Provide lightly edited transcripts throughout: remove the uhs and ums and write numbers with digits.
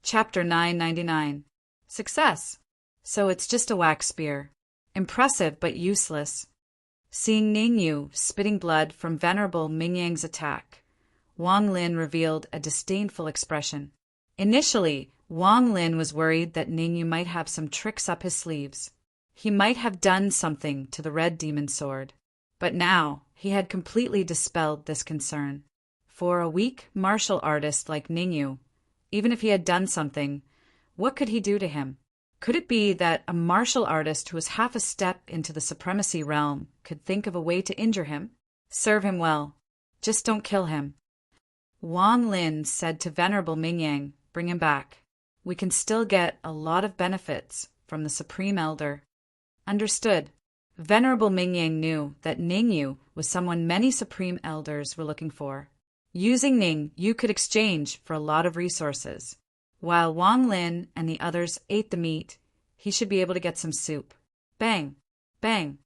Chapter 999. Success. So it's just a wax spear. Impressive but useless. Seeing Ningyu spitting blood from Venerable Mingyang's attack, Wang Lin revealed a disdainful expression. Initially, Wang Lin was worried that Ningyu might have some tricks up his sleeves. He might have done something to the red demon sword. But now, he had completely dispelled this concern. For a weak martial artist like Ningyu, even if he had done something, what could he do to him? Could it be that a martial artist who was half a step into the supremacy realm could think of a way to injure him? Serve him well. Just don't kill him. Wang Lin said to Venerable Mingyang, bring him back. We can still get a lot of benefits from the Supreme Elder. Understood. Venerable Mingyang knew that Ningyu was someone many Supreme Elders were looking for. Using Ning, you could exchange for a lot of resources. While Wang Lin and the others ate the meat, he should be able to get some soup. Bang! Bang!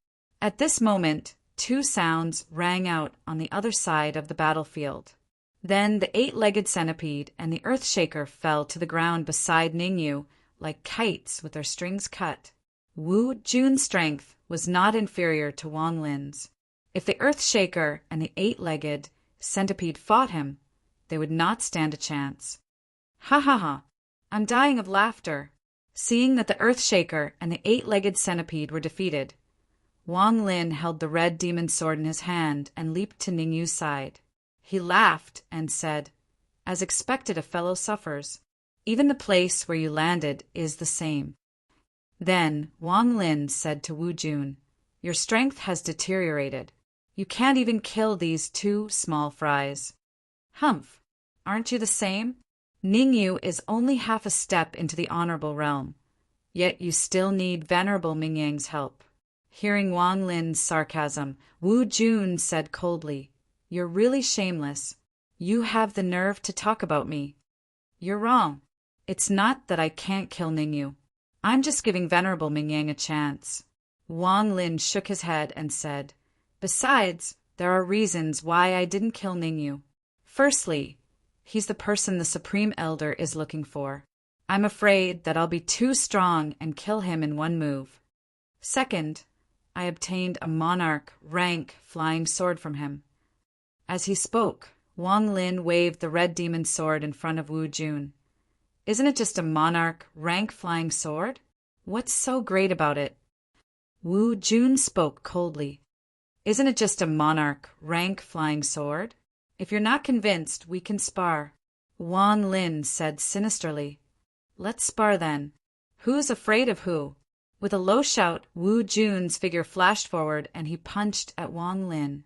At this moment, two sounds rang out on the other side of the battlefield. Then the eight-legged centipede and the earthshaker fell to the ground beside Ningyu like kites with their strings cut. Wu Jun's strength was not inferior to Wang Lin's. If the earthshaker and the eight-legged centipede fought him, they would not stand a chance. Ha ha ha! I'm dying of laughter. Seeing that the earthshaker and the eight-legged centipede were defeated, Wang Lin held the red demon sword in his hand and leaped to Ningyu's side. He laughed and said, as expected, a fellow suffers. Even the place where you landed is the same. Then Wang Lin said to Wu Jun, your strength has deteriorated. You can't even kill these two small fries. Humph! Aren't you the same? Ningyu is only half a step into the honorable realm, yet you still need Venerable Mingyang's help. Hearing Wang Lin's sarcasm, Wu Jun said coldly, you're really shameless. You have the nerve to talk about me. You're wrong. It's not that I can't kill Ningyu. I'm just giving Venerable Mingyang a chance. Wang Lin shook his head and said, besides, there are reasons why I didn't kill Ningyu. Firstly, he's the person the Supreme Elder is looking for. I'm afraid that I'll be too strong and kill him in one move. Second, I obtained a monarch rank flying sword from him. As he spoke, Wang Lin waved the red demon sword in front of Wu Jun. Isn't it just a monarch rank flying sword? What's so great about it? Wu Jun spoke coldly. Isn't it just a monarch rank flying sword? If you're not convinced, we can spar. Wang Lin said sinisterly. Let's spar then. Who's afraid of who? With a low shout, Wu Jun's figure flashed forward and he punched at Wang Lin.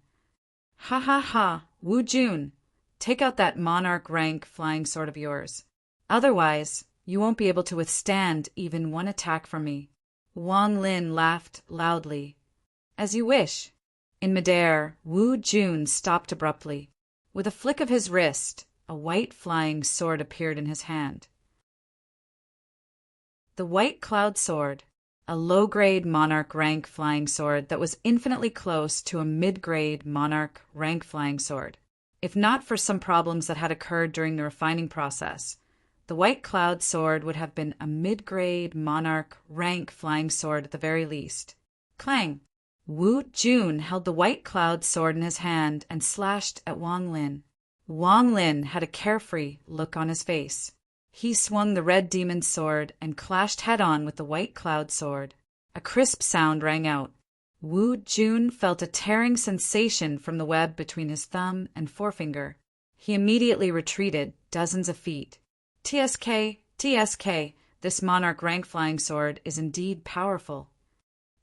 Ha ha ha, Wu Jun, take out that monarch rank flying sword of yours. Otherwise, you won't be able to withstand even one attack from me. Wang Lin laughed loudly. As you wish. In midair, Wu Jun stopped abruptly. With a flick of his wrist, a white flying sword appeared in his hand. The White Cloud Sword, a low-grade monarch rank flying sword that was infinitely close to a mid-grade monarch rank flying sword. If not for some problems that had occurred during the refining process, the White Cloud Sword would have been a mid-grade monarch rank flying sword at the very least. Clang! Wu Jun held the White Cloud Sword in his hand and slashed at Wang Lin. Wang Lin had a carefree look on his face. He swung the red demon sword and clashed head-on with the White Cloud Sword. A crisp sound rang out. Wu Jun felt a tearing sensation from the web between his thumb and forefinger. He immediately retreated dozens of feet. TSK, TSK, this monarch rank flying sword is indeed powerful.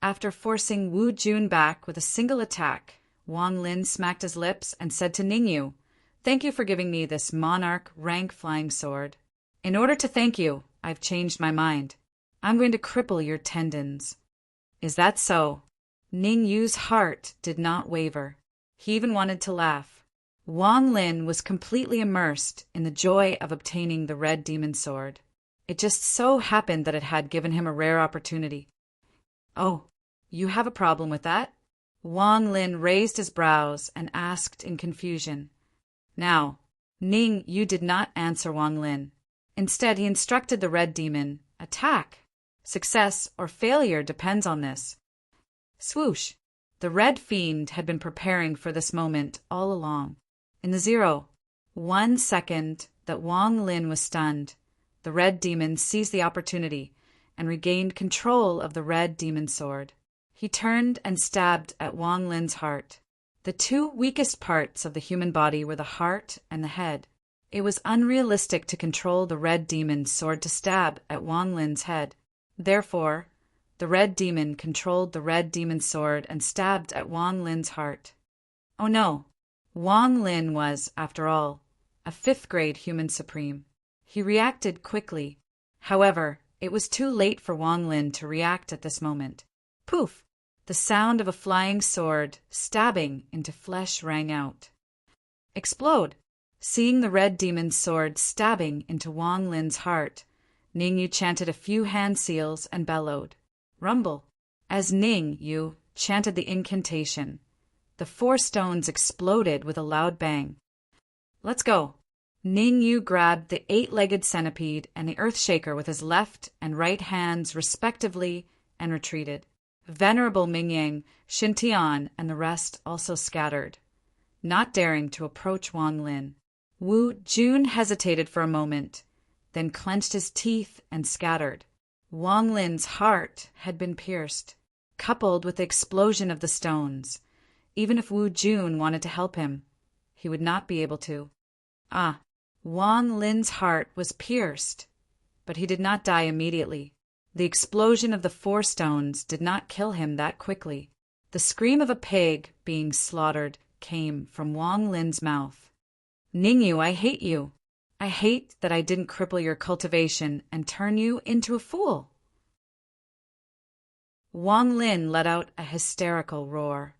After forcing Wu Jun back with a single attack, Wang Lin smacked his lips and said to Ningyu, thank you for giving me this monarch rank flying sword. In order to thank you, I've changed my mind. I'm going to cripple your tendons. Is that so? Ningyu's heart did not waver. He even wanted to laugh. Wang Lin was completely immersed in the joy of obtaining the red demon sword. It just so happened that it had given him a rare opportunity. Oh, you have a problem with that? Wang Lin raised his brows and asked in confusion. Now, Ning, you did not answer Wang Lin. Instead, he instructed the red demon, attack. Success or failure depends on this. Swoosh! The red fiend had been preparing for this moment all along. In the 0.1 second that Wang Lin was stunned, the red demon seized the opportunity and regained control of the red demon sword. He turned and stabbed at Wang Lin's heart. The two weakest parts of the human body were the heart and the head. It was unrealistic to control the red demon's sword to stab at Wang Lin's head. Therefore, the red demon controlled the red demon's sword and stabbed at Wang Lin's heart. Oh no! Wang Lin was, after all, a 5th-grade human supreme. He reacted quickly. However, it was too late for Wang Lin to react at this moment. Poof! The sound of a flying sword stabbing into flesh rang out. Explode! Seeing the red demon's sword stabbing into Wang Lin's heart, Ningyu chanted a few hand seals and bellowed, "Rumble!" As Ningyu chanted the incantation, the 4 stones exploded with a loud bang. Let's go! Ningyu grabbed the 8-legged centipede and the earthshaker with his left and right hands respectively and retreated. Venerable Mingyang, Xintian, and the rest also scattered, not daring to approach Wang Lin. Wu Jun hesitated for a moment, then clenched his teeth and scattered. Wang Lin's heart had been pierced, coupled with the explosion of the stones. Even if Wu Jun wanted to help him, he would not be able to. Wang Lin's heart was pierced, but he did not die immediately. The explosion of the 4 stones did not kill him that quickly. The scream of a pig being slaughtered came from Wang Lin's mouth. Ningyu, I hate you. I hate that I didn't cripple your cultivation and turn you into a fool. Wang Lin let out a hysterical roar.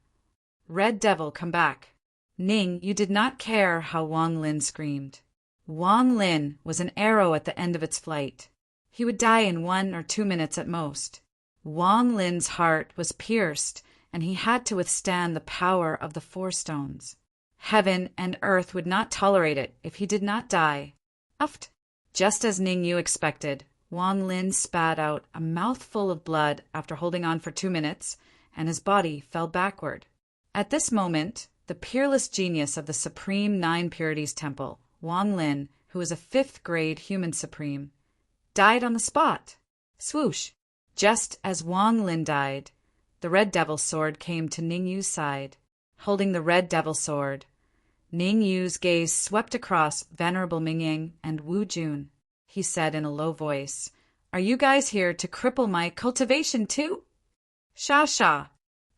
Red Devil, come back. You did not care how Wang Lin screamed. Wang Lin was an arrow at the end of its flight. He would die in 1 or 2 minutes at most. Wang Lin's heart was pierced, and he had to withstand the power of the 4 stones. Heaven and earth would not tolerate it if he did not die. Uft! Just as Ningyu expected, Wang Lin spat out a mouthful of blood after holding on for 2 minutes, and his body fell backward. At this moment, the peerless genius of the Supreme 9 Purities Temple, Wang Lin, who was a 5th-grade human supreme, died on the spot. Swoosh! Just as Wang Lin died, the Red Devil sword came to Ningyu's side. Holding the Red Devil sword, Ningyu's gaze swept across Venerable Mingyang and Wu Jun. He said in a low voice, "Are you guys here to cripple my cultivation too?" Sha sha!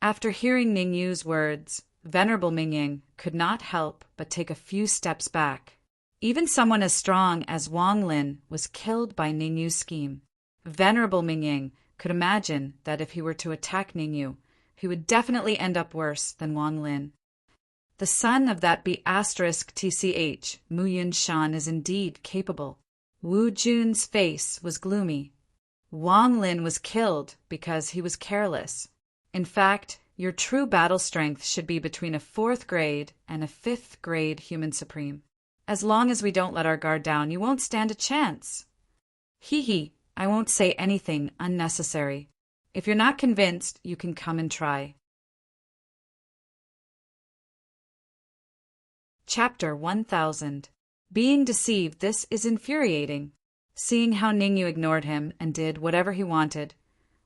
After hearing Ningyu's words, Venerable Mingyang could not help but take a few steps back. Even someone as strong as Wang Lin was killed by Ningyu's scheme. Venerable Mingyang could imagine that if he were to attack Ningyu, he would definitely end up worse than Wang Lin. The son of that B*TCH, Mu Yun Shan, is indeed capable. Wu Jun's face was gloomy. Wang Lin was killed because he was careless. In fact, your true battle strength should be between a 4th-grade and a 5th-grade human supreme. As long as we don't let our guard down, you won't stand a chance. Hee, I won't say anything unnecessary. If you're not convinced, you can come and try. Chapter 1000. Being deceived, this is infuriating. Seeing how Ningyu ignored him and did whatever he wanted,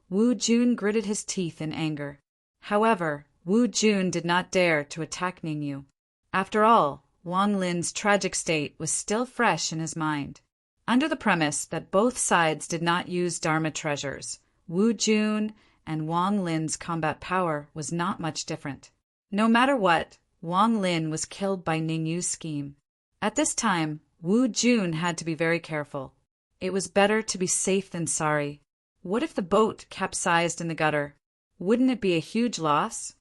Wu Jun gritted his teeth in anger. However, Wu Jun did not dare to attack Ningyu. After all, Wang Lin's tragic state was still fresh in his mind. Under the premise that both sides did not use Dharma treasures, Wu Jun and Wang Lin's combat power was not much different. No matter what, Wang Lin was killed by Ningyu's scheme. At this time, Wu Jun had to be very careful. It was better to be safe than sorry. What if the boat capsized in the gutter? Wouldn't it be a huge loss?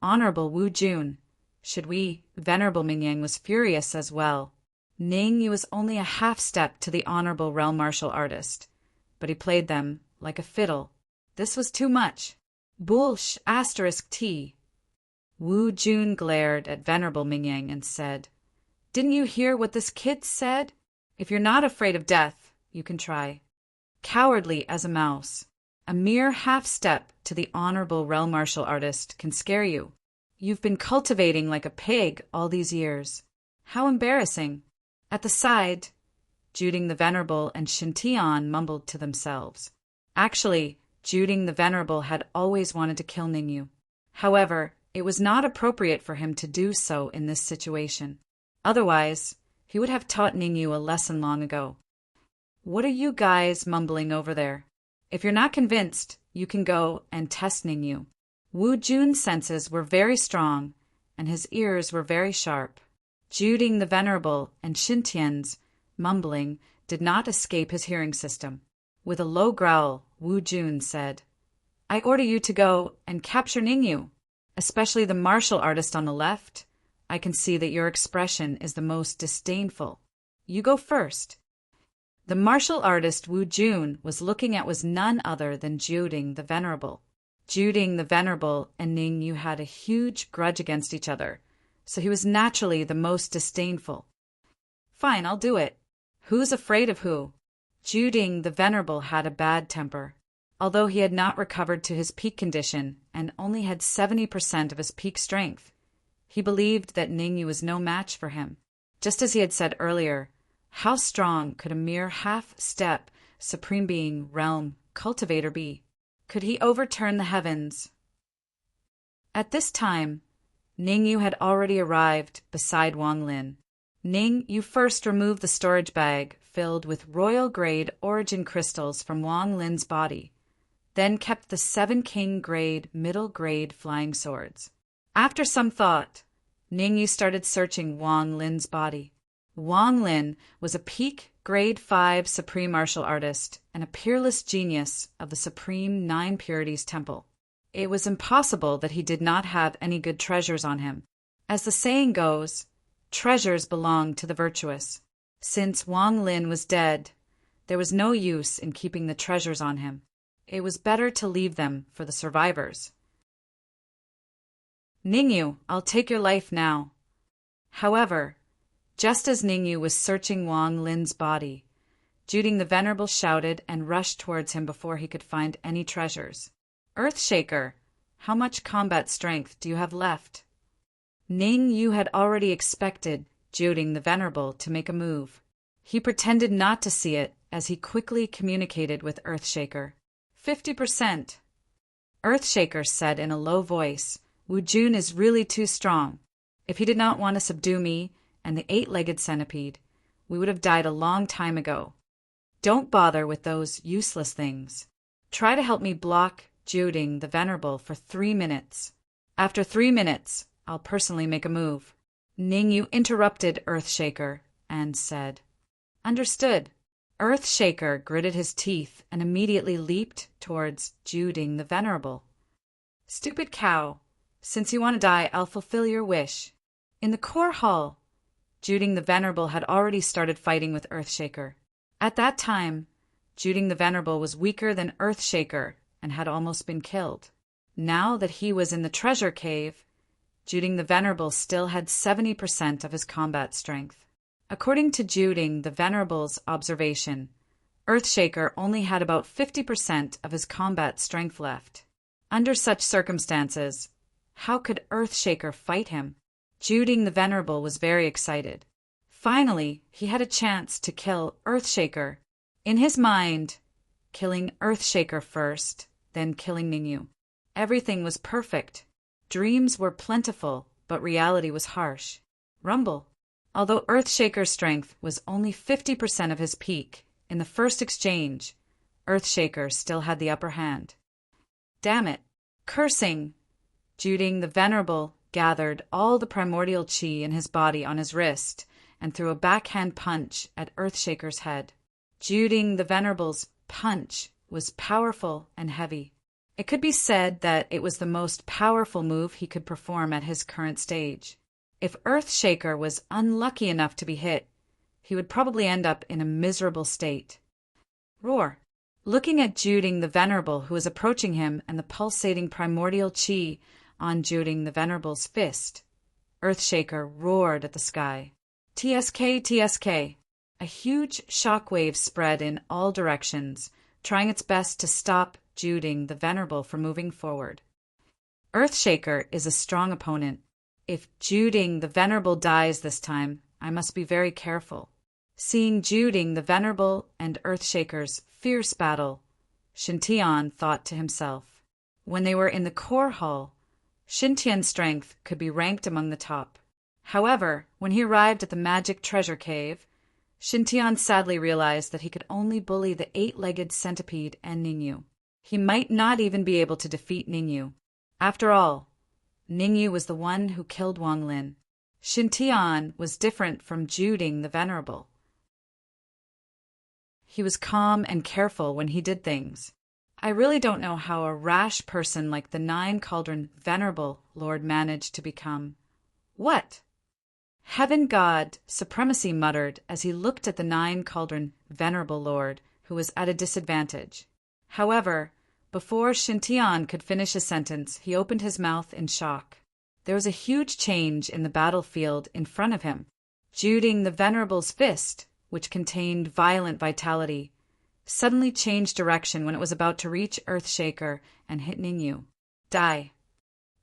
Honorable Wu Jun, should we? Venerable Mingyang was furious as well. Ningyu was only a half-step to the honorable realm martial artist, but he played them like a fiddle. This was too much. Bullsh *T. Wu Jun glared at Venerable Mingyang and said, "Didn't you hear what this kid said? If you're not afraid of death, you can try. Cowardly as a mouse. A mere half step to the honorable realm martial artist can scare you. You've been cultivating like a pig all these years. How embarrassing. At the side, Juding the Venerable and Shintian mumbled to themselves. Actually, Juding the Venerable had always wanted to kill Ningyu. However, it was not appropriate for him to do so in this situation. Otherwise, he would have taught Ningyu a lesson long ago. What are you guys mumbling over there? If you're not convinced, you can go and test Ningyu. Wu Jun's senses were very strong, and his ears were very sharp. Juding the Venerable and Shintian's mumbling did not escape his hearing system. With a low growl, Wu Jun said, I order you to go and capture Ningyu, especially the martial artist on the left. I can see that your expression is the most disdainful. You go first. The martial artist Wu Jun was looking at was none other than Juding the Venerable. Juding the Venerable and Ningyu had a huge grudge against each other, so he was naturally the most disdainful. Fine, I'll do it. Who's afraid of who? Juding the Venerable had a bad temper. Although he had not recovered to his peak condition and only had 70% of his peak strength, he believed that Ningyu was no match for him. Just as he had said earlier, how strong could a mere half-step Supreme Being realm cultivator be? Could he overturn the heavens? At this time, Ningyu had already arrived beside Wang Lin. Ningyu first removed the storage bag filled with royal-grade origin crystals from Wang Lin's body, then kept the 7 king-grade, middle-grade flying swords. After some thought, Ningyu started searching Wang Lin's body. Wang Lin was a peak grade 5 supreme martial artist and a peerless genius of the Supreme 9 Purities Temple. It was impossible that he did not have any good treasures on him. As the saying goes, treasures belong to the virtuous. Since Wang Lin was dead, there was no use in keeping the treasures on him. It was better to leave them for the survivors. Ningyu, I'll take your life now. However, just as Ningyu was searching Wang Lin's body, Juding the Venerable shouted and rushed towards him before he could find any treasures. Earthshaker, how much combat strength do you have left? Ningyu had already expected Juding the Venerable to make a move. He pretended not to see it as he quickly communicated with Earthshaker. 50%. Earthshaker said in a low voice, Wu Jun is really too strong. If he did not want to subdue me and the 8-legged centipede, we would have died a long time ago. Don't bother with those useless things. Try to help me block Juding the Venerable for 3 minutes. After 3 minutes, I'll personally make a move. Ningyu interrupted Earthshaker and said, Understood. Earthshaker gritted his teeth and immediately leaped towards Juding the Venerable. Stupid cow. Since you want to die, I'll fulfill your wish. In the core hall, Juding the Venerable had already started fighting with Earthshaker. At that time, Juding the Venerable was weaker than Earthshaker and had almost been killed. Now that he was in the treasure cave, Juding the Venerable still had 70% of his combat strength. According to Juding the Venerable's observation, Earthshaker only had about 50% of his combat strength left. Under such circumstances, how could Earthshaker fight him? Juding the Venerable was very excited. Finally, he had a chance to kill Earthshaker. In his mind, killing Earthshaker first, then killing Ningyu. Everything was perfect. Dreams were plentiful, but reality was harsh. Rumble. Although Earthshaker's strength was only 50% of his peak, in the first exchange, Earthshaker still had the upper hand. Damn it. Cursing, Juding the Venerable gathered all the primordial chi in his body on his wrist and threw a backhand punch at Earthshaker's head. Juding the Venerable's punch was powerful and heavy. It could be said that it was the most powerful move he could perform at his current stage. If Earthshaker was unlucky enough to be hit, he would probably end up in a miserable state. Roar. Looking at Juding the Venerable, who was approaching him, and the pulsating primordial chi on Juding the Venerable's fist, Earthshaker roared at the sky. TSK, TSK. A huge shock wave spread in all directions, trying its best to stop Juding the Venerable from moving forward. Earthshaker is a strong opponent. If Juding the Venerable dies this time, I must be very careful. Seeing Juding the Venerable and Earthshaker's fierce battle, Shintian thought to himself. When they were in the core hall, Shintian's strength could be ranked among the top. However, when he arrived at the magic treasure cave, Shintian sadly realized that he could only bully the 8-legged centipede and Ningyu. He might not even be able to defeat Ningyu. After all, Ningyu was the one who killed Wang Lin. Shintian was different from Juding the Venerable. He was calm and careful when he did things. I really don't know how a rash person like the 9-cauldron Venerable Lord managed to become. What? Heaven God Supremacy muttered as he looked at the 9-cauldron Venerable Lord, who was at a disadvantage. However, before Shintian could finish his sentence, he opened his mouth in shock. There was a huge change in the battlefield in front of him. Juding the Venerable's fist, which contained violent vitality, suddenly changed direction when it was about to reach Earthshaker and hit Ningyu. Die.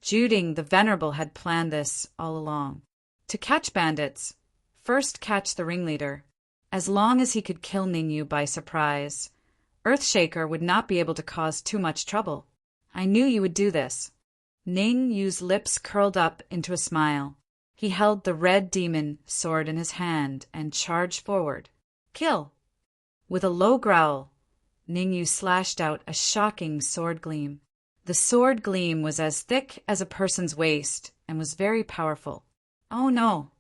Juding the Venerable had planned this all along. To catch bandits, first catch the ringleader. As long as he could kill Ningyu by surprise, Earthshaker would not be able to cause too much trouble. I knew you would do this. Ningyu's lips curled up into a smile. He held the red demon sword in his hand and charged forward. Kill! With a low growl, Ningyu slashed out a shocking sword gleam. The sword gleam was as thick as a person's waist and was very powerful. Oh no!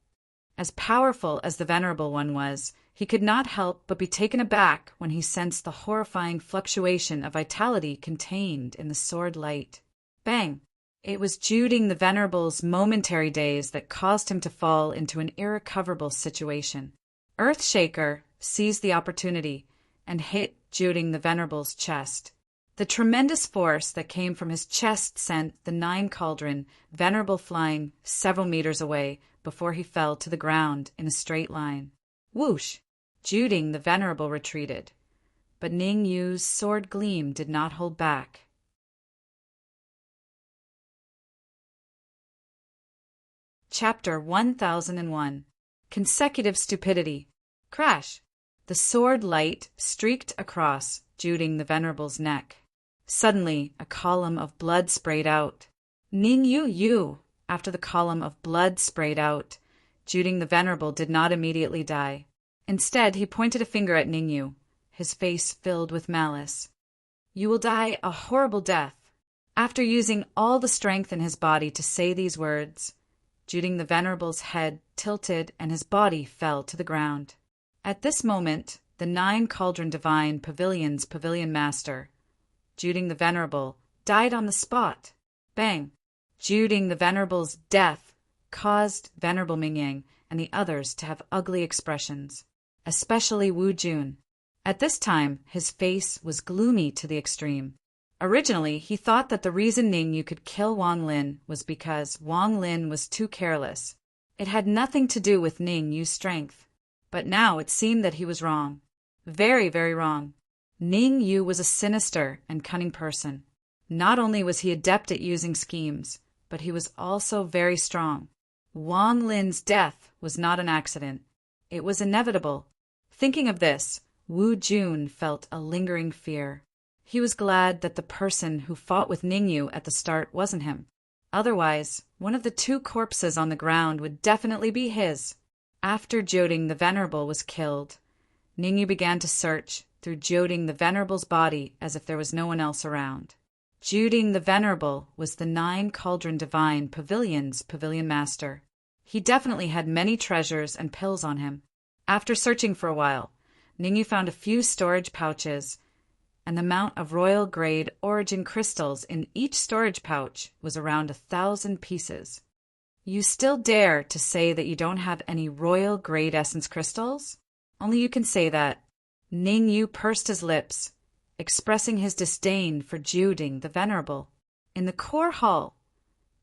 As powerful as the Venerable One was, he could not help but be taken aback when he sensed the horrifying fluctuation of vitality contained in the sword light. Bang! It was Juding the Venerable's momentary daze that caused him to fall into an irrecoverable situation. Earthshaker seized the opportunity and hit Juding the Venerable's chest. The tremendous force that came from his chest sent the 9-cauldron Venerable flying several meters away before he fell to the ground in a straight line. Whoosh! Juding the Venerable retreated, but Ningyu's sword gleam did not hold back. Chapter 1001. Consecutive Stupidity. Crash! The sword light streaked across Juding the Venerable's neck. Suddenly, a column of blood sprayed out. Ningyu! After the column of blood sprayed out, Juding the Venerable did not immediately die. Instead, he pointed a finger at Ningyu, his face filled with malice. You will die a horrible death. After using all the strength in his body to say these words, Juding the Venerable's head tilted and his body fell to the ground. At this moment, the 9-cauldron Divine Pavilion's Pavilion Master, Juding the Venerable, died on the spot. Bang! Juding the Venerable's death caused Venerable Mingyang and the others to have ugly expressions, especially Wu Jun. At this time, his face was gloomy to the extreme. Originally, he thought that the reason Ningyu could kill Wang Lin was because Wang Lin was too careless. It had nothing to do with Ningyu's strength. But now it seemed that he was wrong. Very, very wrong. Ningyu was a sinister and cunning person. Not only was he adept at using schemes, but he was also very strong. Wang Lin's death was not an accident. It was inevitable. Thinking of this, Wu Jun felt a lingering fear. He was glad that the person who fought with Ningyu at the start wasn't him. Otherwise, one of the 2 corpses on the ground would definitely be his. After Juding the Venerable was killed, Ningyu began to search through Juding the Venerable's body as if there was no one else around. Juding the Venerable was the 9-cauldron Divine Pavilion's Pavilion Master. He definitely had many treasures and pills on him. After searching for a while, Ningyu found a few storage pouches, and the amount of royal-grade origin crystals in each storage pouch was around 1,000 pieces. You still dare to say that you don't have any royal-grade essence crystals? Only you can say that. Ningyu pursed his lips, expressing his disdain for Juding the Venerable. In the core hall,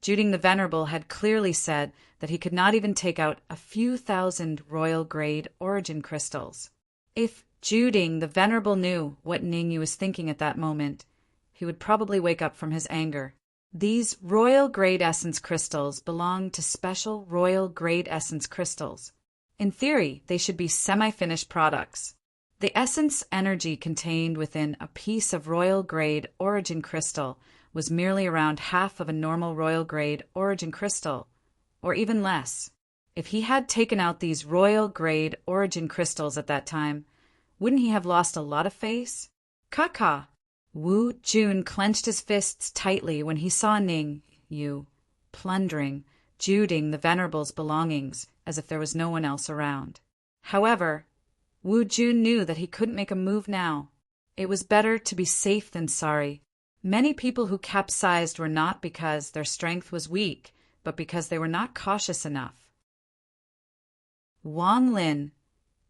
Juding the Venerable had clearly said that he could not even take out a few thousand royal-grade origin crystals. If Juding the Venerable knew what Ningyu was thinking at that moment, he would probably wake up from his anger. These royal-grade essence crystals belong to special royal-grade essence crystals. In theory, they should be semi-finished products. The essence energy contained within a piece of royal-grade origin crystal was merely around half of a normal royal-grade origin crystal, or even less. If he had taken out these royal-grade origin crystals at that time, wouldn't he have lost a lot of face? Kaka! Wu Jun clenched his fists tightly when he saw Ningyu plundering, Juding the Venerable's belongings as if there was no one else around. However, Wu Jun knew that he couldn't make a move now. It was better to be safe than sorry. Many people who capsized were not because their strength was weak, but because they were not cautious enough. Wang Lin,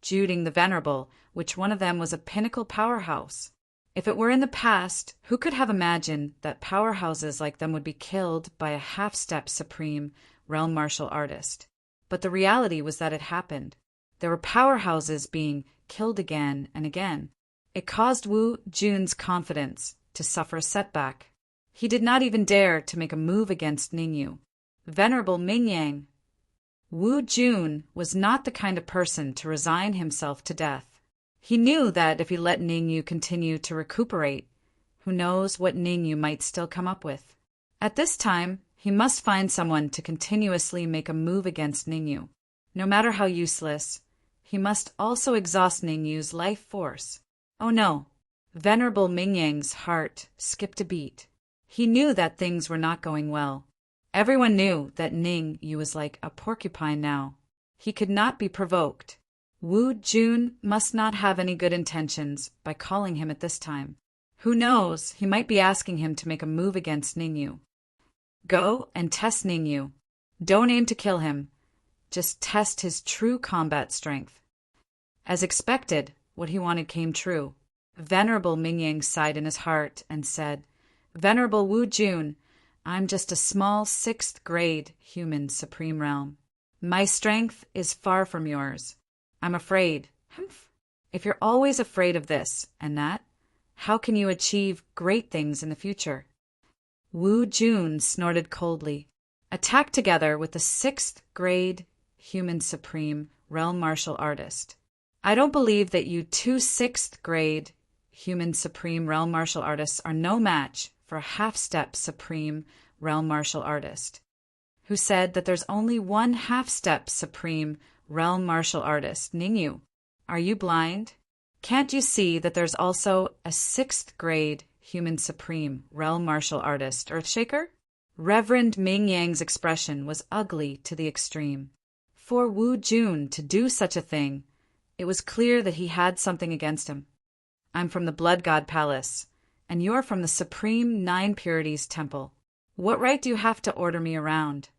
Juding the Venerable, which one of them was a pinnacle powerhouse. If it were in the past, who could have imagined that powerhouses like them would be killed by a half-step supreme realm martial artist? But the reality was that it happened. There were powerhouses being killed again and again. It caused Wu Jun's confidence to suffer a setback. He did not even dare to make a move against Ningyu. Venerable Mingyang. Wu Jun was not the kind of person to resign himself to death. He knew that if he let Ningyu continue to recuperate, who knows what Ningyu might still come up with. At this time, he must find someone to continuously make a move against Ningyu. No matter how useless, he must also exhaust Ningyu's life force. Oh no! Venerable Mingyang's heart skipped a beat. He knew that things were not going well. Everyone knew that Ningyu was like a porcupine now. He could not be provoked. Wu Jun must not have any good intentions by calling him at this time. Who knows, he might be asking him to make a move against Ningyu. Go and test Ningyu. Don't aim to kill him. Just test his true combat strength. As expected, what he wanted came true. Venerable Mingyang sighed in his heart and said, Venerable Wu Jun, I'm just a small 6th grade human supreme realm. My strength is far from yours. I'm afraid. If you're always afraid of this and that, how can you achieve great things in the future? Wu Jun snorted coldly. Attack together with the 6th grade human supreme realm martial artist. I don't believe that you 2 6th grade human supreme realm martial artists are no match for a half-step supreme realm martial artist. Who said that there's only one half-step supreme realm martial artist, Ningyu? Are you blind? Can't you see that there's also a 6th grade human supreme realm martial artist, Earthshaker? Reverend Mingyang's expression was ugly to the extreme. For Wu Jun to do such a thing, it was clear that he had something against him. I'm from the Blood God Palace, and you're from the Supreme Nine Purities Temple. What right do you have to order me around?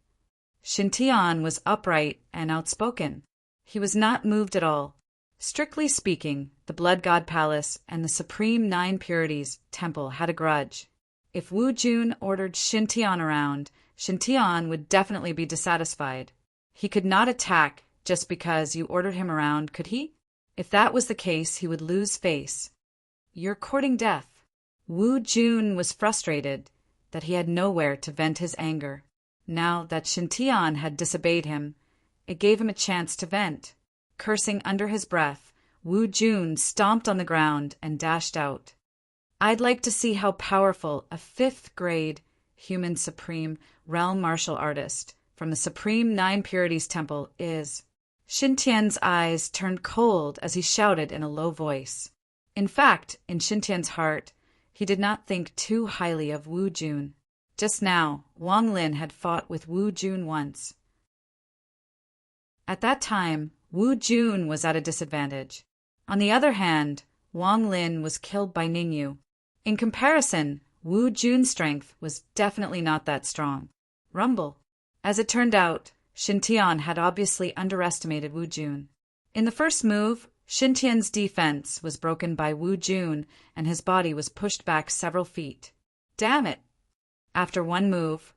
Shintian was upright and outspoken. He was not moved at all. Strictly speaking, the Blood God Palace and the Supreme Nine Purities Temple had a grudge. If Wu Jun ordered Shintian around, Shintian would definitely be dissatisfied. He could not attack just because you ordered him around, could he? If that was the case, he would lose face. You're courting death. Wu Jun was frustrated that he had nowhere to vent his anger. Now that Shintian had disobeyed him, it gave him a chance to vent. Cursing under his breath, Wu Jun stomped on the ground and dashed out. I'd like to see how powerful a 5th grade human supreme realm martial artist from the Supreme Nine Purities Temple is. Shintian's eyes turned cold as he shouted in a low voice. In fact, in Shintian's heart, he did not think too highly of Wu Jun. Just now, Wang Lin had fought with Wu Jun once. At that time, Wu Jun was at a disadvantage. On the other hand, Wang Lin was killed by Ningyu. In comparison, Wu Jun's strength was definitely not that strong. Rumble. As it turned out, Shintian had obviously underestimated Wu Jun. In the first move, Shintian's defense was broken by Wu Jun and his body was pushed back several feet. Damn it! After one move,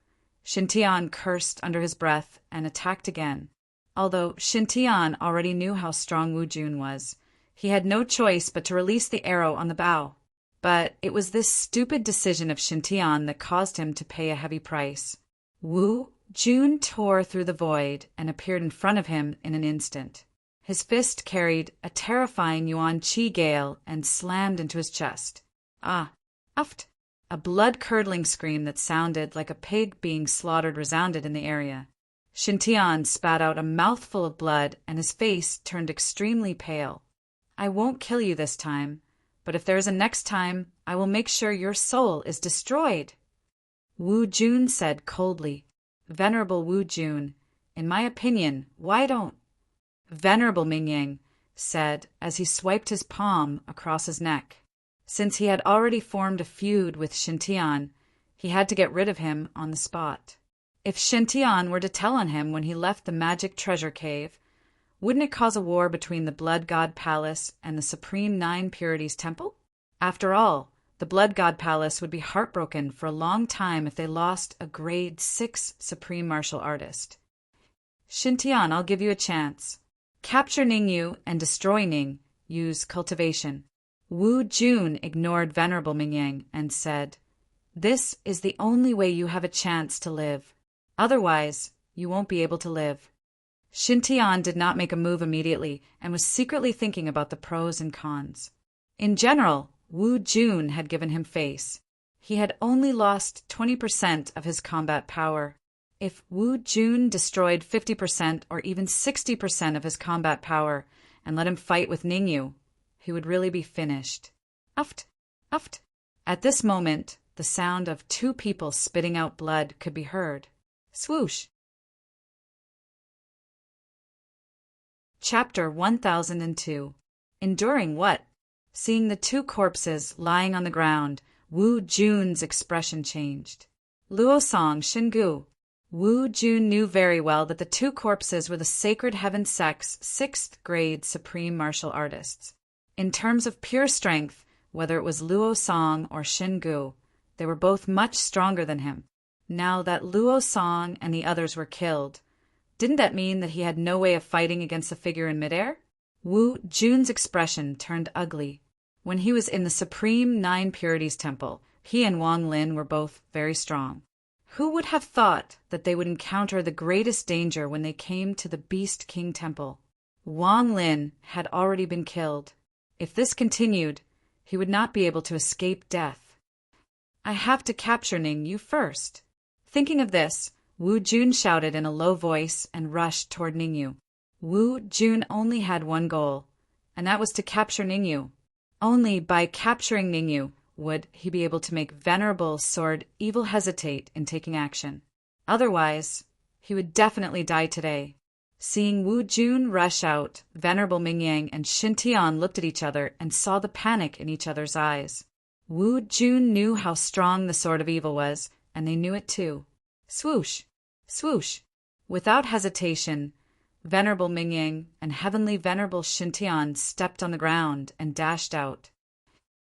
Xintian cursed under his breath and attacked again. Although Xintian already knew how strong Wu Jun was, he had no choice but to release the arrow on the bow. But it was this stupid decision of Xintian that caused him to pay a heavy price. Wu Jun tore through the void and appeared in front of him in an instant. His fist carried a terrifying Yuan Qi gale and slammed into his chest. Ah! Uft! A blood-curdling scream that sounded like a pig being slaughtered resounded in the area. Xintian spat out a mouthful of blood and his face turned extremely pale. I won't kill you this time, but if there is a next time, I will make sure your soul is destroyed. Wu Jun said coldly. Venerable Wu Jun, in my opinion, why don't... Venerable Mingyang said as he swiped his palm across his neck. Since he had already formed a feud with Xintian, he had to get rid of him on the spot. If Xintian were to tell on him when he left the magic treasure cave, wouldn't it cause a war between the Blood God Palace and the Supreme Nine Purities Temple? After all, the Blood God Palace would be heartbroken for a long time if they lost a grade 6 Supreme Martial Artist. Xintian, I'll give you a chance. Capture Ningyu and destroy Ning. Use cultivation. Wu Jun ignored Venerable Mingyang and said, This is the only way you have a chance to live. Otherwise, you won't be able to live. Xintian did not make a move immediately and was secretly thinking about the pros and cons. In general, Wu Jun had given him face. He had only lost 20% of his combat power. If Wu Jun destroyed 50% or even 60% of his combat power and let him fight with Ningyu, he would really be finished. Uft! Uft! At this moment, the sound of two people spitting out blood could be heard. Swoosh! Chapter 1002. Enduring what? Seeing the two corpses lying on the ground, Wu Jun's expression changed. Luo Song Xingu. Wu Jun knew very well that the two corpses were the Sacred Heaven Sect's 6th grade Supreme Martial Artists. In terms of pure strength, whether it was Luo Song or Xingu, they were both much stronger than him. Now that Luo Song and the others were killed, didn't that mean that he had no way of fighting against the figure in midair? Wu Jun's expression turned ugly. When he was in the Supreme Nine Purities Temple, he and Wang Lin were both very strong. Who would have thought that they would encounter the greatest danger when they came to the Beast King Temple? Wang Lin had already been killed. If this continued, he would not be able to escape death. I have to capture Ningyu first. Thinking of this, Wu Jun shouted in a low voice and rushed toward Ningyu. Wu Jun only had one goal, and that was to capture Ningyu. Only by capturing Ningyu would he be able to make Venerable Sword Evil hesitate in taking action. Otherwise, he would definitely die today. Seeing Wu Jun rush out, Venerable Mingyang and Xintian looked at each other and saw the panic in each other's eyes. Wu Jun knew how strong the Sword of Evil was, and they knew it too. Swoosh! Swoosh! Without hesitation, Venerable Mingyang and Heavenly Venerable Xintian stepped on the ground and dashed out.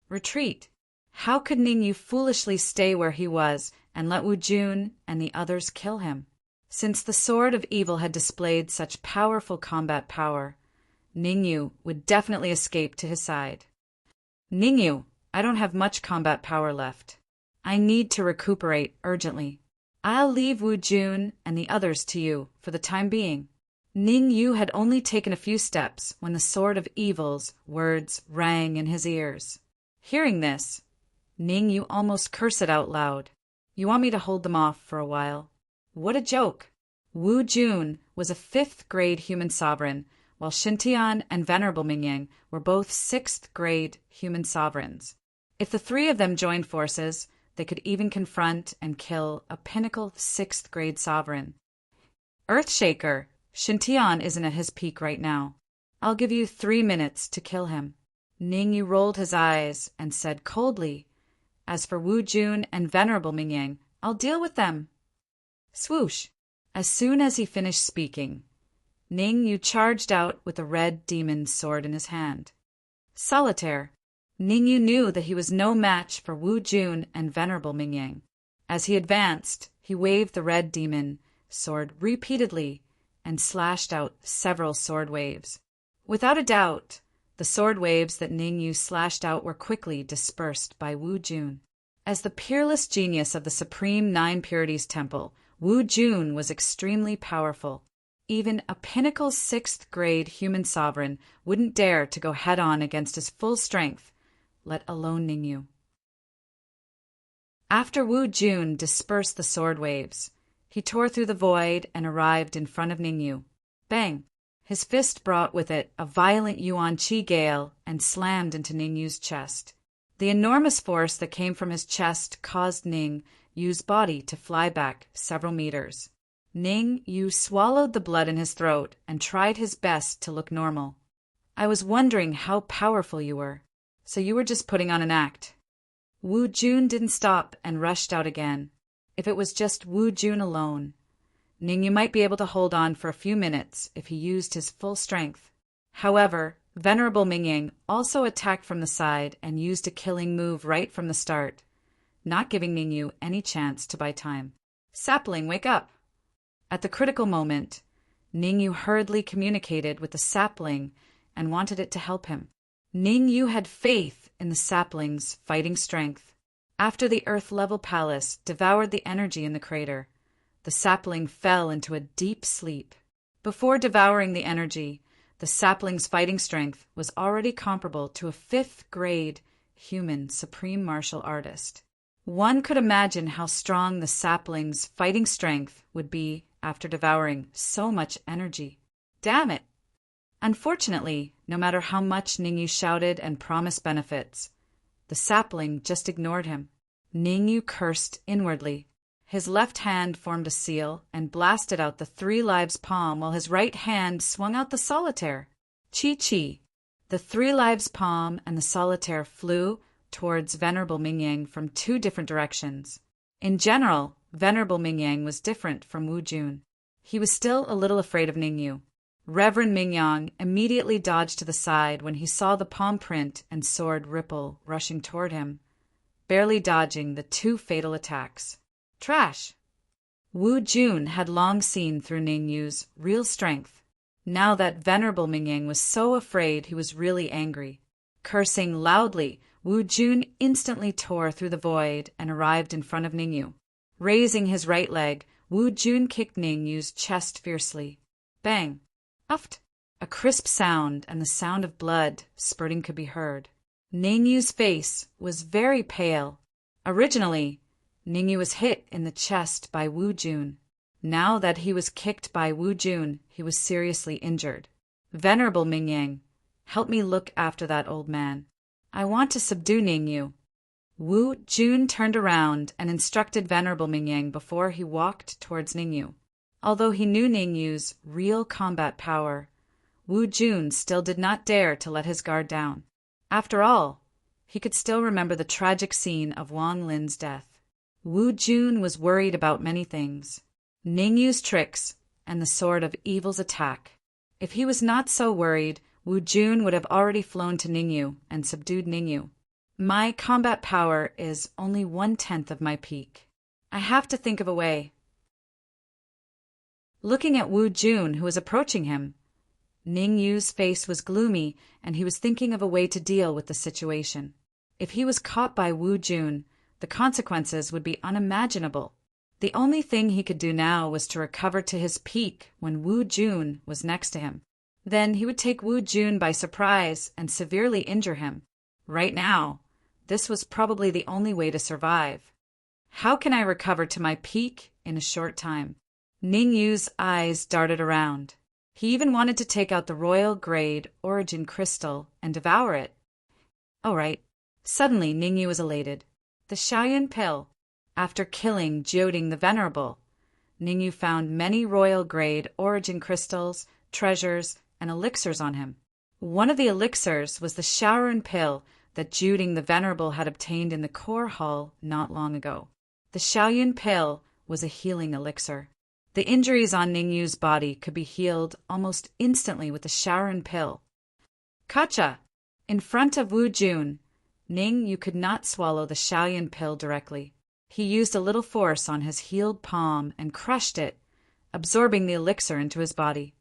Retreat! How could Ningyu foolishly stay where he was and let Wu Jun and the others kill him? Since the Sword of Evil had displayed such powerful combat power, Ningyu would definitely escape to his side. Ningyu, I don't have much combat power left. I need to recuperate urgently. I'll leave Wu Jun and the others to you for the time being. Ningyu had only taken a few steps when the Sword of Evil's words rang in his ears. Hearing this, Ningyu almost cursed out loud. You want me to hold them off for a while? What a joke! Wu Jun was a 5th grade human sovereign, while Xintian and Venerable Mingyang were both 6th grade human sovereigns. If the three of them joined forces, they could even confront and kill a pinnacle 6th grade sovereign. Earthshaker, Xintian isn't at his peak right now. I'll give you 3 minutes to kill him. Ningyu rolled his eyes and said coldly, As for Wu Jun and Venerable Mingyang, I'll deal with them. Swoosh! As soon as he finished speaking, Ningyu charged out with a red demon's sword in his hand. Solitaire! Ningyu knew that he was no match for Wu Jun and Venerable Mingyang. As he advanced, He waved the red demon sword repeatedly and slashed out several sword waves. Without a doubt, the sword waves that Ning Yu slashed out were quickly dispersed by Wu Jun. As the peerless genius of the Supreme Nine Purities Temple, Wu Jun was extremely powerful. Even a pinnacle 6th grade human sovereign wouldn't dare to go head-on against his full strength, let alone Ning Yu. After Wu Jun dispersed the sword waves, he tore through the void and arrived in front of Ning Yu. Bang! His fist brought with it a violent Yuan Qi gale and slammed into Ning Yu's chest. The enormous force that came from his chest caused Ning Yu's body to fly back several meters. Ning Yu swallowed the blood in his throat and tried his best to look normal. I was wondering how powerful you were. So you were just putting on an act. Wu Jun didn't stop and rushed out again. If it was just Wu Jun alone, Ning Yu might be able to hold on for a few minutes if he used his full strength. However, Venerable Mingyang also attacked from the side and used a killing move right from the start, not giving Ning Yu any chance to buy time. Sapling, wake up! At the critical moment, Ning Yu hurriedly communicated with the sapling and wanted it to help him. Ning Yu had faith in the sapling's fighting strength. After the Earth-level palace devoured the energy in the crater, the sapling fell into a deep sleep. Before devouring the energy, the sapling's fighting strength was already comparable to a 5th grade human supreme martial artist. One could imagine how strong the sapling's fighting strength would be after devouring so much energy. Damn it! Unfortunately, no matter how much Ning Yu shouted and promised benefits, the sapling just ignored him. Ning Yu cursed inwardly. His left hand formed a seal and blasted out the 3 lives palm while his right hand swung out the solitaire. Chi-chi! The 3 lives palm and the solitaire flew towards Venerable Mingyang from 2 different directions. In general, Venerable Mingyang was different from Wu Jun. He was still a little afraid of Ning Yu. Reverend Mingyang immediately dodged to the side when he saw the palm print and sword ripple rushing toward him, barely dodging the 2 fatal attacks. Trash! Wu Jun had long seen through Ning Yu's real strength. Now that Venerable Mingyang was so afraid, he was really angry. Cursing loudly, Wu Jun instantly tore through the void and arrived in front of Ning Yu. Raising his right leg, Wu Jun kicked Ning Yu's chest fiercely. Bang! Uft! A crisp sound and the sound of blood spurting could be heard. Ning Yu's face was very pale. Originally, Ning Yu was hit in the chest by Wu Jun. Now that he was kicked by Wu Jun, he was seriously injured. Venerable Mingyang, help me look after that old man. I want to subdue Ning Yu. Wu Jun turned around and instructed Venerable Mingyang before he walked towards Ning Yu. Although he knew Ning Yu's real combat power, Wu Jun still did not dare to let his guard down. After all, he could still remember the tragic scene of Wang Lin's death. Wu Jun was worried about many things. Ning Yu's tricks and the Sword of Evil's attack. If he was not so worried, Wu Jun would have already flown to Ning Yu and subdued Ning Yu. My combat power is only 1/10 of my peak. I have to think of a way. Looking at Wu Jun, who was approaching him, Ning Yu's face was gloomy, and he was thinking of a way to deal with the situation. If he was caught by Wu Jun, the consequences would be unimaginable. The only thing he could do now was to recover to his peak when Wu Jun was next to him. Then he would take Wu Jun by surprise and severely injure him. Right now, this was probably the only way to survive. How can I recover to my peak in a short time? Ning Yu's eyes darted around. He even wanted to take out the royal grade origin crystal and devour it. All right. Suddenly, Ning Yu was elated. The Shaoyun pill. After killing Jioding the Venerable, Ning Yu found many royal grade origin crystals, treasures, and elixirs on him. One of the elixirs was the Shaoyun pill that Jioding the Venerable had obtained in the core hall not long ago. The Shaoyun pill was a healing elixir. The injuries on Ning Yu's body could be healed almost instantly with the Shaoyun pill. Gotcha! In front of Wu Jun, Ning Yu could not swallow the Shaoyun pill directly. He used a little force on his healed palm and crushed it, absorbing the elixir into his body.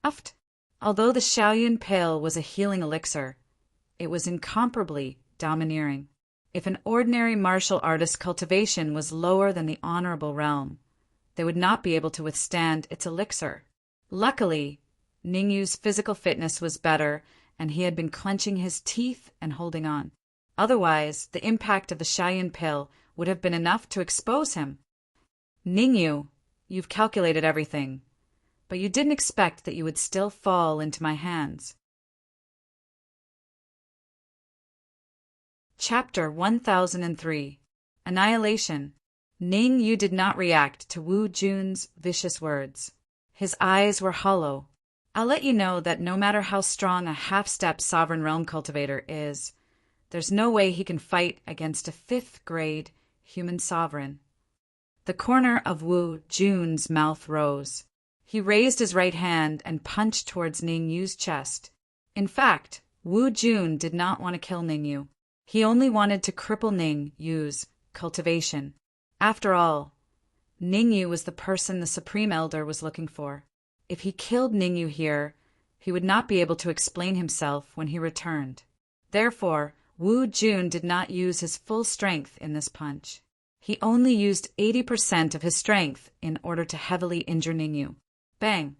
Uft! Although the Shaoyun pill was a healing elixir, it was incomparably domineering. If an ordinary martial artist's cultivation was lower than the honorable realm, they would not be able to withstand its elixir. Luckily, Ningyu's physical fitness was better, and he had been clenching his teeth and holding on. Otherwise, the impact of the Shaoyun pill would have been enough to expose him. Ningyu, you've calculated everything, but you didn't expect that you would still fall into my hands. Chapter 1003 Annihilation. Ningyu did not react to Wu Jun's vicious words. His eyes were hollow. I'll let you know that no matter how strong a half-step sovereign realm cultivator is, there's no way he can fight against a 5th-grade human sovereign. The corner of Wu Jun's mouth rose. He raised his right hand and punched towards Ningyu's chest. In fact, Wu Jun did not want to kill Ningyu. He only wanted to cripple Ningyu's cultivation. After all, Ningyu was the person the Supreme Elder was looking for. If he killed Ningyu here, he would not be able to explain himself when he returned. Therefore, Wu Jun did not use his full strength in this punch. He only used 80% of his strength in order to heavily injure Ningyu. Bang!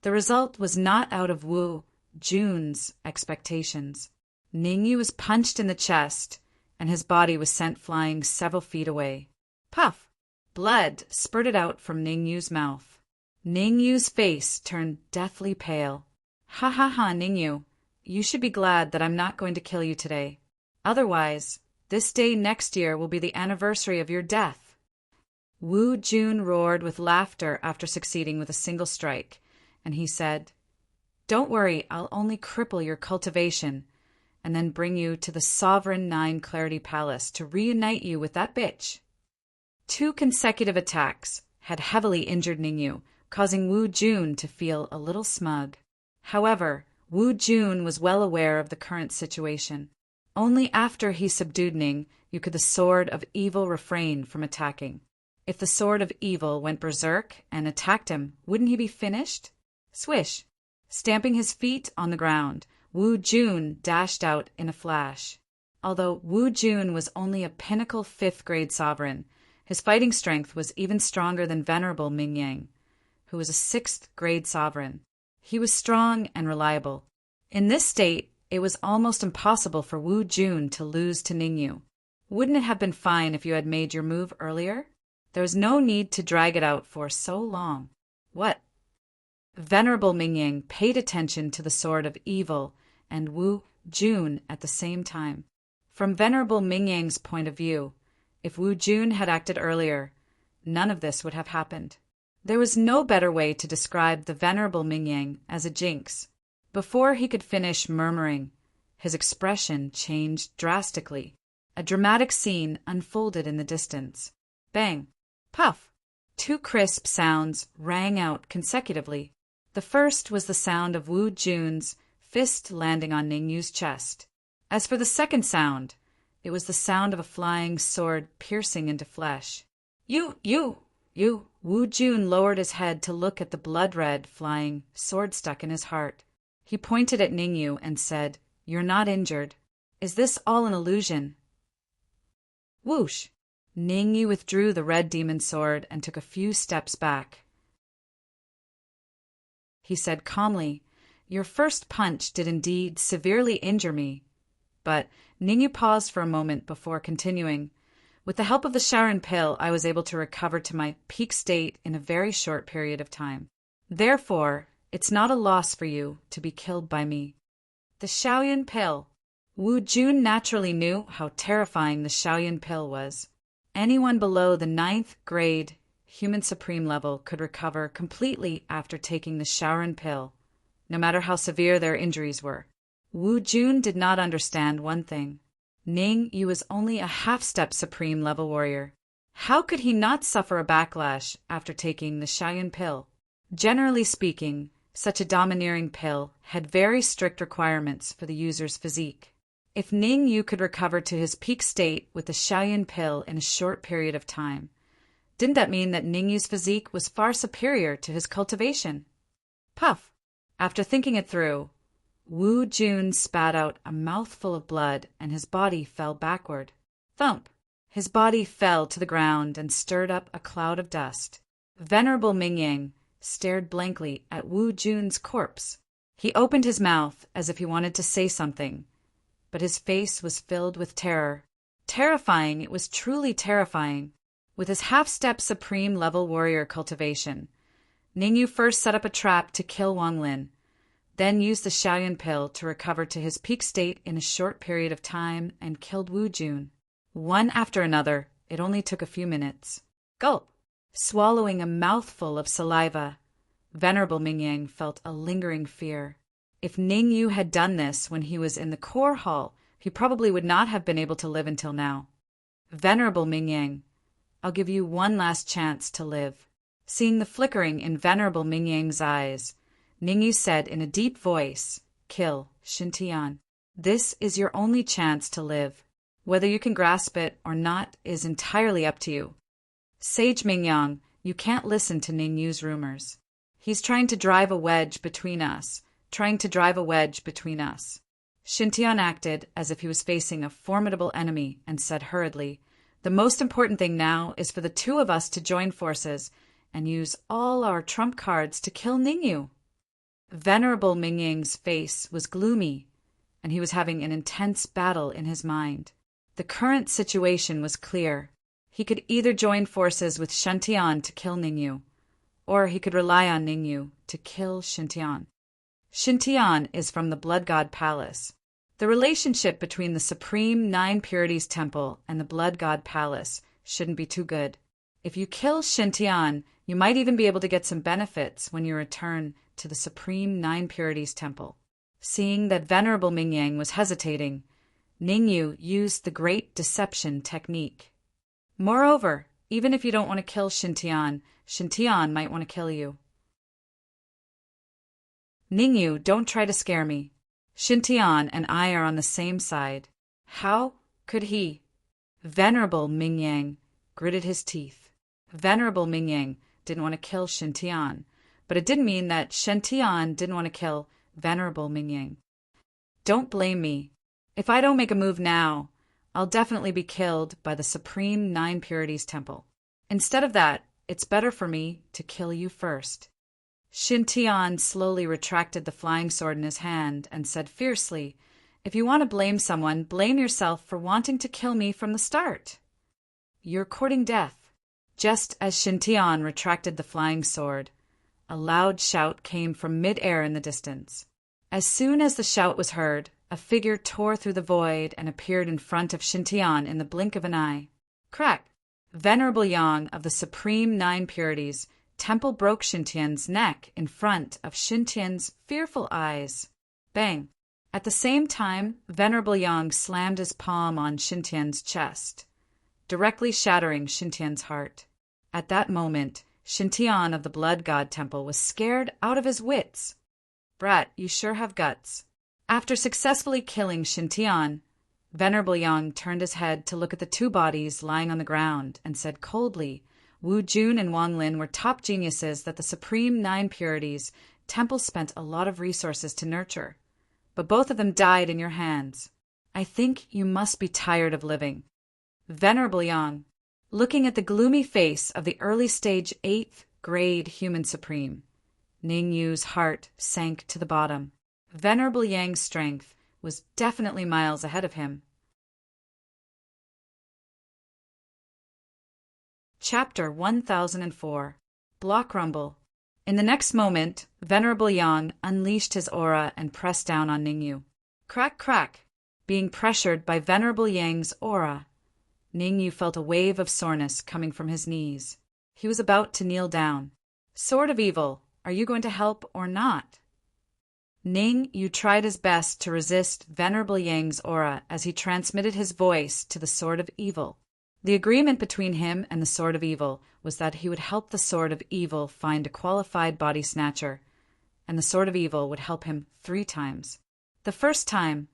The result was not out of Wu Jun's expectations. Ningyu was punched in the chest, and his body was sent flying several feet away. Puff! Blood spurted out from Ningyu's mouth. Ningyu's face turned deathly pale. Ha ha ha, Ningyu. You should be glad that I'm not going to kill you today. Otherwise, this day next year will be the anniversary of your death. Wu Jun roared with laughter after succeeding with a single strike, and he said, Don't worry, I'll only cripple your cultivation, and then bring you to the Sovereign 9 Clarity Palace to reunite you with that bitch. 2 consecutive attacks had heavily injured Ningyu, causing Wu Jun to feel a little smug. However, Wu Jun was well aware of the current situation. Only after he subdued Ningyu could the Sword of Evil refrain from attacking. If the Sword of Evil went berserk and attacked him, wouldn't he be finished? Swish! Stamping his feet on the ground, Wu Jun dashed out in a flash. Although Wu Jun was only a pinnacle 5th-grade sovereign, his fighting strength was even stronger than Venerable Mingyang, who was a 6th-grade sovereign. He was strong and reliable. In this state, it was almost impossible for Wu Jun to lose to Ningyu. Wouldn't it have been fine if you had made your move earlier? There was no need to drag it out for so long. What? Venerable Mingyang paid attention to the Sword of Evil and Wu Jun at the same time. From Venerable Mingyang's point of view, if Wu Jun had acted earlier, none of this would have happened. There was no better way to describe the Venerable Mingyang as a jinx. Before he could finish murmuring, his expression changed drastically. A dramatic scene unfolded in the distance. Bang! Puff! 2 crisp sounds rang out consecutively. The first was the sound of Wu Jun's fist landing on Ningyu's chest. As for the second sound, it was the sound of a flying sword piercing into flesh. You! Wu Jun lowered his head to look at the blood-red flying sword stuck in his heart. He pointed at Ningyu and said, You're not injured. Is this all an illusion? Whoosh! Ningyu withdrew the red demon sword and took a few steps back. He said calmly, Your first punch did indeed severely injure me. But Ningyu paused for a moment before continuing. With the help of the Sharon pill, I was able to recover to my peak state in a very short period of time. Therefore, it's not a loss for you to be killed by me. The Shaoyun pill. Wu Jun naturally knew how terrifying the Shaoyun pill was. Anyone below the 9th grade human supreme level could recover completely after taking the Shaoyun pill, no matter how severe their injuries were. Wu Jun did not understand one thing. Ningyu was only a half-step supreme level warrior. How could he not suffer a backlash after taking the Shaoyun pill? Generally speaking, such a domineering pill had very strict requirements for the user's physique. If Ning Yu could recover to his peak state with the Xiaoyun pill in a short period of time, didn't that mean that Ning Yu's physique was far superior to his cultivation? Puff! After thinking it through, Wu Jun spat out a mouthful of blood and his body fell backward. Thump! His body fell to the ground and stirred up a cloud of dust. Venerable Mingyang stared blankly at Wu Jun's corpse. He opened his mouth as if he wanted to say something, but his face was filled with terror. Terrifying, it was truly terrifying. With his half-step supreme level warrior cultivation, Ningyu first set up a trap to kill Wang Lin, then used the Xiaoyun pill to recover to his peak state in a short period of time and killed Wu Jun. One after another, it only took a few minutes. Gulp! Swallowing a mouthful of saliva, Venerable Mingyang felt a lingering fear. If Ningyu had done this when he was in the core hall, he probably would not have been able to live until now. Venerable Mingyang, I'll give you one last chance to live. Seeing the flickering in Venerable Mingyang's eyes, Ningyu said in a deep voice, Kill Xintian. This is your only chance to live. Whether you can grasp it or not is entirely up to you. Sage Mingyang, you can't listen to Ningyu's rumors. He's trying to drive a wedge between us, Xintian acted as if he was facing a formidable enemy and said hurriedly, The most important thing now is for the two of us to join forces and use all our trump cards to kill Ningyu. Venerable Mingyang's face was gloomy, and he was having an intense battle in his mind. The current situation was clear. He could either join forces with Xintian to kill Ningyu, or he could rely on Ningyu to kill Xintian. Xintian is from the Blood God Palace. The relationship between the Supreme Nine Purities Temple and the Blood God Palace shouldn't be too good. If you kill Xintian, you might even be able to get some benefits when you return to the Supreme Nine Purities Temple. Seeing that Venerable Mingyang was hesitating, Ningyu used the Great Deception technique. Moreover, even if you don't want to kill Xintian, Xintian might want to kill you. Ningyu, don't try to scare me. Xintian and I are on the same side. How could he? Venerable Mingyang gritted his teeth. Venerable Mingyang didn't want to kill Xintian, but it didn't mean that Xintian didn't want to kill Venerable Mingyang. Don't blame me. If I don't make a move now, I'll definitely be killed by the Supreme Nine Purities Temple. Instead of that, it's better for me to kill you first. Xintian slowly retracted the flying sword in his hand and said fiercely, If you want to blame someone, blame yourself for wanting to kill me from the start. You're courting death. Just as Xintian retracted the flying sword, a loud shout came from mid-air in the distance. As soon as the shout was heard, a figure tore through the void and appeared in front of Xintian in the blink of an eye. Crack! Venerable Yang of the Supreme Nine Purities, Temple broke Xintian's neck in front of Xintian's fearful eyes. Bang! At the same time, Venerable Yang slammed his palm on Xintian's chest, directly shattering Xintian's heart. At that moment, Xintian of the Blood God Temple was scared out of his wits. Brat, you sure have guts. After successfully killing Xintian, Venerable Yang turned his head to look at the two bodies lying on the ground and said coldly, Wu Jun and Wang Lin were top geniuses that the Supreme Nine Purities Temple spent a lot of resources to nurture, but both of them died in your hands. I think you must be tired of living. Venerable Yang, looking at the gloomy face of the early stage 8th grade human supreme, Ningyu's heart sank to the bottom. Venerable Yang's strength was definitely miles ahead of him. Chapter 1004. Block Rumble. In the next moment, Venerable Yang unleashed his aura and pressed down on Ningyu. Crack, crack! Being pressured by Venerable Yang's aura, Ningyu felt a wave of soreness coming from his knees. He was about to kneel down. Sword of Evil, are you going to help or not? Ningyu tried his best to resist Venerable Yang's aura as he transmitted his voice to the Sword of Evil. The agreement between him and the Sword of Evil was that he would help the Sword of Evil find a qualified body snatcher, and the Sword of Evil would help him 3 times. The first time,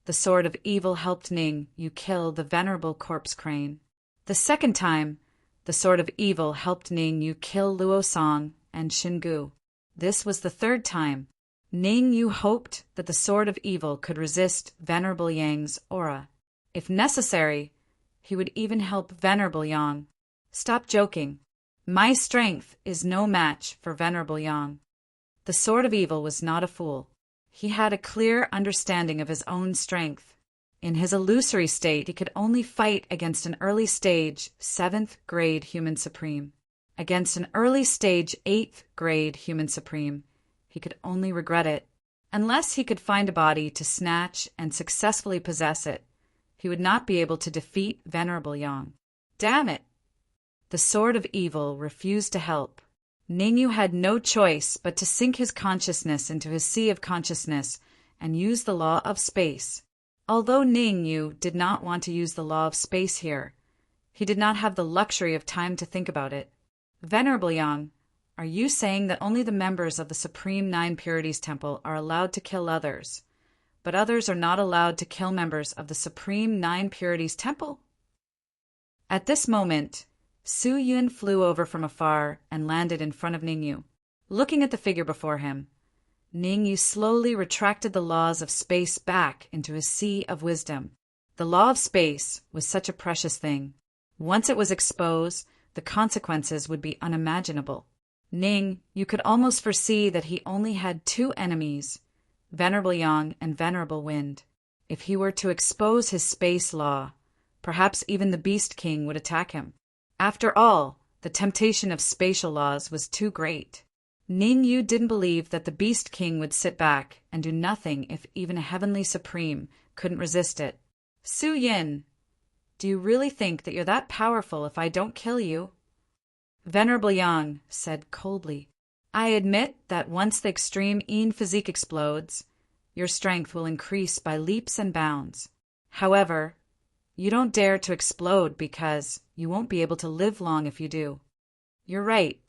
the sword of evil helped Ning Yu kill the venerable corpse crane. The second time, the sword of evil helped Ning Yu kill Luo Song and Xingu. This was the third time. Ning Yu hoped that the sword of evil could resist Venerable Yang's aura. If necessary, he would even help Venerable Yang. Stop joking. My strength is no match for Venerable Yang. The sword of evil was not a fool. He had a clear understanding of his own strength. In his illusory state, he could only fight against an early stage 7th grade human supreme. Against an early stage 8th grade human supreme, he could only regret it. Unless he could find a body to snatch and successfully possess it, he would not be able to defeat Venerable Yang. Damn it! The sword of evil refused to help. Ning Yu had no choice but to sink his consciousness into his sea of consciousness and use the law of space. Although Ning Yu did not want to use the law of space here, he did not have the luxury of time to think about it. Venerable Yang, are you saying that only the members of the Supreme Nine Purities Temple are allowed to kill others, but others are not allowed to kill members of the Supreme Nine Purities Temple? At this moment, Su Yun flew over from afar and landed in front of Ning Yu. Looking at the figure before him, Ning Yu slowly retracted the laws of space back into his sea of wisdom. The law of space was such a precious thing. Once it was exposed, the consequences would be unimaginable. Ning Yu could almost foresee that he only had two enemies, Venerable Yang and Venerable Wind. If he were to expose his space law, perhaps even the Beast King would attack him. After all, the temptation of spatial laws was too great. Ning Yu didn't believe that the Beast King would sit back and do nothing if even a Heavenly Supreme couldn't resist it. Su Yin, do you really think that you're that powerful if I don't kill you? Venerable Yang said coldly, I admit that once the extreme Yin physique explodes, your strength will increase by leaps and bounds. However, you don't dare to explode because you won't be able to live long if you do. You're right.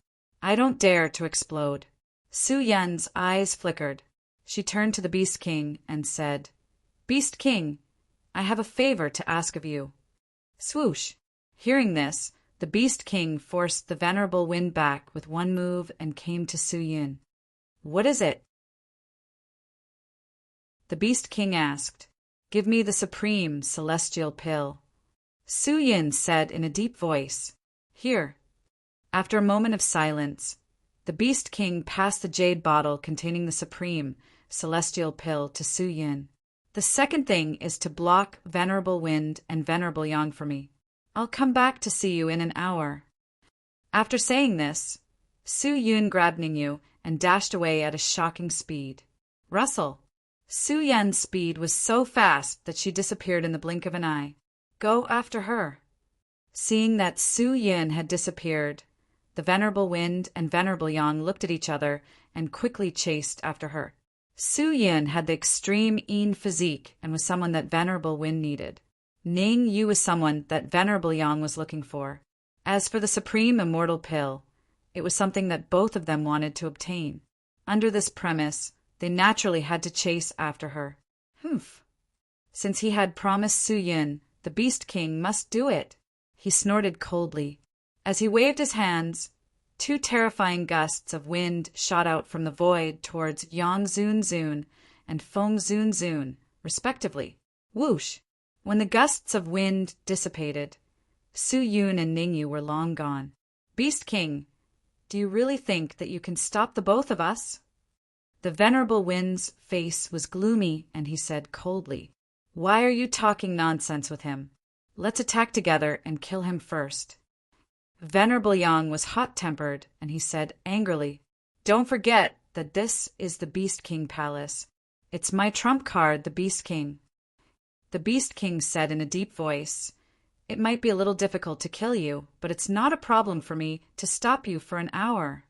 I don't dare to explode. Su Yun's eyes flickered. She turned to the Beast King and said, Beast King, I have a favor to ask of you. Swoosh! Hearing this, the Beast King forced the Venerable Wind back with one move and came to Su Yun. What is it? The Beast King asked. Give me the supreme celestial pill. Su Yun said in a deep voice, Here. After a moment of silence, the Beast King passed the jade bottle containing the supreme celestial pill to Su Yun. The second thing is to block Venerable Wind and Venerable Yang for me. I'll come back to see you in an hour. After saying this, Su Yun grabbed Ning Yu and dashed away at a shocking speed. Russell! Su Yun's speed was so fast that she disappeared in the blink of an eye. Go after her. Seeing that Su Yun had disappeared, the Venerable Wind and Venerable Yang looked at each other and quickly chased after her. Su Yun had the extreme Yin physique and was someone that Venerable Wind needed. Ning Yu was someone that Venerable Yang was looking for. As for the supreme immortal pill, it was something that both of them wanted to obtain. Under this premise, they naturally had to chase after her. Humph! Since he had promised Su Yun, the Beast King must do it. He snorted coldly. As he waved his hands, two terrifying gusts of wind shot out from the void towards Yang Zun Zun and Feng Zun Zun, respectively. Whoosh! When the gusts of wind dissipated, Su Yun and Ning Yu were long gone. Beast King, do you really think that you can stop the both of us? The Venerable Wind's face was gloomy, and he said coldly, Why are you talking nonsense with him? Let's attack together and kill him first. Venerable Yang was hot-tempered, and he said angrily, Don't forget that this is the Beast King Palace. It's my trump card, the Beast King. The Beast King said in a deep voice, It might be a little difficult to kill you, but it's not a problem for me to stop you for an hour.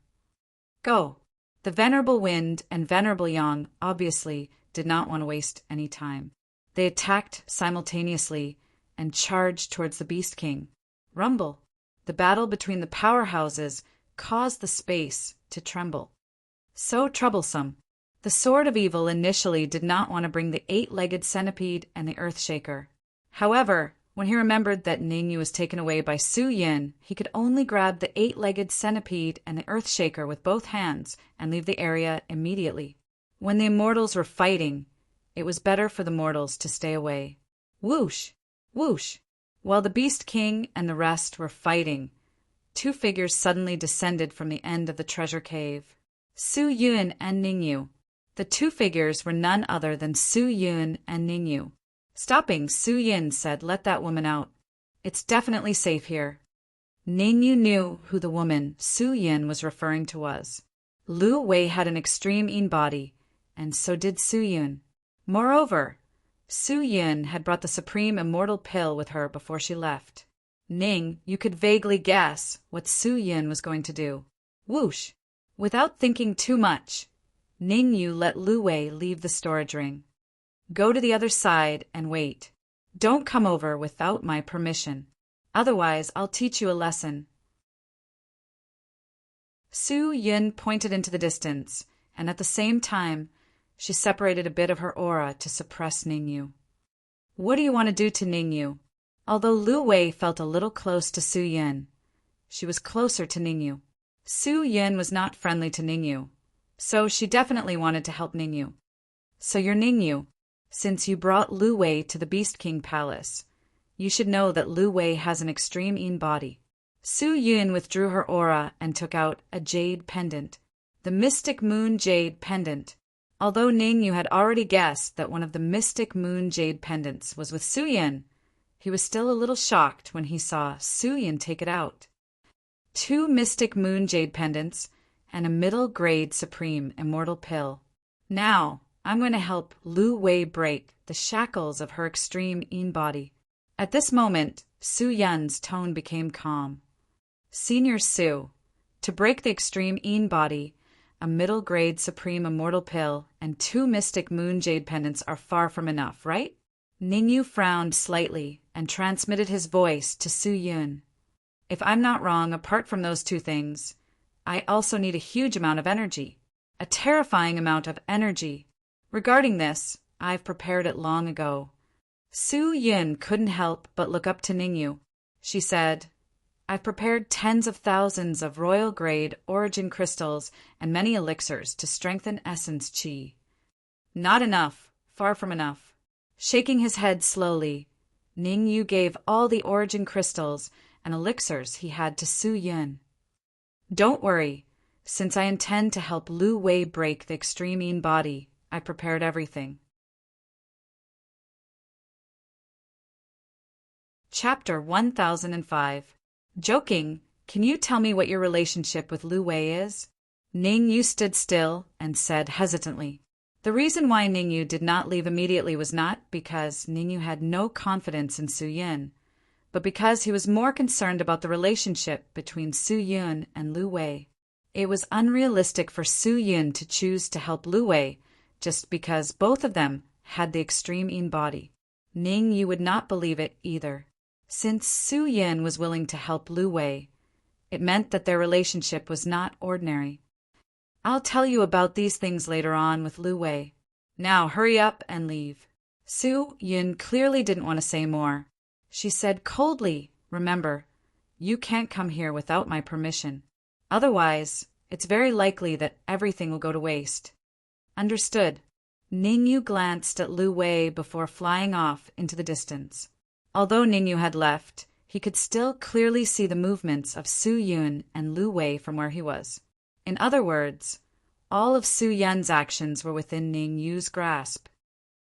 Go. The Venerable Wind and Venerable Yang obviously did not want to waste any time. They attacked simultaneously and charged towards the Beast King. Rumble! The battle between the powerhouses caused the space to tremble. So troublesome. The Sword of Evil initially did not want to bring the 8-legged centipede and the Earthshaker. However, when he remembered that Ningyu was taken away by Su Yin, he could only grab the 8-legged centipede and the Earthshaker with both hands and leave the area immediately. When the immortals were fighting, it was better for the mortals to stay away. Whoosh! Whoosh! While the Beast King and the rest were fighting, 2 figures suddenly descended from the end of the treasure cave. Su Yun and Ningyu. The 2 figures were none other than Su Yun and Ningyu. Stopping, Su Yin said, "Let that woman out. It's definitely safe here." Ningyu knew who the woman Su Yin was referring to was. Lu Wei had an extreme Yin body, and so did Su Yun. Moreover, Su Yin had brought the supreme immortal pill with her before she left. Ning, you could vaguely guess what Su Yin was going to do. Whoosh! Without thinking too much, Ningyu let Lu Wei leave the storage ring. Go to the other side and wait. Don't come over without my permission. Otherwise, I'll teach you a lesson. Su Yin pointed into the distance, and at the same time, she separated a bit of her aura to suppress Ningyu. What do you want to do to Ningyu? Although Lu Wei felt a little close to Su Yin, she was closer to Ningyu. Su Yin was not friendly to Ningyu, so she definitely wanted to help Ningyu. So you're Ningyu. Since you brought Lu Wei to the Beast King Palace, you should know that Lu Wei has an extreme Yin body. Su Yun withdrew her aura and took out a jade pendant, the Mystic Moon Jade Pendant. Although Ningyu had already guessed that one of the Mystic Moon Jade Pendants was with Su Yin, he was still a little shocked when he saw Su Yin take it out. 2 Mystic Moon Jade Pendants and a middle-grade Supreme Immortal Pill. Now, I'm going to help Lu Wei break the shackles of her extreme Yin body. At this moment, Su Yun's tone became calm. Senior Su, to break the extreme Yin body, a middle-grade Supreme Immortal Pill and 2 Mystic Moon Jade Pendants are far from enough, right? Ningyu frowned slightly and transmitted his voice to Su Yun. If I'm not wrong, apart from those 2 things, I also need a huge amount of energy. A terrifying amount of energy. Regarding this, I've prepared it long ago. Su Yin couldn't help but look up to Ningyu. She said, I've prepared tens of thousands of royal-grade origin crystals and many elixirs to strengthen essence qi. Not enough, far from enough. Shaking his head slowly, Ningyu gave all the origin crystals and elixirs he had to Su Yun. Don't worry, since I intend to help Lu Wei break the extreme Yin body, I prepared everything. Chapter 1005. Joking, can you tell me what your relationship with Lu Wei is? Ningyu stood still and said hesitantly. The reason why Ningyu did not leave immediately was not because Ningyu had no confidence in Su Yun, but because he was more concerned about the relationship between Su Yun and Lu Wei. It was unrealistic for Su Yun to choose to help Lu Wei just because both of them had the extreme Yin body. Ningyu would not believe it either. Since Su Yin was willing to help Lu Wei, it meant that their relationship was not ordinary. I'll tell you about these things later on with Lu Wei. Now hurry up and leave. Su Yin clearly didn't want to say more. She said coldly, remember, you can't come here without my permission. Otherwise, it's very likely that everything will go to waste. Understood. Ningyu glanced at Lu Wei before flying off into the distance. Although Ningyu had left, he could still clearly see the movements of Su Yun and Lu Wei from where he was. In other words, all of Su Yun's actions were within Ningyu's grasp.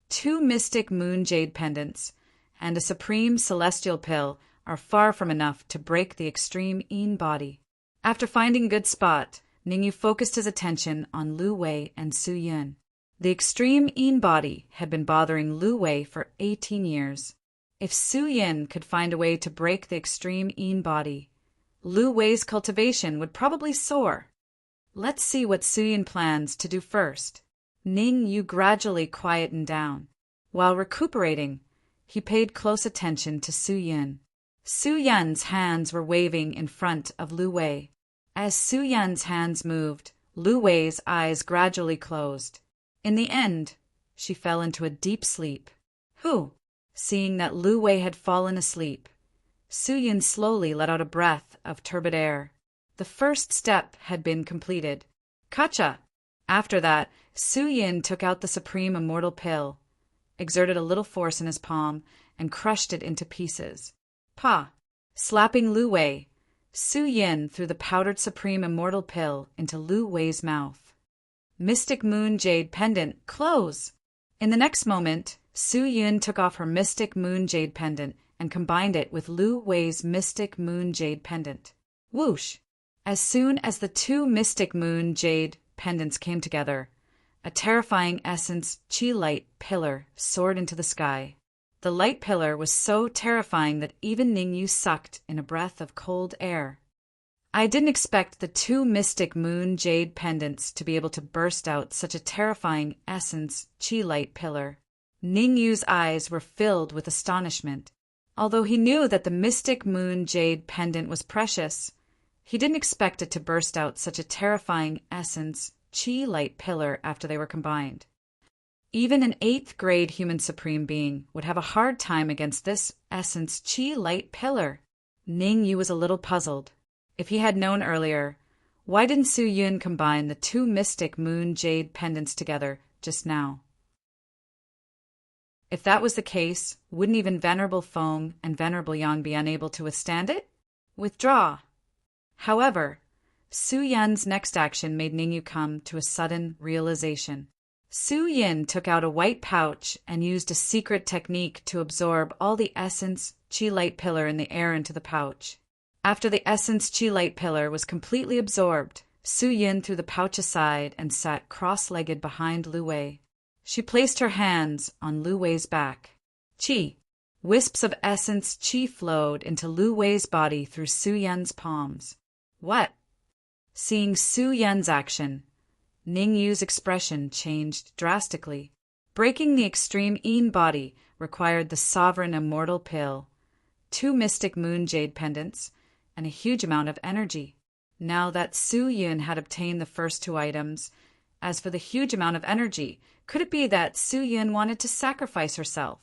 2 Mystic Moon Jade Pendants and a Supreme Celestial Pill are far from enough to break the extreme Yin body. After finding a good spot, Ningyu focused his attention on Lu Wei and Su Yun. The extreme Yin body had been bothering Lu Wei for 18 years. If Su Yin could find a way to break the extreme Yin body, Lu Wei's cultivation would probably soar. Let's see what Su Yin plans to do first. Ningyu gradually quietened down. While recuperating, he paid close attention to Su Yin. Su Yun's hands were waving in front of Lu Wei. As Su Yun's hands moved, Lu Wei's eyes gradually closed. In the end, she fell into a deep sleep. Seeing that Lu Wei had fallen asleep, Su Yun slowly let out a breath of turbid air. The first step had been completed. Gotcha! After that, Su Yun took out the supreme immortal pill, exerted a little force in his palm, and crushed it into pieces. Pa! Slapping Lu Wei, Su Yun threw the powdered supreme immortal pill into Lu Wei's mouth. Mystic Moon Jade Pendant, close! In the next moment, Su Yun took off her Mystic Moon Jade Pendant and combined it with Lu Wei's Mystic Moon Jade Pendant. Whoosh! As soon as the two Mystic Moon Jade pendants came together, a terrifying essence chi light pillar soared into the sky. The light pillar was so terrifying that even Ningyu sucked in a breath of cold air. I didn't expect the two Mystic Moon Jade pendants to be able to burst out such a terrifying essence chi light pillar. Ningyu's eyes were filled with astonishment. Although he knew that the Mystic Moon Jade pendant was precious, he didn't expect it to burst out such a terrifying essence chi light pillar after they were combined. Even an 8th grade human supreme being would have a hard time against this essence chi light pillar. Ningyu was a little puzzled. If he had known earlier, why didn't Su Yun combine the two Mystic Moon Jade pendants together just now? If that was the case, wouldn't even Venerable Feng and Venerable Yang be unable to withstand it? Withdraw! However, Su Yun's next action made Ningyu come to a sudden realization. Su Yun took out a white pouch and used a secret technique to absorb all the essence chi light pillar in the air into the pouch. After the essence chi light pillar was completely absorbed, Su Yun threw the pouch aside and sat cross-legged behind Lu Wei. She placed her hands on Lu Wei's back. Chi! Wisps of essence chi flowed into Lu Wei's body through Su Yun's palms. What? Seeing Su Yun's action, Ningyu's expression changed drastically. Breaking the extreme Yin body required the sovereign immortal pill, 2 Mystic Moon Jade pendants, and a huge amount of energy. Now that Su Yun had obtained the first 2 items, as for the huge amount of energy, could it be that Su Yun wanted to sacrifice herself?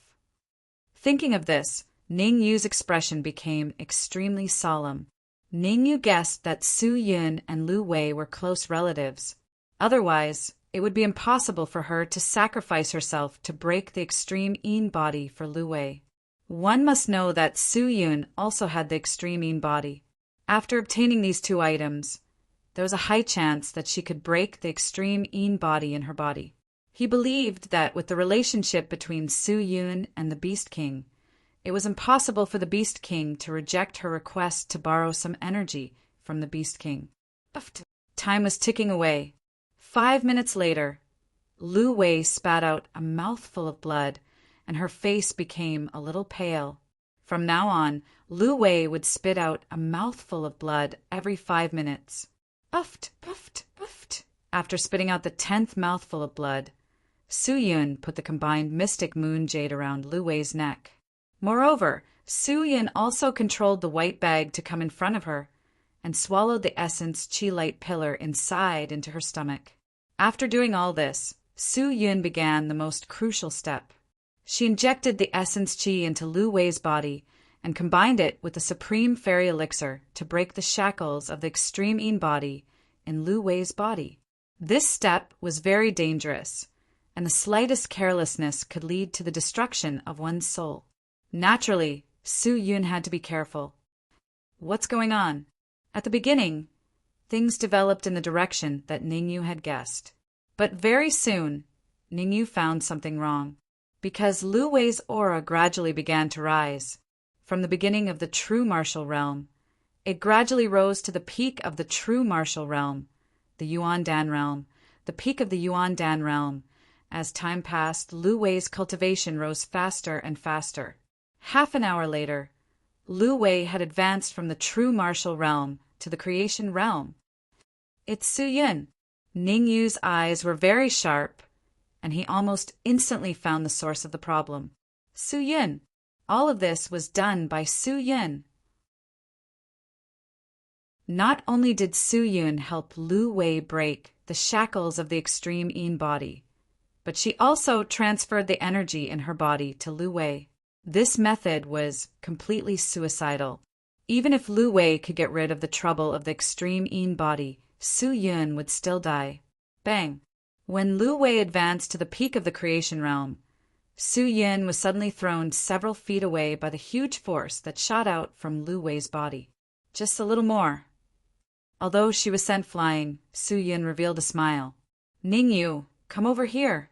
Thinking of this, Ningyu's expression became extremely solemn. Ningyu guessed that Su Yun and Lu Wei were close relatives. Otherwise, it would be impossible for her to sacrifice herself to break the extreme Yin body for Lu Wei. One must know that Su Yun also had the extreme Yin body. After obtaining these 2 items, there was a high chance that she could break the extreme Yin body in her body. He believed that with the relationship between Su Yun and the Beast King, it was impossible for the Beast King to reject her request to borrow some energy from the Beast King. Time was ticking away. 5 minutes later, Lu Wei spat out a mouthful of blood, and her face became a little pale. From now on, Lu Wei would spit out a mouthful of blood every 5 minutes. Puffed, puffed, puffed. After spitting out the 10th mouthful of blood, Su Yun put the combined Mystic Moon Jade around Lu Wei's neck. Moreover, Su Yun also controlled the white bag to come in front of her, and swallowed the essence chi light pillar inside into her stomach. After doing all this, Su Yun began the most crucial step. She injected the essence chi into Lu Wei's body and combined it with the supreme fairy elixir to break the shackles of the extreme Yin body in Lu Wei's body. This step was very dangerous, and the slightest carelessness could lead to the destruction of one's soul. Naturally, Su Yun had to be careful. What's going on? At the beginning, things developed in the direction that Ningyu had guessed. But very soon, Ningyu found something wrong, because Lu Wei's aura gradually began to rise. From the beginning of the true martial realm, it gradually rose to the peak of the true martial realm, the Yuan Dan realm, the peak of the Yuan Dan realm. As time passed, Lu Wei's cultivation rose faster and faster. Half an hour later, Lu Wei had advanced from the true martial realm to the creation realm. It's Su Yun. Ningyu's eyes were very sharp, and he almost instantly found the source of the problem. Su Yun. All of this was done by Su Yun. Not only did Su Yun help Lu Wei break the shackles of the extreme Yin body, but she also transferred the energy in her body to Lu Wei. This method was completely suicidal. Even if Lu Wei could get rid of the trouble of the extreme Yin body, Su Yun would still die. Bang! When Lu Wei advanced to the peak of the creation realm, Su Yun was suddenly thrown several feet away by the huge force that shot out from Lu Wei's body. Just a little more. Although she was sent flying, Su Yun revealed a smile. "Ningyu, come over here."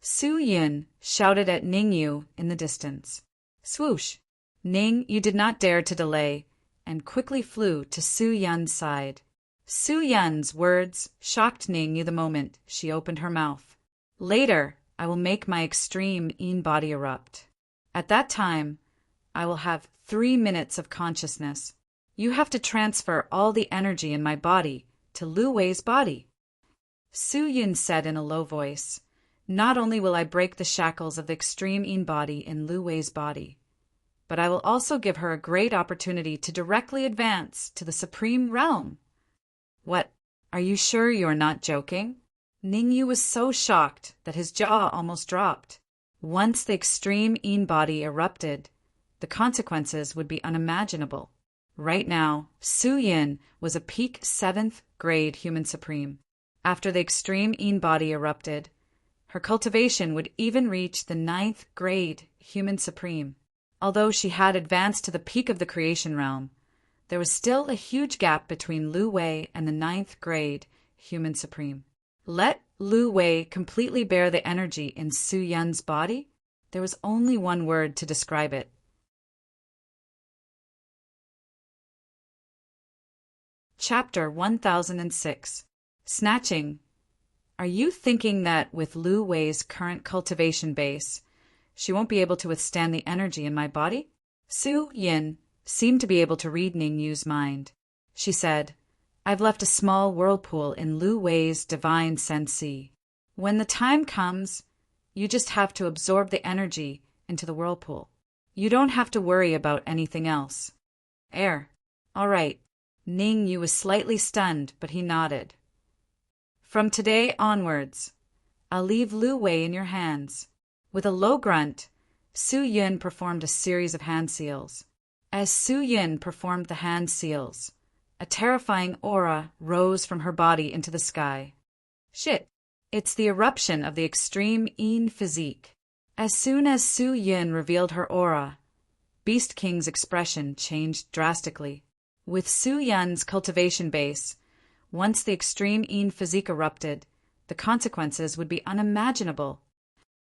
Su Yun shouted at Ningyu in the distance. Swoosh! Ning Yu did not dare to delay, and quickly flew to Su Yun's side. Su Yun's words shocked Ning Yu the moment she opened her mouth. "Later, I will make my extreme Yin body erupt. At that time, I will have 3 minutes of consciousness. You have to transfer all the energy in my body to Lu Wei's body." Su Yun said in a low voice, "Not only will I break the shackles of the extreme Yin body in Lu Wei's body, but I will also give her a great opportunity to directly advance to the Supreme Realm." "What? Are you sure you are not joking?" Ningyu was so shocked that his jaw almost dropped. Once the extreme Yin body erupted, the consequences would be unimaginable. Right now, Su Yin was a peak 7th grade human supreme. After the extreme Yin body erupted, her cultivation would even reach the 9th grade human supreme. Although she had advanced to the peak of the creation realm, there was still a huge gap between Lu Wei and the 9th grade human supreme. Let Lu Wei completely bear the energy in Su Yun's body? There was only one word to describe it. Chapter 1006. Snatching. Are you thinking that with Lu Wei's current cultivation base, she won't be able to withstand the energy in my body? Su Yin seemed to be able to read Ningyu's mind. She said, "I've left a small whirlpool in Lu Wei's divine sensei. When the time comes, you just have to absorb the energy into the whirlpool. You don't have to worry about anything else." Air. All right. Ningyu was slightly stunned, but he nodded. "From today onwards, I'll leave Lu Wei in your hands." With a low grunt, Su Yun performed a series of hand seals. As Su Yun performed the hand seals, a terrifying aura rose from her body into the sky. Shit! It's the eruption of the extreme Yin physique. As soon as Su Yun revealed her aura, Beast King's expression changed drastically. With Su Yun's cultivation base, once the extreme Yin physique erupted, the consequences would be unimaginable.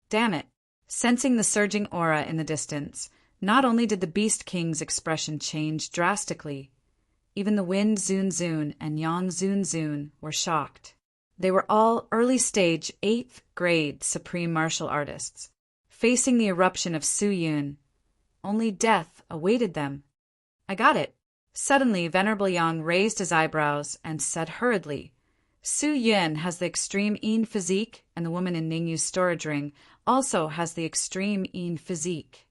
Damn it! Sensing the surging aura in the distance, not only did the Beast King's expression change drastically, even the Wind Zun Zun and Yang Zun Zun were shocked. They were all early-stage 8th grade supreme martial artists. Facing the eruption of Su Yun, only death awaited them. "I got it." Suddenly, Venerable Yang raised his eyebrows and said hurriedly, "Su Yun has the extreme Yin physique, and the woman in Ningyu's storage ring also has the extreme Yin physique."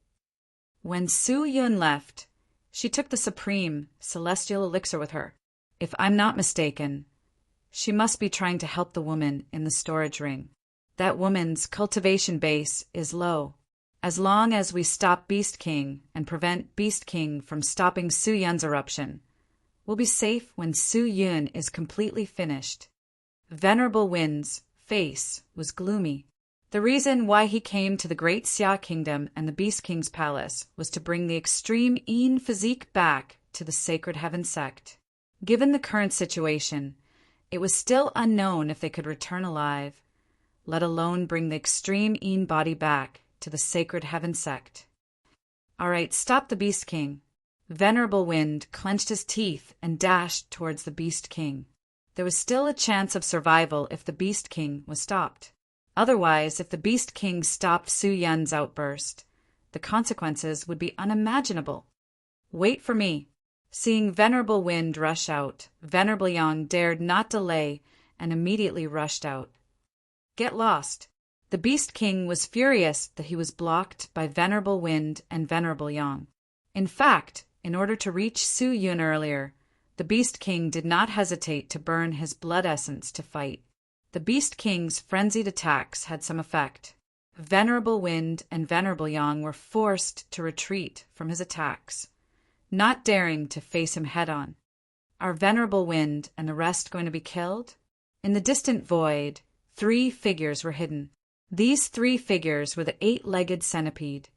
When Su Yun left, she took the supreme celestial elixir with her. If I'm not mistaken, she must be trying to help the woman in the storage ring. That woman's cultivation base is low. As long as we stop Beast King and prevent Beast King from stopping Su Yun's eruption, we'll be safe when Su Yun is completely finished. Venerable Wind's face was gloomy. The reason why he came to the Great Xia Kingdom and the Beast King's palace was to bring the extreme Yin physique back to the Sacred Heaven sect. Given the current situation, it was still unknown if they could return alive, let alone bring the extreme Yin body back to the Sacred Heaven sect. All right, stop the Beast King. Venerable Wind clenched his teeth and dashed towards the Beast King. There was still a chance of survival if the Beast King was stopped. Otherwise, if the Beast King stopped Su Yun's outburst, the consequences would be unimaginable. "Wait for me." Seeing Venerable Wind rush out, Venerable Yang dared not delay and immediately rushed out. "Get lost." The Beast King was furious that he was blocked by Venerable Wind and Venerable Yang. In fact, in order to reach Su Yun earlier, the Beast King did not hesitate to burn his blood essence to fight. The Beast King's frenzied attacks had some effect. Venerable Wind and Venerable Yang were forced to retreat from his attacks, not daring to face him head-on. Are Venerable Wind and the rest going to be killed? In the distant void, 3 figures were hidden. These 3 figures were the 8-legged centipede,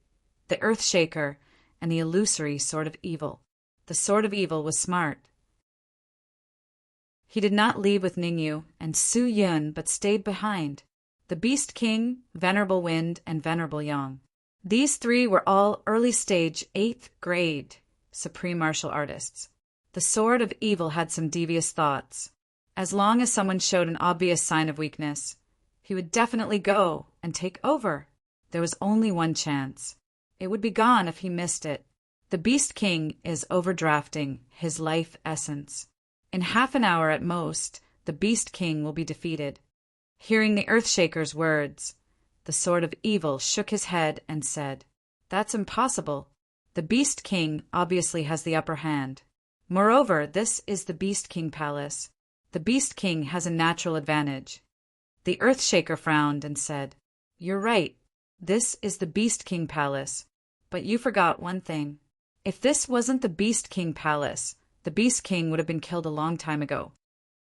the Earthshaker, and the illusory Sword of Evil. The Sword of Evil was smart. He did not leave with Ningyu and Su Yun, but stayed behind. The Beast King, Venerable Wind, and Venerable Yang. These 3 were all early-stage 8th grade supreme martial artists. The Sword of Evil had some devious thoughts. As long as someone showed an obvious sign of weakness, he would definitely go and take over. There was only one chance. It would be gone if he missed it. The Beast King is overdrafting his life essence. In half an hour at most, the Beast King will be defeated. Hearing the Earthshaker's words, the Sword of Evil shook his head and said, "That's impossible. The Beast King obviously has the upper hand. Moreover, this is the Beast King Palace. The Beast King has a natural advantage." The Earthshaker frowned and said, "You're right. This is the Beast King Palace. But you forgot one thing. If this wasn't the Beast King Palace, the Beast King would have been killed a long time ago."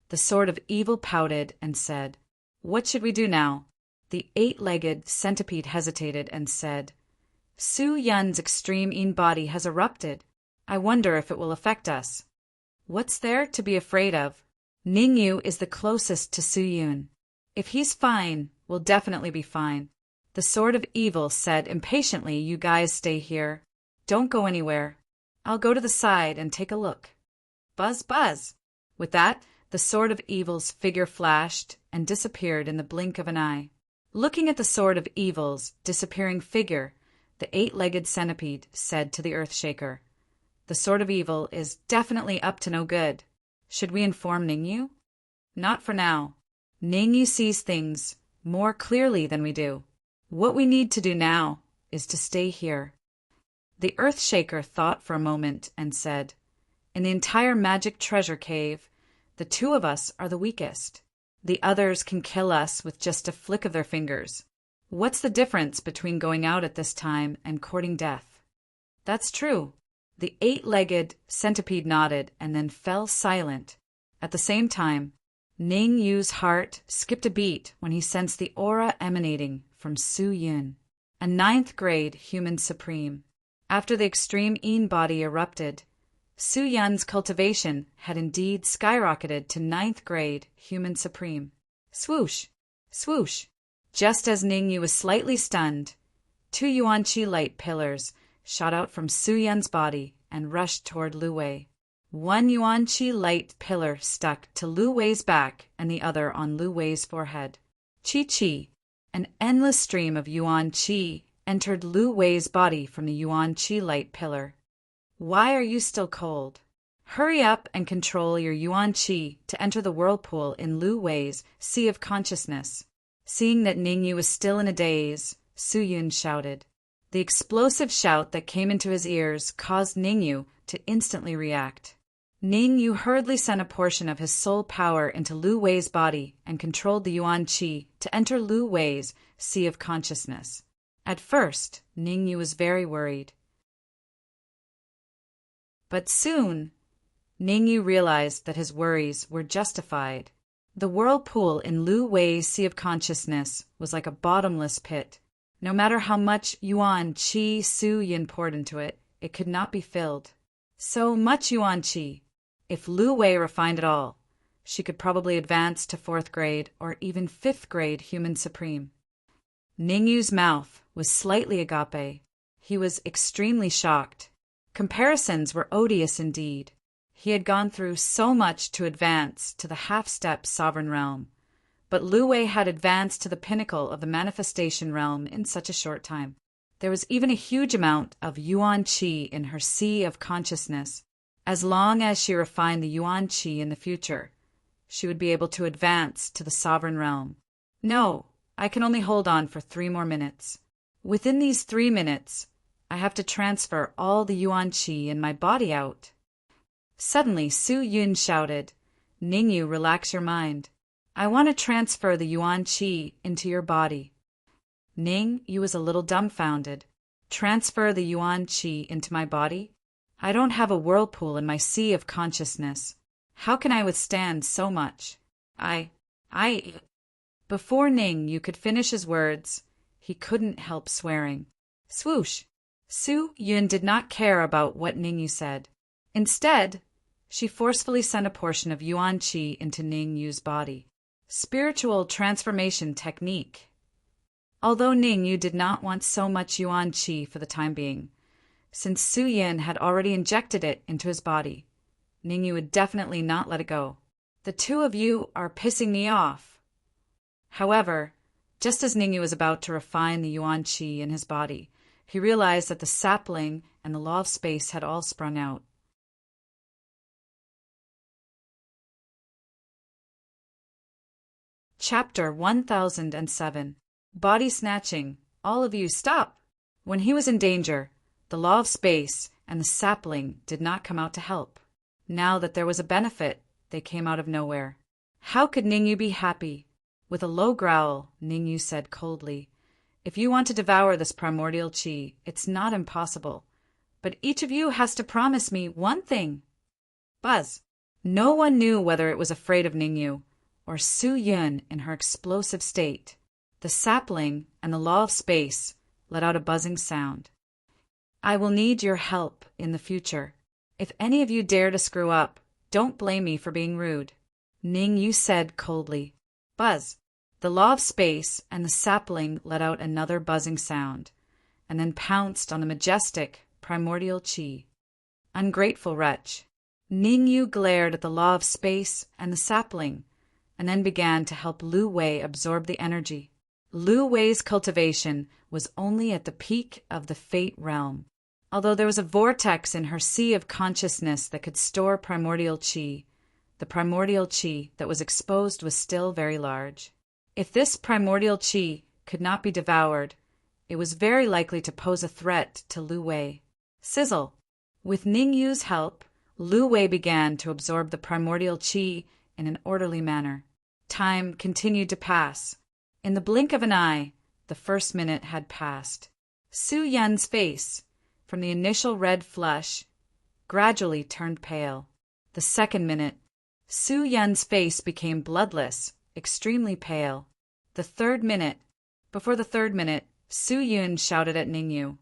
The Sword of Evil pouted and said, "What should we do now?" The 8-legged centipede hesitated and said, "Su Yun's extreme Yin body has erupted. I wonder if it will affect us." "What's there to be afraid of? Ningyu is the closest to Su Yun. If he's fine, we'll definitely be fine." The Sword of Evil said impatiently, "You guys stay here. Don't go anywhere. I'll go to the side and take a look." Buzz, buzz. With that, the Sword of Evil's figure flashed and disappeared in the blink of an eye. Looking at the Sword of Evil's disappearing figure, the 8-legged centipede said to the Earthshaker, "The Sword of Evil is definitely up to no good. Should we inform Ningyu?" "Not for now. Ningyu sees things more clearly than we do. What we need to do now is to stay here." The Earthshaker thought for a moment and said, "In the entire magic treasure cave, the 2 of us are the weakest. The others can kill us with just a flick of their fingers. What's the difference between going out at this time and courting death?" "That's true." The 8-legged centipede nodded and then fell silent. At the same time, Ningyu's heart skipped a beat when he sensed the aura emanating from Su Yun, a 9th grade human supreme. After the extreme Yin body erupted, Su Yun's cultivation had indeed skyrocketed to 9th grade human supreme. Swoosh! Swoosh! Just as Ningyu was slightly stunned, 2 Yuan-Chi light pillars shot out from Su Yun's body and rushed toward Lu Wei. 1 Yuan-Chi light pillar stuck to Lu Wei's back and the other on Lu Wei's forehead. Chi-Chi! An endless stream of Yuan-Chi entered Lu Wei's body from the Yuan-Chi light pillar. "Why are you still cold? Hurry up and control your Yuan-Chi to enter the whirlpool in Lu Wei's sea of consciousness." Seeing that Ningyu was still in a daze, Su Yun shouted. The explosive shout that came into his ears caused Ningyu to instantly react. Ningyu hurriedly sent a portion of his soul power into Lu Wei's body and controlled the Yuan-Chi to enter Lu Wei's sea of consciousness. At first, Ningyu was very worried. But soon, Ningyu realized that his worries were justified. The whirlpool in Lu Wei's sea of consciousness was like a bottomless pit. No matter how much Yuan-Chi Su Yun poured into it, it could not be filled. So much Yuan-Chi. If Lu Wei refined it all, she could probably advance to 4th grade or even 5th grade human supreme. Ningyu's mouth was slightly agape. He was extremely shocked. Comparisons were odious indeed. He had gone through so much to advance to the half-step sovereign realm, but Lu Wei had advanced to the pinnacle of the manifestation realm in such a short time. There was even a huge amount of Yuan-Chi in her sea of consciousness. As long as she refined the Yuan-Chi in the future, she would be able to advance to the sovereign realm. "No, I can only hold on for 3 more minutes. Within these 3 minutes, I have to transfer all the Yuan-Chi in my body out." Suddenly, Su Yun shouted, "Ningyu, relax your mind. I want to transfer the yuan qi into your body. Ning Yu was a little dumbfounded. Transfer the yuan qi into my body? I don't have a whirlpool in my sea of consciousness. How can I withstand so much? I. Before Ning Yu could finish his words, he couldn't help swearing. Swoosh! Su Yun did not care about what Ning Yu said. Instead, she forcefully sent a portion of yuan qi into Ning Yu's body. Spiritual transformation technique. Although Ning Yu did not want so much yuan qi for the time being, since Su Yin had already injected it into his body, Ning Yu would definitely not let it go. The two of you are pissing me off. However, just as Ning Yu was about to refine the yuan qi in his body, he realized that the sapling and the law of space had all sprung out. Chapter 1007. Body Snatching. All of you, stop! When he was in danger, the law of space and the sapling did not come out to help. Now that there was a benefit, they came out of nowhere. How could Ning Yu be happy? With a low growl, Ning Yu said coldly, "If you want to devour this primordial qi, it's not impossible. But each of you has to promise me one thing." Buzz. No one knew whether it was afraid of Ning Yu or Su Yun in her explosive state. The sapling and the law of space let out a buzzing sound. "I will need your help in the future. If any of you dare to screw up, don't blame me for being rude," Ning Yu said coldly. Buzz. The law of space and the sapling let out another buzzing sound, and then pounced on the majestic primordial qi. Ungrateful wretch. Ning Yu glared at the law of space and the sapling, and then began to help Lu Wei absorb the energy. Lu Wei's cultivation was only at the peak of the fate realm. Although there was a vortex in her sea of consciousness that could store primordial qi, the primordial qi that was exposed was still very large. If this primordial qi could not be devoured, it was very likely to pose a threat to Lu Wei. Sizzle. With Ning Yu's help, Lu Wei began to absorb the primordial qi in an orderly manner. Time continued to pass. In the blink of an eye, the first minute had passed. Su Yun's face, from the initial red flush, gradually turned pale. The second minute, Su Yun's face became bloodless, extremely pale. Before the third minute, Su Yun shouted at Ning Yu,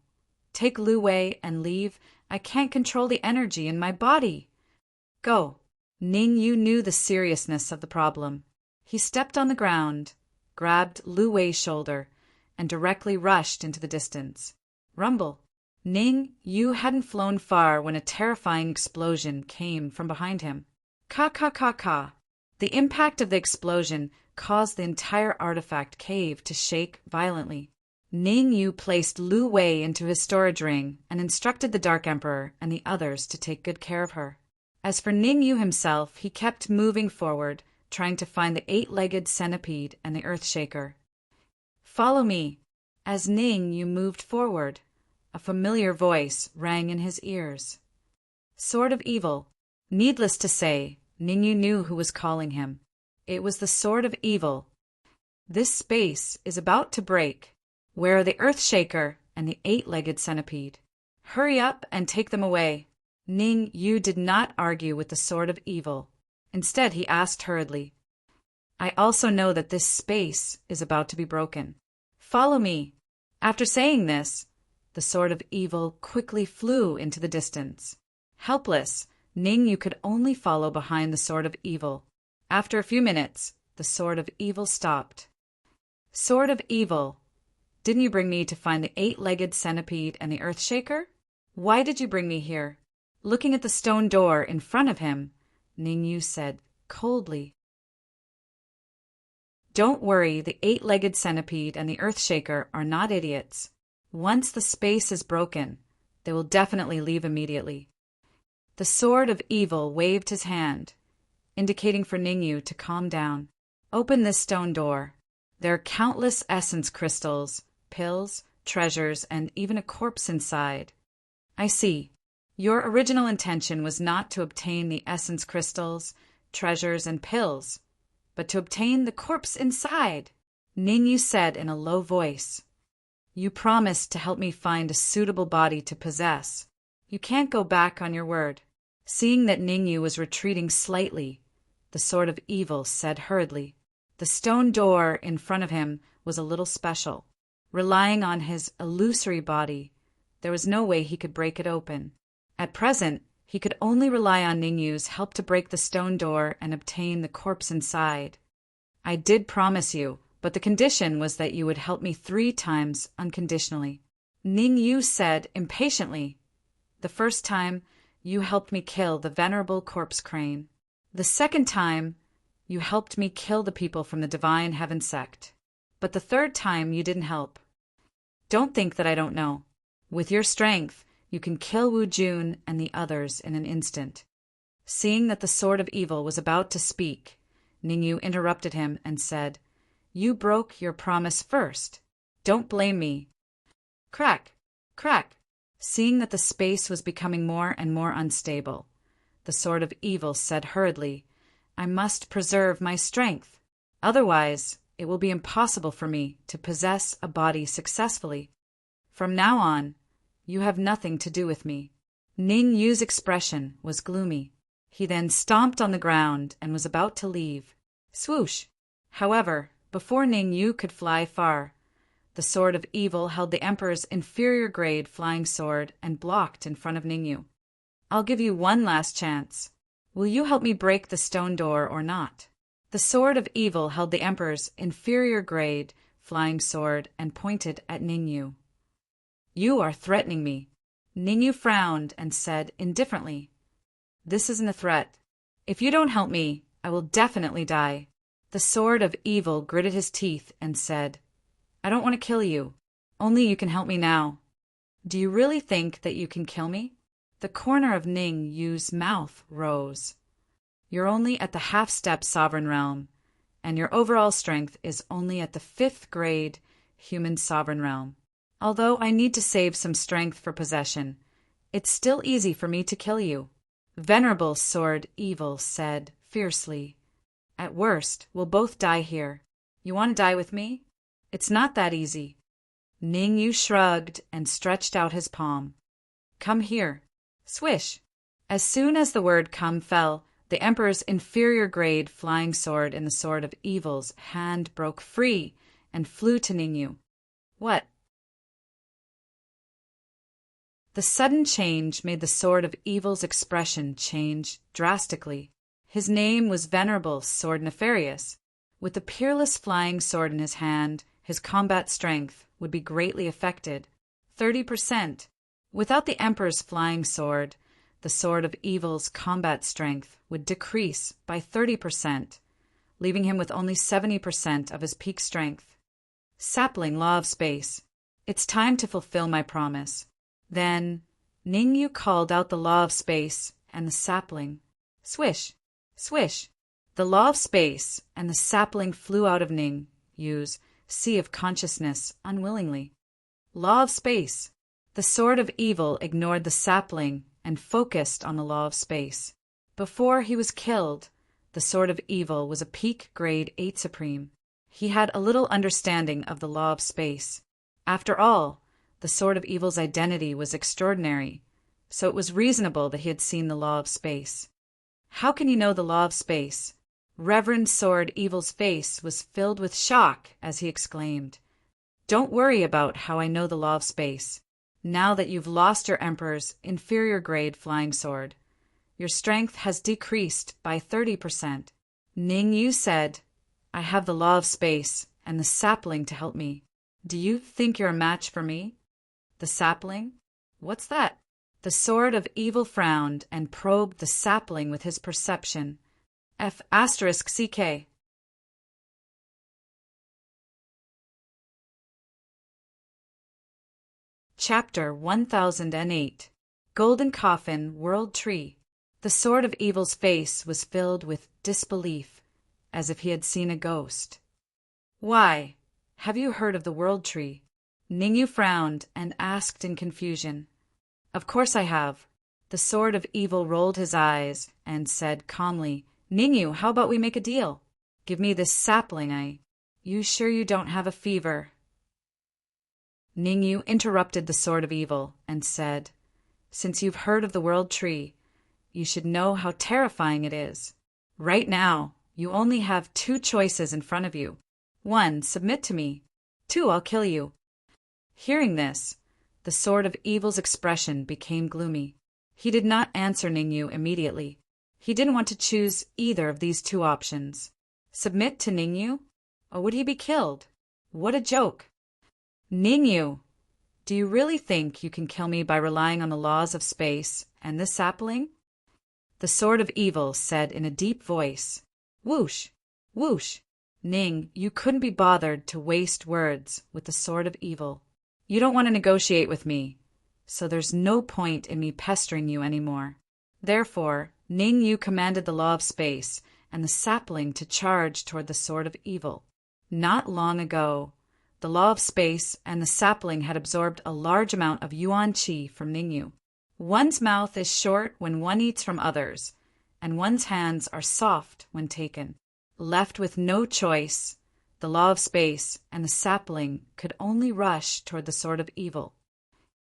"Take Lu Wei and leave. I can't control the energy in my body." Go. Ning Yu knew the seriousness of the problem. He stepped on the ground, grabbed Lu Wei's shoulder, and directly rushed into the distance. Rumble. Ning Yu hadn't flown far when a terrifying explosion came from behind him. Ka ka ka ka. The impact of the explosion caused the entire artifact cave to shake violently. Ning Yu placed Lu Wei into his storage ring and instructed the Dark Emperor and the others to take good care of her. As for Ning Yu himself, he kept moving forward, trying to find the 8-legged centipede and the Earthshaker. "Follow me." As Ning Yu moved forward, a familiar voice rang in his ears. Sword of Evil. Needless to say, Ning Yu knew who was calling him. It was the Sword of Evil. "This space is about to break. Where are the Earthshaker and the 8-legged centipede? Hurry up and take them away." Ning Yu did not argue with the Sword of Evil. Instead, he asked hurriedly, "I also know that this space is about to be broken. Follow me." After saying this, the Sword of Evil quickly flew into the distance. Helpless, Ning Yu could only follow behind the Sword of Evil. After a few minutes, the Sword of Evil stopped. "Sword of Evil, didn't you bring me to find the 8-legged centipede and the Earthshaker? Why did you bring me here?" Looking at the stone door in front of him, Ning Yu said coldly, "Don't worry, the 8-legged centipede and the Earthshaker are not idiots. Once the space is broken, they will definitely leave immediately." The Sword of Evil waved his hand, indicating for Ning Yu to calm down. "Open this stone door. There are countless essence crystals, pills, treasures, and even a corpse inside." "I see. Your original intention was not to obtain the essence crystals, treasures, and pills, but to obtain the corpse inside. Ningyu said in a low voice, "You promised to help me find a suitable body to possess. You can't go back on your word." Seeing that Ningyu was retreating slightly, the Sword of Evil said hurriedly, "The stone door in front of him was a little special. Relying on his illusory body, there was no way he could break it open. At present, he could only rely on Ningyu's help to break the stone door and obtain the corpse inside. I did promise you, but the condition was that you would help me 3 times unconditionally." Ningyu said impatiently, "The first time, you helped me kill the venerable corpse crane. The second time, you helped me kill the people from the Divine Heaven sect. But the third time, you didn't help. Don't think that I don't know. With your strength, you can kill Wu Jun and the others in an instant." Seeing that the Sword of Evil was about to speak, Ningyu interrupted him and said, "You broke your promise first. Don't blame me." Crack! Crack! Seeing that the space was becoming more and more unstable, the Sword of Evil said hurriedly, "I must preserve my strength. Otherwise, it will be impossible for me to possess a body successfully. From now on, you have nothing to do with me." Ning Yu's expression was gloomy. He then stomped on the ground and was about to leave. Swoosh! However, before Ning Yu could fly far, the Sword of Evil held the Emperor's inferior grade flying sword and blocked in front of Ningyu. "I'll give you one last chance. Will you help me break the stone door or not?" The Sword of Evil held the Emperor's inferior grade flying sword and pointed at Ningyu. "You are threatening me." Ningyu frowned and said indifferently, "This isn't a threat. If you don't help me, I will definitely die." The Sword of Evil gritted his teeth and said, "I don't want to kill you. Only you can help me now." "Do you really think that you can kill me?" The corner of Ning Yu's mouth rose. "You're only at the half-step sovereign realm, and your overall strength is only at the 5th grade human sovereign realm. Although I need to save some strength for possession, it's still easy for me to kill you." Venerable Sword Evil said fiercely, "At worst, we'll both die here. You want to die with me? It's not that easy." Ning Yu shrugged and stretched out his palm. "Come here." Swish! As soon as the word "come" fell, the Emperor's inferior grade flying sword in the Sword of Evil's hand broke free and flew to Ningyu. "What?" The sudden change made the Sword of Evil's expression change drastically. His name was Venerable Sword Nefarious. With the peerless flying sword in his hand, his combat strength would be greatly affected. 30%. Without the Emperor's flying sword, the Sword of Evil's combat strength would decrease by 30%, leaving him with only 70% of his peak strength. Sapling Law of Space. It's time to fulfill my promise. Then, Ningyu called out the Law of Space and the sapling. Swish! Swish! The Law of Space and the sapling flew out of Ning Yu's sea of consciousness unwillingly. Law of Space. The Sword of Evil ignored the sapling and focused on the Law of Space. Before he was killed, the Sword of Evil was a peak grade 8 supreme. He had a little understanding of the Law of Space. After all, the Sword of Evil's identity was extraordinary, so it was reasonable that he had seen the Law of Space. "How can you know the Law of Space?" Reverend Sword Evil's face was filled with shock as he exclaimed, "Don't worry about how I know the Law of Space. Now that you've lost your Emperor's inferior grade flying sword, your strength has decreased by 30%. Ning Yu said, "I have the Law of Space and the sapling to help me. Do you think you're a match for me?" The sapling? What's that? The Sword of Evil frowned and probed the sapling with his perception. F***CK. Chapter 1008. Golden Coffin World Tree. The Sword of Evil's face was filled with disbelief, as if he had seen a ghost. "Why, have you heard of the World Tree?" Ningyu frowned and asked in confusion. "Of course I have." The Sword of Evil rolled his eyes and said calmly, "Ningyu, how about we make a deal? Give me this sapling. You sure you don't have a fever? Ningyu interrupted the Sword of Evil and said, Since you've heard of the World Tree, you should know how terrifying it is. Right now, you only have 2 choices in front of you. 1, submit to me. 2, I'll kill you. Hearing this, the Sword of Evil's expression became gloomy. He did not answer Ningyu immediately. He didn't want to choose either of these 2 options. Submit to Ningyu? Or would he be killed? What a joke! Ningyu, do you really think you can kill me by relying on the laws of space and this sapling? The Sword of Evil said in a deep voice. Whoosh! Whoosh! Ning, you couldn't be bothered to waste words with the Sword of Evil. You don't want to negotiate with me, so there's no point in me pestering you anymore. Therefore, Ningyu commanded the law of space and the sapling to charge toward the Sword of Evil. Not long ago, the law of space and the sapling had absorbed a large amount of yuan qi from Ningyu. One's mouth is short when one eats from others, and one's hands are soft when taken. Left with no choice, the law of space and the sapling could only rush toward the Sword of Evil.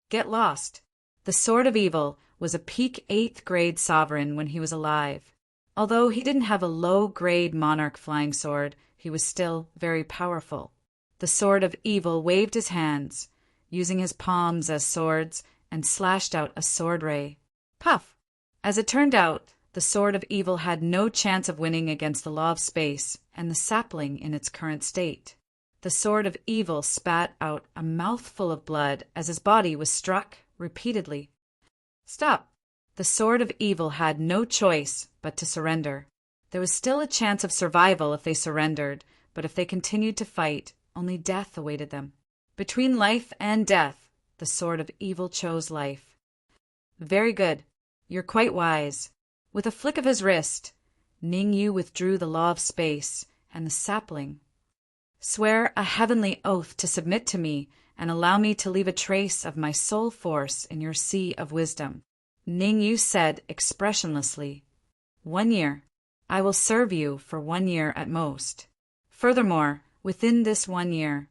Get lost. The Sword of Evil was a peak 8th grade sovereign when he was alive. Although he didn't have a low-grade monarch flying sword, he was still very powerful. The Sword of Evil waved his hands, using his palms as swords, and slashed out a sword ray. Puff! As it turned out, the Sword of Evil had no chance of winning against the law of space and the sapling in its current state. The Sword of Evil spat out a mouthful of blood as his body was struck repeatedly. Stop! The Sword of Evil had no choice but to surrender. There was still a chance of survival if they surrendered, but if they continued to fight, only death awaited them. Between life and death, the Sword of Evil chose life. Very good. You're quite wise. With a flick of his wrist, Ningyu withdrew the law of space and the sapling. Swear a heavenly oath to submit to me and allow me to leave a trace of my soul force in your sea of wisdom. Ningyu said expressionlessly, 1 year. I will serve you for 1 year at most. Furthermore, within this 1 year,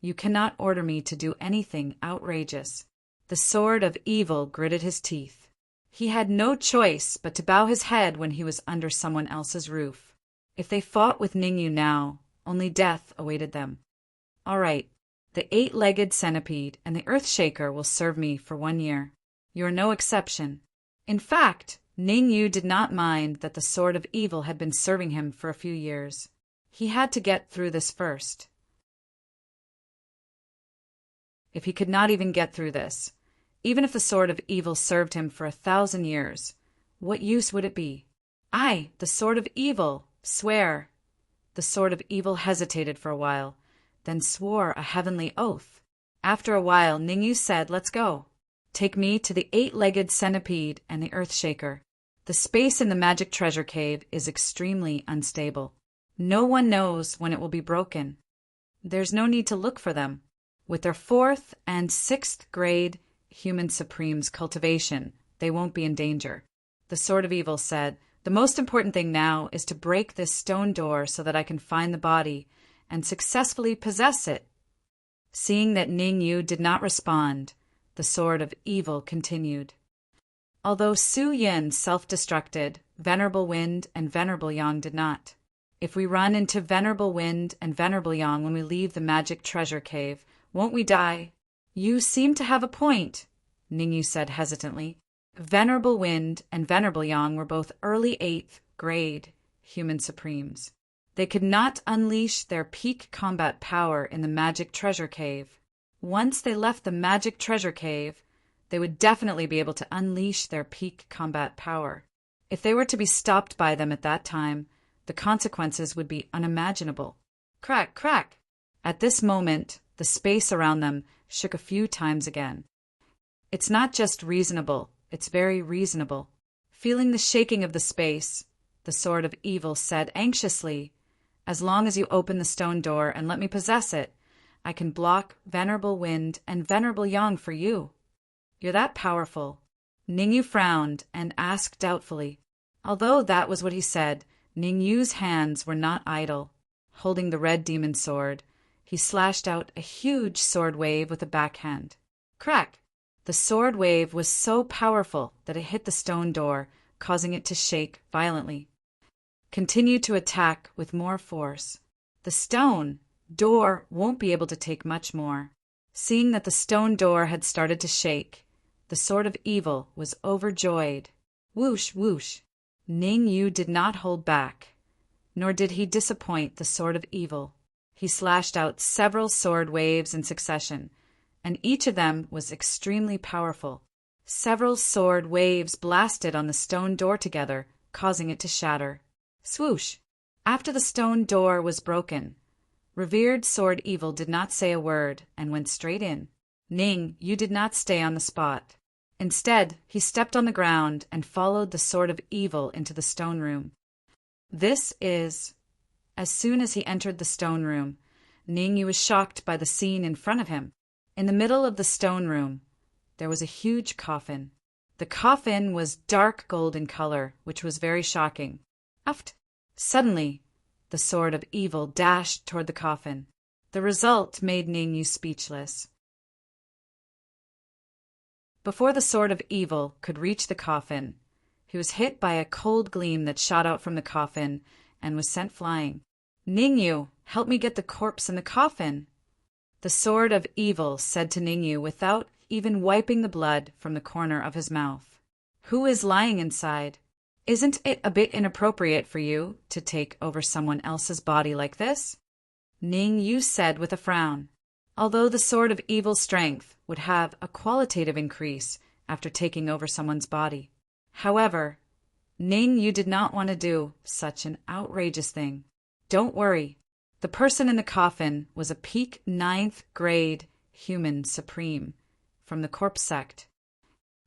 you cannot order me to do anything outrageous. The Sword of Evil gritted his teeth. He had no choice but to bow his head when he was under someone else's roof. If they fought with Ningyu now, only death awaited them. All right, the 8-legged centipede and the Earthshaker will serve me for 1 year. You're no exception. In fact, Ningyu did not mind that the Sword of Evil had been serving him for a few years. He had to get through this first. If he could not even get through this, even if the Sword of Evil served him for 1,000 years, what use would it be? I, the Sword of Evil, swear. The Sword of Evil hesitated for a while, then swore a heavenly oath. After a while, Ningyu said, let's go. Take me to the 8-legged centipede and the Earthshaker. The space in the magic treasure cave is extremely unstable. No one knows when it will be broken. There's no need to look for them. With their 4th and 6th grade human supremes cultivation, they won't be in danger. The Sword of Evil said, the most important thing now is to break this stone door so that I can find the body and successfully possess it. Seeing that Ningyu did not respond, the Sword of Evil continued. Although Su Yin self-destructed, Venerable Wind and Venerable Yang did not. If we run into Venerable Wind and Venerable Yang when we leave the magic treasure cave, won't we die? You seem to have a point, Ningyu said hesitantly. Venerable Wind and Venerable Yang were both early 8th grade human supremes. They could not unleash their peak combat power in the magic treasure cave. Once they left the magic treasure cave, they would definitely be able to unleash their peak combat power. If they were to be stopped by them at that time, the consequences would be unimaginable. Crack, crack! At this moment, the space around them shook a few times again. It's not just reasonable, it's very reasonable. Feeling the shaking of the space, the Sword of Evil said anxiously, as long as you open the stone door and let me possess it, I can block Venerable Wind and Venerable Yang for you. You're that powerful. Ningyu frowned and asked doubtfully. Although that was what he said, Ning Yu's hands were not idle. Holding the red demon sword, he slashed out a huge sword wave with a backhand. Crack! The sword wave was so powerful that it hit the stone door, causing it to shake violently. Continue to attack with more force. The stone door won't be able to take much more. Seeing that the stone door had started to shake, the sword of evil was overjoyed. Whoosh, whoosh. Ning Yu did not hold back, nor did he disappoint the sword of evil. He slashed out several sword waves in succession, and each of them was extremely powerful. Several sword waves blasted on the stone door together, causing it to shatter. Swoosh! After the stone door was broken, revered sword evil did not say a word and went straight in. Ning Yu did not stay on the spot. Instead, he stepped on the ground and followed the sword of evil into the stone room. As soon as he entered the stone room, Ning Yu was shocked by the scene in front of him. In the middle of the stone room, there was a huge coffin. The coffin was dark gold in color, which was very shocking. Uft! Suddenly, the sword of evil dashed toward the coffin. The result made Ning Yu speechless. Before the sword of evil could reach the coffin, he was hit by a cold gleam that shot out from the coffin and was sent flying. Ning Yu, help me get the corpse in the coffin. The sword of evil said to Ning Yu without even wiping the blood from the corner of his mouth. Who is lying inside? Isn't it a bit inappropriate for you to take over someone else's body like this? Ning Yu said with a frown. Although the sword of evil's strength would have a qualitative increase after taking over someone's body. However, Ning Yu did not want to do such an outrageous thing. Don't worry. The person in the coffin was a peak 9th grade human supreme from the corpse sect.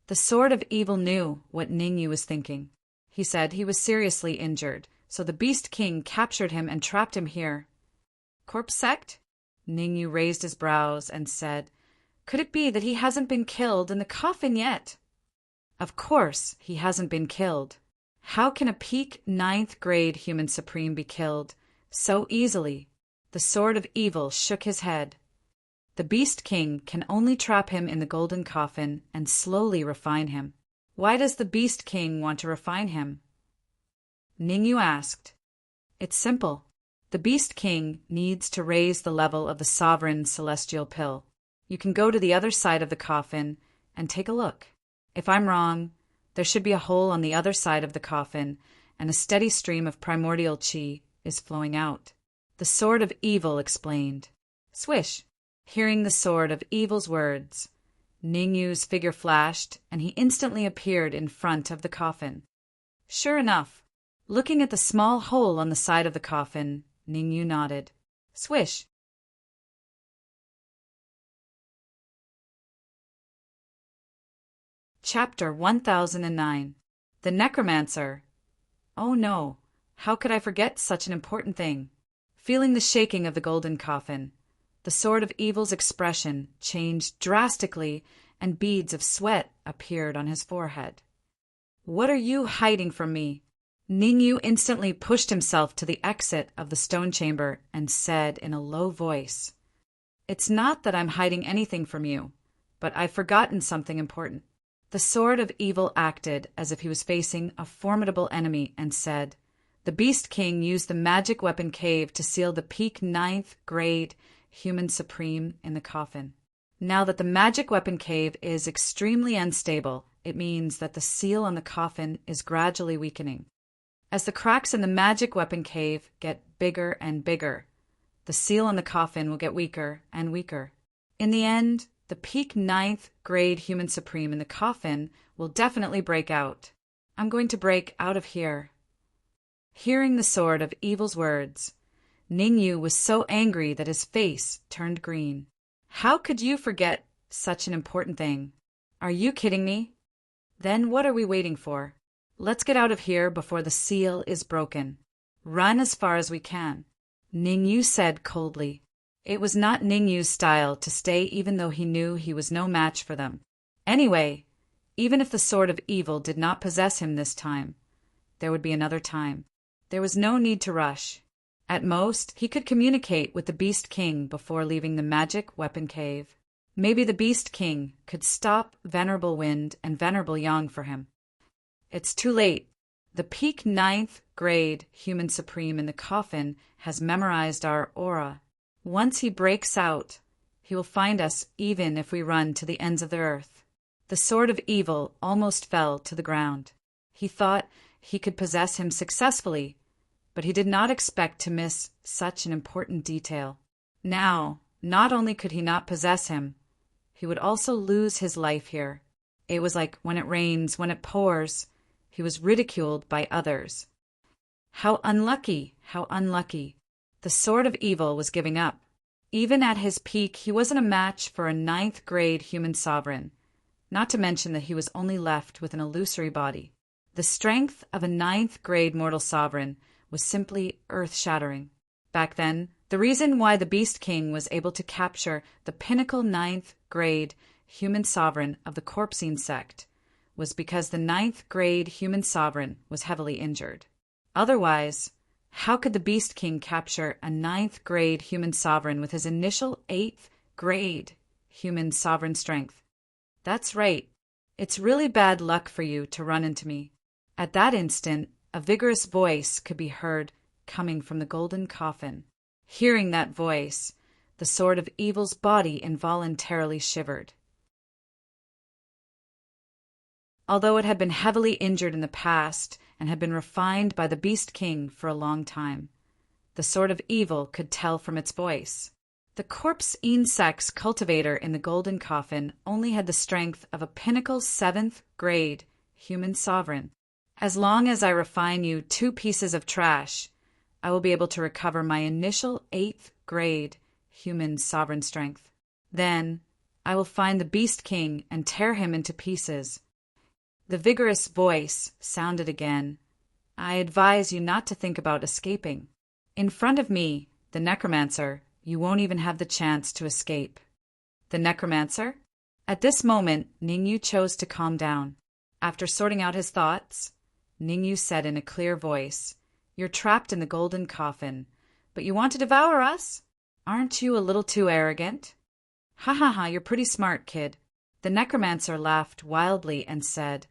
The sword of evil knew what Ning Yu was thinking. He said he was seriously injured, so the Beast King captured him and trapped him here. Corpse sect? Ning Yu raised his brows and said, could it be that he hasn't been killed in the coffin yet? Of course he hasn't been killed. How can a peak 9th grade human supreme be killed so easily? The sword of evil shook his head. The Beast King can only trap him in the golden coffin and slowly refine him. Why does the Beast King want to refine him? Ning Yu asked. It's simple. The Beast King needs to raise the level of the sovereign celestial pill. You can go to the other side of the coffin and take a look. If I'm wrong, there should be a hole on the other side of the coffin, and a steady stream of primordial chi is flowing out. The sword of evil explained. Swish! Hearing the sword of evil's words, Ning Yu's figure flashed, and he instantly appeared in front of the coffin. Sure enough, looking at the small hole on the side of the coffin, Ning Yu nodded. Swish! Chapter 1009. The Necromancer. Oh no, how could I forget such an important thing? Feeling the shaking of the golden coffin, the sword of evil's expression changed drastically and beads of sweat appeared on his forehead. What are you hiding from me? Ning Yu instantly pushed himself to the exit of the stone chamber and said in a low voice, It's not that I'm hiding anything from you, but I've forgotten something important. The sword of evil acted as if he was facing a formidable enemy and said, The Beast King used the magic weapon cave to seal the peak 9th grade human supreme in the coffin. Now that the magic weapon cave is extremely unstable, it means that the seal on the coffin is gradually weakening. As the cracks in the magic weapon cave get bigger and bigger, the seal on the coffin will get weaker and weaker. In the end, the peak 9th grade human supreme in the coffin will definitely break out. I'm going to break out of here. Hearing the sword of evil's words, Ning Yu was so angry that his face turned green. How could you forget such an important thing? Are you kidding me? Then what are we waiting for? Let's get out of here before the seal is broken. Run as far as we can. Ning Yu said coldly. It was not Ning Yu's style to stay even though he knew he was no match for them. Anyway, even if the sword of evil did not possess him this time, there would be another time. There was no need to rush. At most, he could communicate with the Beast King before leaving the magic weapon cave. Maybe the Beast King could stop Venerable Wind and Venerable Yang for him. It's too late. The peak 9th grade human supreme in the coffin has memorized our aura. Once he breaks out, he will find us even if we run to the ends of the earth. The sword of evil almost fell to the ground. He thought he could possess him successfully, but he did not expect to miss such an important detail. Now, not only could he not possess him, he would also lose his life here. It was like when it rains, when it pours. He was ridiculed by others. How unlucky, how unlucky. The sword of evil was giving up. Even at his peak, he wasn't a match for a 9th grade human sovereign, not to mention that he was only left with an illusory body. The strength of a 9th grade mortal sovereign was simply earth-shattering. Back then, the reason why the Beast King was able to capture the pinnacle 9th grade human sovereign of the Corpsine sect was because the 9th grade human sovereign was heavily injured. Otherwise, how could the Beast King capture a 9th grade human sovereign with his initial 8th grade human sovereign strength? That's right. It's really bad luck for you to run into me. At that instant, a vigorous voice could be heard coming from the golden coffin. Hearing that voice, the sword of evil's body involuntarily shivered. Although it had been heavily injured in the past and had been refined by the Beast King for a long time, the sword of evil could tell from its voice. The corpse insect's cultivator in the golden coffin only had the strength of a pinnacle 7th grade human sovereign. As long as I refine you 2 pieces of trash, I will be able to recover my initial 8th grade human sovereign strength. Then I will find the Beast King and tear him into pieces. The vigorous voice sounded again. I advise you not to think about escaping. In front of me, the necromancer, you won't even have the chance to escape. The necromancer? At this moment, Ningyu chose to calm down. After sorting out his thoughts, Ningyu said in a clear voice, "You're trapped in the golden coffin, but you want to devour us? Aren't you a little too arrogant?" "Ha ha ha, you're pretty smart, kid." The necromancer laughed wildly and said,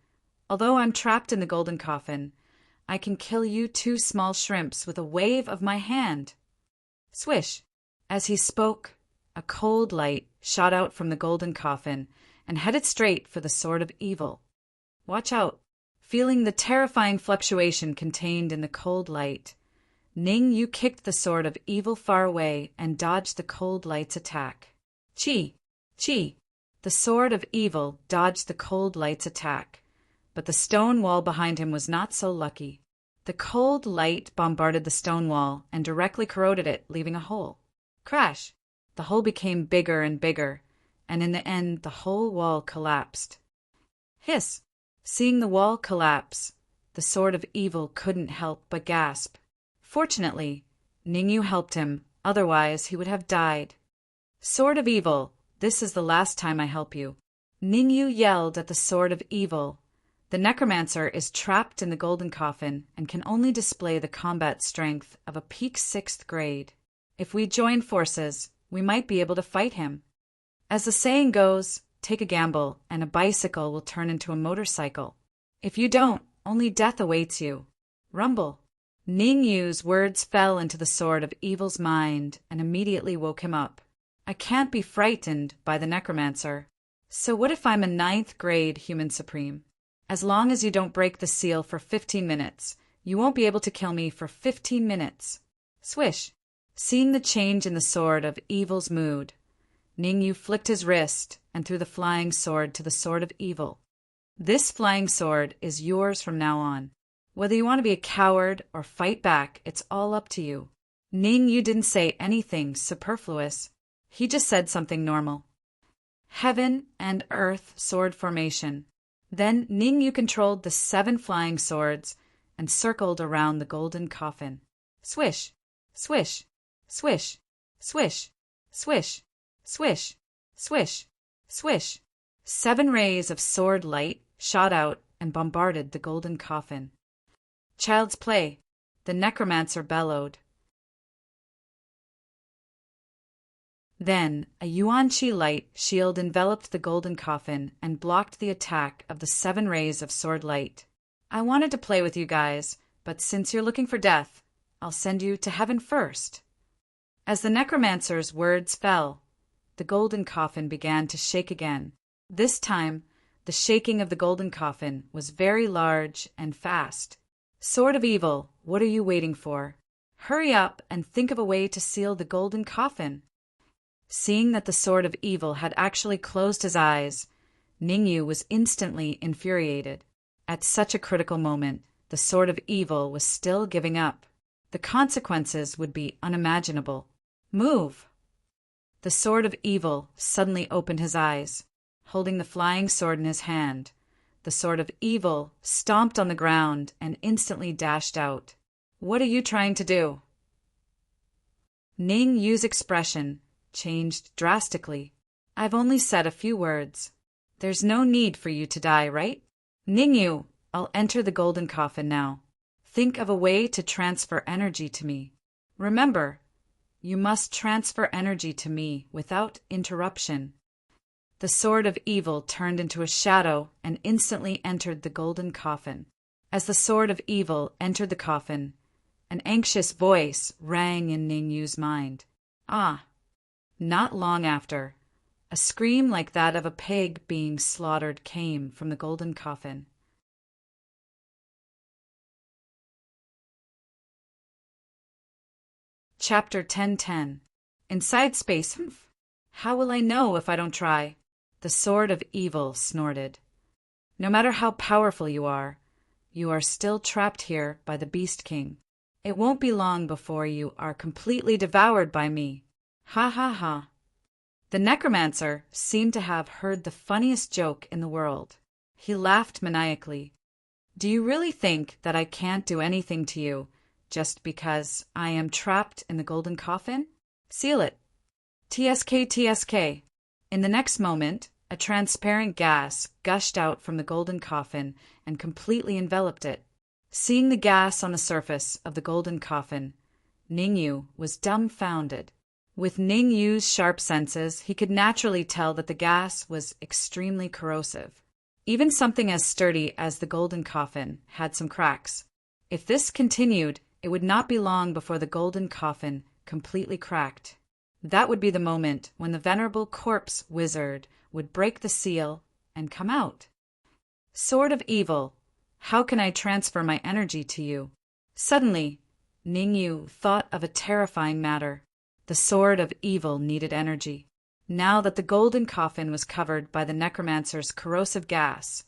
"Although I'm trapped in the golden coffin, I can kill you 2 small shrimps with a wave of my hand." Swish! As he spoke, a cold light shot out from the golden coffin and headed straight for the sword of evil. "Watch out!" Feeling the terrifying fluctuation contained in the cold light, Ningyu kicked the sword of evil far away and dodged the cold light's attack. Chi! Chi! The sword of evil dodged the cold light's attack, but the stone wall behind him was not so lucky. The cold light bombarded the stone wall and directly corroded it, leaving a hole. Crash! The hole became bigger and bigger, and in the end the whole wall collapsed. Hiss! Seeing the wall collapse, the sword of evil couldn't help but gasp. Fortunately, Ningyu helped him, otherwise he would have died. "Sword of evil, this is the last time I help you." Ningyu yelled at the sword of evil. The necromancer is trapped in the golden coffin and can only display the combat strength of a peak 6th grade. If we join forces, we might be able to fight him. As the saying goes, take a gamble and a bicycle will turn into a motorcycle. If you don't, only death awaits you. Rumble. Ningyu's words fell into the sword of evil's mind and immediately woke him up. I can't be frightened by the necromancer. So what if I'm a 9th grade human supreme? As long as you don't break the seal for 15 minutes, you won't be able to kill me for 15 minutes. Swish. Seeing the change in the sword of evil's mood, Ningyu flicked his wrist and threw the flying sword to the sword of evil. This flying sword is yours from now on. Whether you want to be a coward or fight back, it's all up to you. Ningyu didn't say anything superfluous. He just said something normal. Heaven and earth sword formation. Then Ningyu controlled the 7 flying swords and circled around the golden coffin. Swish, swish, swish, swish, swish, swish, swish, swish. 7 rays of sword light shot out and bombarded the golden coffin. Child's play. the necromancer bellowed. Then, a yuan-chi light shield enveloped the golden coffin and blocked the attack of the 7 rays of sword light. I wanted to play with you guys, but since you're looking for death, I'll send you to heaven first. As the necromancer's words fell, the golden coffin began to shake again. This time, the shaking of the golden coffin was very large and fast. Sword of Evil, what are you waiting for? Hurry up and think of a way to seal the golden coffin. Seeing that the Sword of Evil had actually closed his eyes, Ningyu was instantly infuriated. At such a critical moment, the Sword of Evil was still giving up. The consequences would be unimaginable. Move! The Sword of Evil suddenly opened his eyes. Holding the flying sword in his hand, the Sword of Evil stomped on the ground and instantly dashed out. What are you trying to do? Ning Yu's expression changed drastically. I've only said a few words. There's no need for you to die, right? Ning Yu, I'll enter the golden coffin now. Think of a way to transfer energy to me. Remember, you must transfer energy to me without interruption. The Sword of Evil turned into a shadow and instantly entered the golden coffin. As the Sword of Evil entered the coffin, an anxious voice rang in Ning Yu's mind. Ah! Not long after, a scream like that of a pig being slaughtered came from the golden coffin. Chapter 10:10. Inside space. How will I know if I don't try? The Sword of Evil snorted. No matter how powerful you are still trapped here by the Beast King. It won't be long before you are completely devoured by me. Ha ha ha. The necromancer seemed to have heard the funniest joke in the world. He laughed maniacally. Do you really think that I can't do anything to you just because I am trapped in the golden coffin? Seal it. TSK, TSK. In the next moment, a transparent gas gushed out from the golden coffin and completely enveloped it. Seeing the gas on the surface of the golden coffin, Ning Yu was dumbfounded. With Ning Yu's sharp senses, he could naturally tell that the gas was extremely corrosive. Even something as sturdy as the golden coffin had some cracks. If this continued, it would not be long before the golden coffin completely cracked. That would be the moment when the venerable corpse wizard would break the seal and come out. Sword of Evil, how can I transfer my energy to you? Suddenly, Ning Yu thought of a terrifying matter. The Sword of Evil needed energy. Now that the golden coffin was covered by the necromancer's corrosive gas,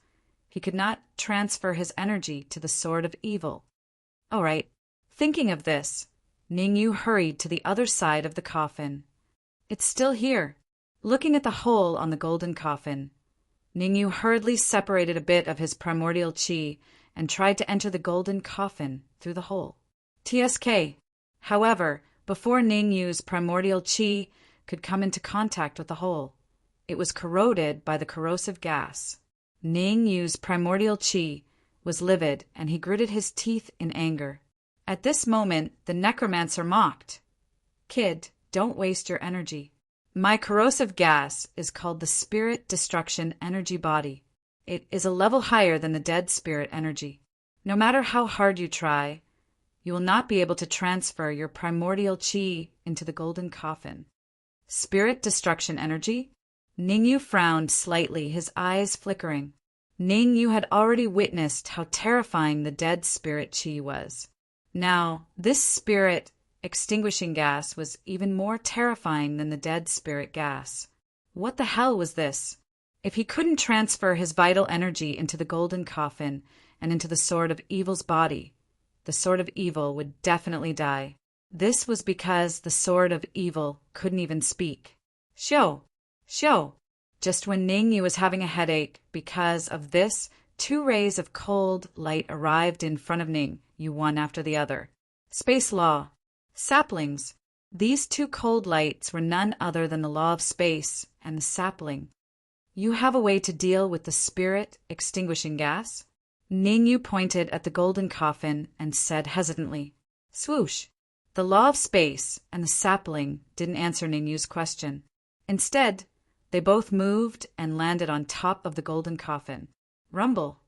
he could not transfer his energy to the Sword of Evil. All right. Thinking of this, Ning Yu hurried to the other side of the coffin. It's still here. Looking at the hole on the golden coffin, Ning Yu hurriedly separated a bit of his primordial chi and tried to enter the golden coffin through the hole. TSK. However, before Ning Yu's primordial chi could come into contact with the hole, it was corroded by the corrosive gas. Ning Yu's primordial chi was livid and he gritted his teeth in anger. At this moment, the necromancer mocked. Kid, don't waste your energy. My corrosive gas is called the Spirit Destruction Energy Body. It is a level higher than the dead spirit energy. No matter how hard you try, you will not be able to transfer your primordial chi into the golden coffin. Spirit destruction energy? Ning Yu frowned slightly, his eyes flickering. Ning Yu had already witnessed how terrifying the dead spirit chi was. Now, this spirit extinguishing gas was even more terrifying than the dead spirit gas. What the hell was this? If he couldn't transfer his vital energy into the golden coffin and into the Sword of Evil's body, the Sword of Evil would definitely die. This was because the Sword of Evil couldn't even speak. Show! Just when Ning Yu was having a headache because of this, 2 rays of cold light arrived in front of Ning Yu, one after the other. Space law. Saplings. These 2 cold lights were none other than the law of space and the sapling. You have a way to deal with the spirit extinguishing gas? Ning Yu pointed at the golden coffin and said hesitantly, Swoosh! The law of space and the sapling didn't answer Ningyu's question. Instead, they both moved and landed on top of the golden coffin. Rumble.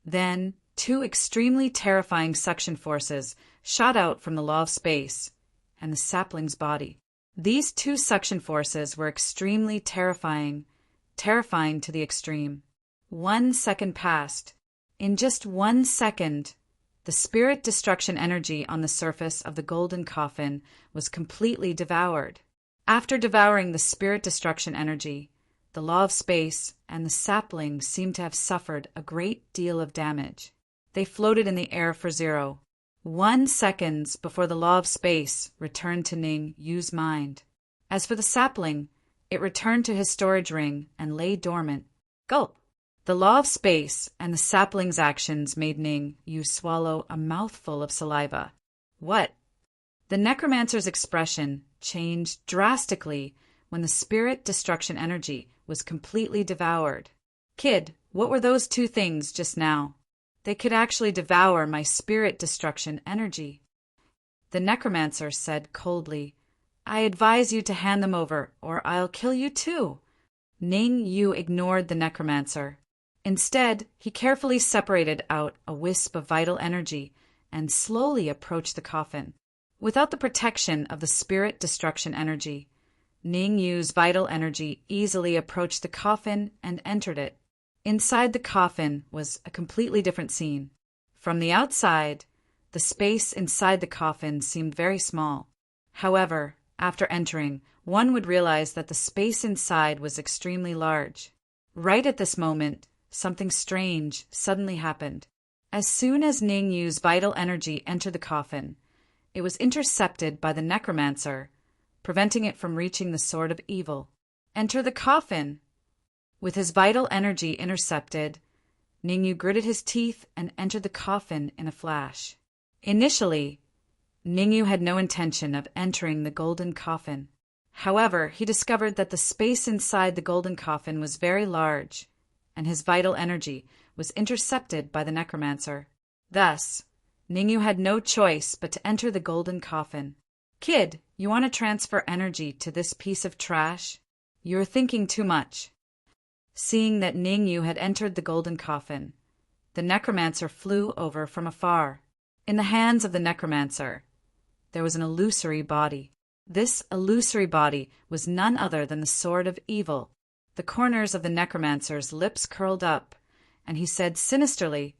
Then, two extremely terrifying suction forces shot out from the law of space and the sapling's body. These two suction forces were extremely terrifying to the extreme. 1 second passed. In just 1 second, the spirit destruction energy on the surface of the golden coffin was completely devoured. After devouring the spirit destruction energy, the law of space and the sapling seemed to have suffered a great deal of damage. They floated in the air for 0.1 seconds before the law of space returned to Ning Yu's mind. As for the sapling, it returned to his storage ring and lay dormant. Gulp! The law of space and the sapling's actions made Ning Yu swallow a mouthful of saliva. What? The necromancer's expression changed drastically when the spirit destruction energy was completely devoured. Kid, what were those two things just now? They could actually devour my spirit destruction energy. The necromancer said coldly, I advise you to hand them over, or I'll kill you too. Ning Yu ignored the necromancer. Instead, he carefully separated out a wisp of vital energy and slowly approached the coffin. Without the protection of the spirit destruction energy, Ning Yu's vital energy easily approached the coffin and entered it. Inside the coffin was a completely different scene. From the outside, the space inside the coffin seemed very small. However, after entering, one would realize that the space inside was extremely large. Right at this moment, something strange suddenly happened. As soon as Ning Yu's vital energy entered the coffin, it was intercepted by the necromancer, preventing it from reaching the sword of evil. Enter the coffin! With his vital energy intercepted, Ning Yu gritted his teeth and entered the coffin in a flash. Initially, Ning Yu had no intention of entering the golden coffin. However, he discovered that the space inside the golden coffin was very large, and his vital energy was intercepted by the necromancer. Thus, Ning Yu had no choice but to enter the golden coffin. Kid, you want to transfer energy to this piece of trash? You're thinking too much. Seeing that Ning Yu had entered the golden coffin, the necromancer flew over from afar. In the hands of the necromancer, there was an illusory body. This illusory body was none other than the sword of evil. The corners of the necromancer's lips curled up, and he said sinisterly,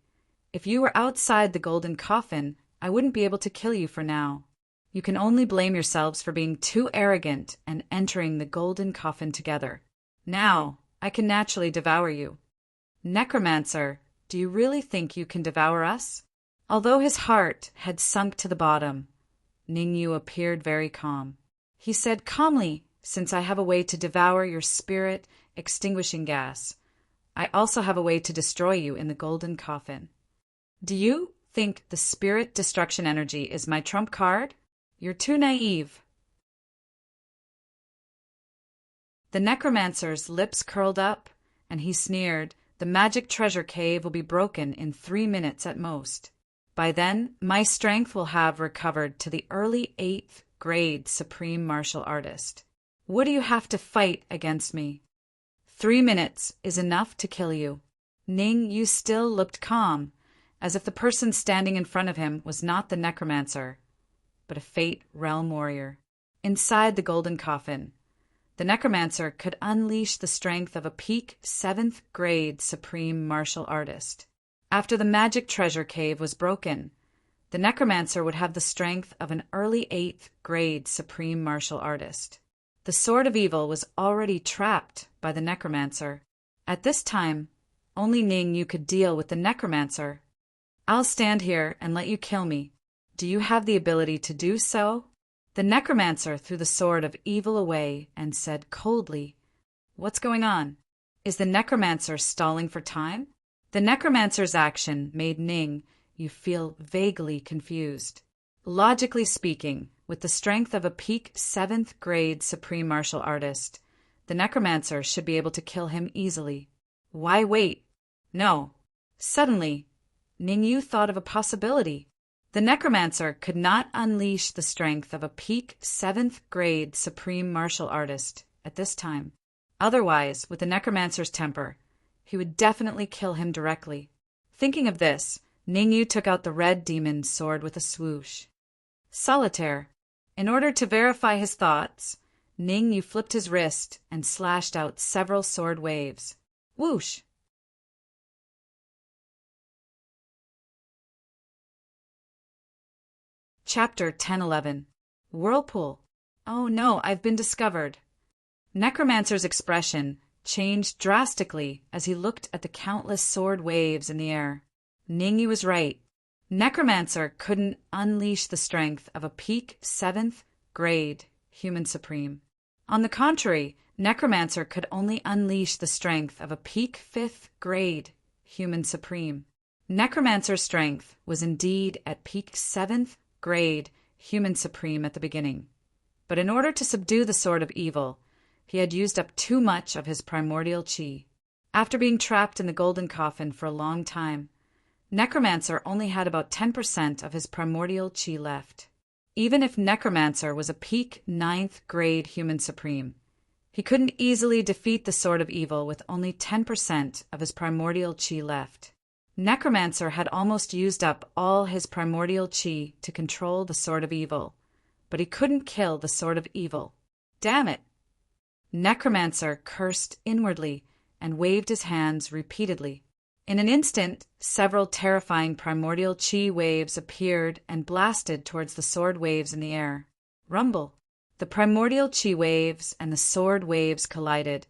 If you were outside the golden coffin, I wouldn't be able to kill you for now. You can only blame yourselves for being too arrogant and entering the golden coffin together. Now, I can naturally devour you. Necromancer, do you really think you can devour us? Although his heart had sunk to the bottom, Ning Yu appeared very calm. He said calmly, Since I have a way to devour your spirit extinguishing gas, I also have a way to destroy you in the golden coffin. Do you think the spirit destruction energy is my trump card? You're too naive. The necromancer's lips curled up, and he sneered, The magic treasure cave will be broken in 3 minutes at most. By then, my strength will have recovered to the early 8th grade supreme martial artist. What do you have to fight against me? 3 minutes is enough to kill you. Ning Yu still looked calm, as if the person standing in front of him was not the necromancer, but a Fate realm warrior. Inside the golden coffin, the necromancer could unleash the strength of a peak 7th grade supreme martial artist. After the magic treasure cave was broken, the necromancer would have the strength of an early 8th grade supreme martial artist. The sword of evil was already trapped by the necromancer. At this time, only Ning Yu could deal with the necromancer. I'll stand here and let you kill me. Do you have the ability to do so? The necromancer threw the sword of evil away and said coldly, What's going on? Is the necromancer stalling for time? The necromancer's action made Ning Yu feel vaguely confused. Logically speaking, with the strength of a peak 7th grade supreme martial artist, the necromancer should be able to kill him easily. Why wait? No. Suddenly, Ningyu thought of a possibility. The necromancer could not unleash the strength of a peak 7th grade supreme martial artist at this time. Otherwise, with the necromancer's temper, he would definitely kill him directly. Thinking of this, Ningyu took out the red demon's sword with a swoosh. Solitaire. In order to verify his thoughts, Ningyu flipped his wrist and slashed out several sword waves. Whoosh! Chapter 1011. Whirlpool. Oh no, I've been discovered. Necromancer's expression changed drastically as he looked at the countless sword waves in the air. Ningyu was right. Necromancer couldn't unleash the strength of a peak 7th grade human supreme. On the contrary, Necromancer could only unleash the strength of a peak 5th grade human supreme. Necromancer's strength was indeed at peak 7th grade human supreme at the beginning. But in order to subdue the sword of evil, he had used up too much of his primordial chi. After being trapped in the golden coffin for a long time, Necromancer only had about 10% of his primordial chi left. Even if Necromancer was a peak 9th grade human supreme, he couldn't easily defeat the sword of evil with only 10% of his primordial chi left. Necromancer had almost used up all his primordial chi to control the sword of evil, but he couldn't kill the sword of evil. Damn it! Necromancer cursed inwardly and waved his hands repeatedly. In an instant, several terrifying primordial chi waves appeared and blasted towards the sword waves in the air. Rumble. The primordial chi waves and the sword waves collided,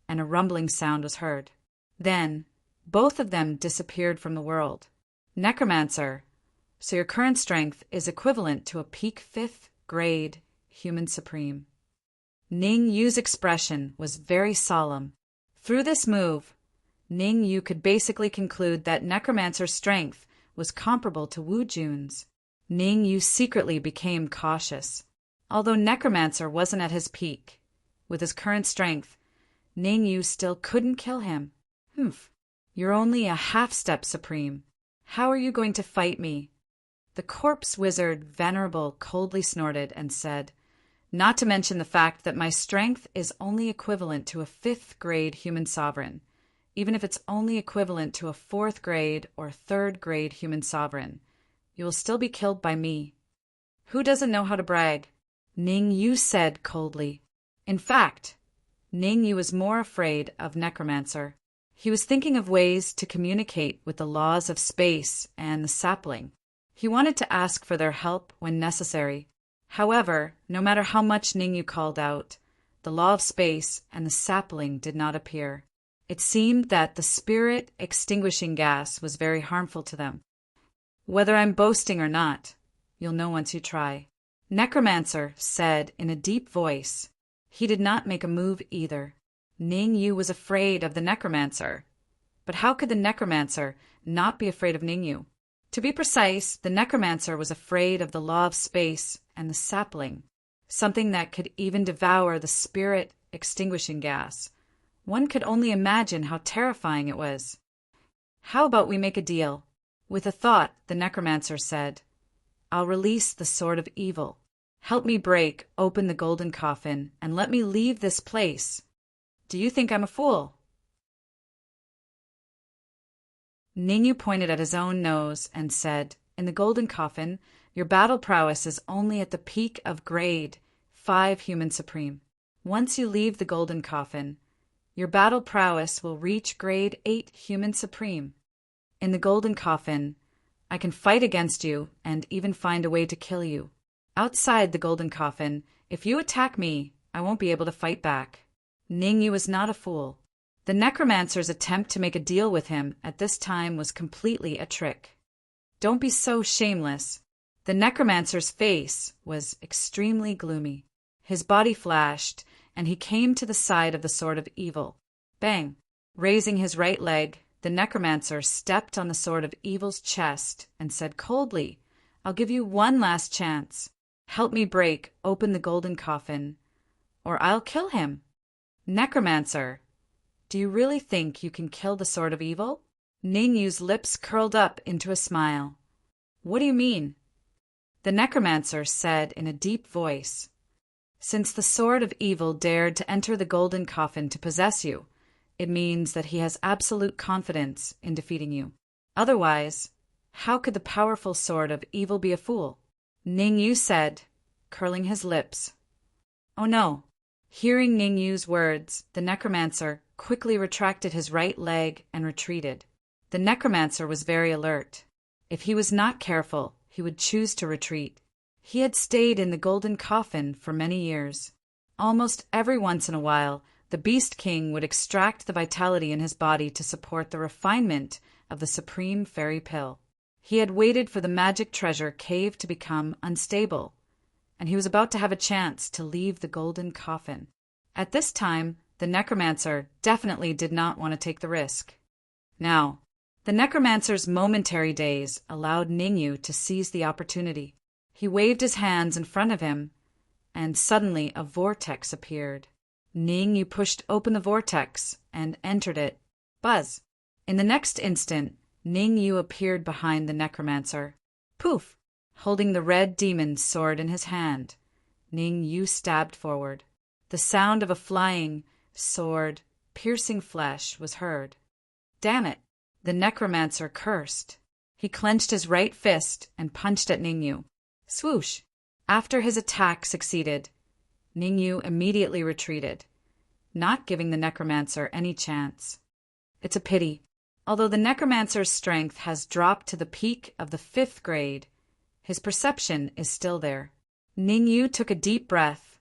and a rumbling sound was heard. Then, both of them disappeared from the world. Necromancer, so your current strength is equivalent to a peak 5th grade human supreme. Ningyu's expression was very solemn. Through this move, Ningyu could basically conclude that Necromancer's strength was comparable to Wu Jun's. Ningyu secretly became cautious. Although Necromancer wasn't at his peak, with his current strength, Ningyu still couldn't kill him. Humph. You're only a half-step supreme. How are you going to fight me? The corpse wizard Venerable coldly snorted and said, not to mention the fact that my strength is only equivalent to a 5th grade human sovereign, even if it's only equivalent to a 4th grade or 3rd grade human sovereign. You will still be killed by me. Who doesn't know how to brag? Ningyu said coldly. In fact, Ningyu was more afraid of Necromancer. He was thinking of ways to communicate with the laws of space and the sapling. He wanted to ask for their help when necessary. However, no matter how much Ningyu called out, the law of space and the sapling did not appear. It seemed that the spirit extinguishing gas was very harmful to them. Whether I'm boasting or not, you'll know once you try. Necromancer said in a deep voice. He did not make a move either. Ningyu was afraid of the Necromancer. But how could the Necromancer not be afraid of Ningyu? To be precise, the Necromancer was afraid of the law of space and the sapling, something that could even devour the spirit extinguishing gas. One could only imagine how terrifying it was. How about we make a deal? With a thought, the Necromancer said, I'll release the sword of evil. Help me break open the golden coffin and let me leave this place. Do you think I'm a fool? Ningyu pointed at his own nose and said, in the golden coffin, your battle prowess is only at the peak of grade 5 human supreme. Once you leave the golden coffin, your battle prowess will reach grade 8 human supreme. In the golden coffin, I can fight against you and even find a way to kill you. Outside the golden coffin, if you attack me, I won't be able to fight back. Ningyu was not a fool. The Necromancer's attempt to make a deal with him at this time was completely a trick. Don't be so shameless. The Necromancer's face was extremely gloomy. His body flashed, and he came to the side of the sword of evil. Bang! Raising his right leg, the Necromancer stepped on the sword of evil's chest and said coldly, I'll give you one last chance. Help me break open the golden coffin, or I'll kill him. Necromancer, do you really think you can kill the sword of evil? Ningyu's lips curled up into a smile. What do you mean? The necromancer said in a deep voice. Since the sword of evil dared to enter the golden coffin to possess you, it means that he has absolute confidence in defeating you. Otherwise, how could the powerful sword of evil be a fool? Ningyu said, curling his lips. Oh no. Hearing Ningyu's words, the necromancer quickly retracted his right leg and retreated. The necromancer was very alert. If he was not careful, he would choose to retreat. He had stayed in the golden coffin for many years. Almost every once in a while, the Beast King would extract the vitality in his body to support the refinement of the supreme fairy pill. He had waited for the magic treasure cave to become unstable, and he was about to have a chance to leave the golden coffin. At this time, the necromancer definitely did not want to take the risk. Now, the necromancer's momentary daze allowed Ningyu to seize the opportunity. He waved his hands in front of him, and suddenly a vortex appeared. Ningyu pushed open the vortex and entered it. Buzz! In the next instant, Ningyu appeared behind the necromancer. Poof! Holding the red demon's sword in his hand, Ningyu stabbed forward. The sound of a flying sword piercing flesh was heard. Damn it! The necromancer cursed. He clenched his right fist and punched at Ningyu. Swoosh! After his attack succeeded, Ningyu immediately retreated, not giving the necromancer any chance. It's a pity. Although the necromancer's strength has dropped to the peak of the 5th grade, his perception is still there. Ningyu took a deep breath,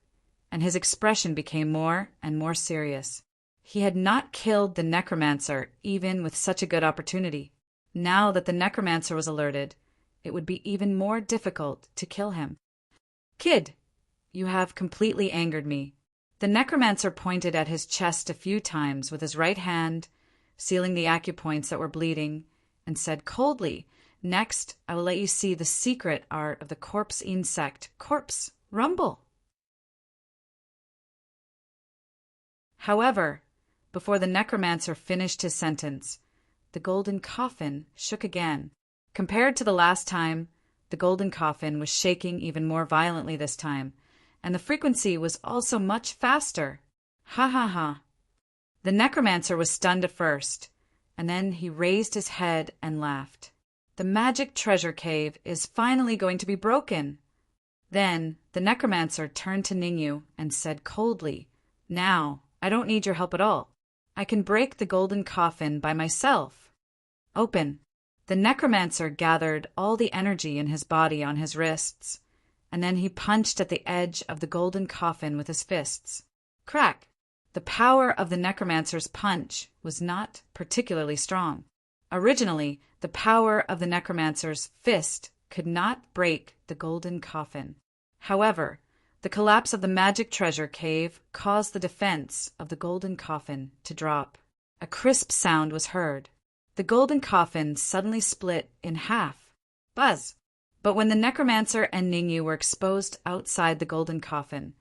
and his expression became more and more serious. He had not killed the necromancer even with such a good opportunity. Now that the necromancer was alerted, it would be even more difficult to kill him. Kid, you have completely angered me. The necromancer pointed at his chest a few times with his right hand, sealing the acupoints that were bleeding, and said coldly, Next, I will let you see the secret art of the corpse insect. Corpse, rumble! However, before the necromancer finished his sentence, the golden coffin shook again. Compared to the last time, the golden coffin was shaking even more violently this time, and the frequency was also much faster. Ha ha ha. The necromancer was stunned at first, and then he raised his head and laughed. The magic treasure cave is finally going to be broken. Then the necromancer turned to Ningyu and said coldly, Now, I don't need your help at all. I can break the golden coffin by myself. Open. The necromancer gathered all the energy in his body on his wrists, and then he punched at the edge of the golden coffin with his fists. Crack! The power of the necromancer's punch was not particularly strong. Originally, the power of the necromancer's fist could not break the golden coffin. However, the collapse of the magic treasure cave caused the defense of the golden coffin to drop. A crisp sound was heard. The golden coffin suddenly split in half. Buzz! But when the necromancer and Ningyu were exposed outside the golden coffin,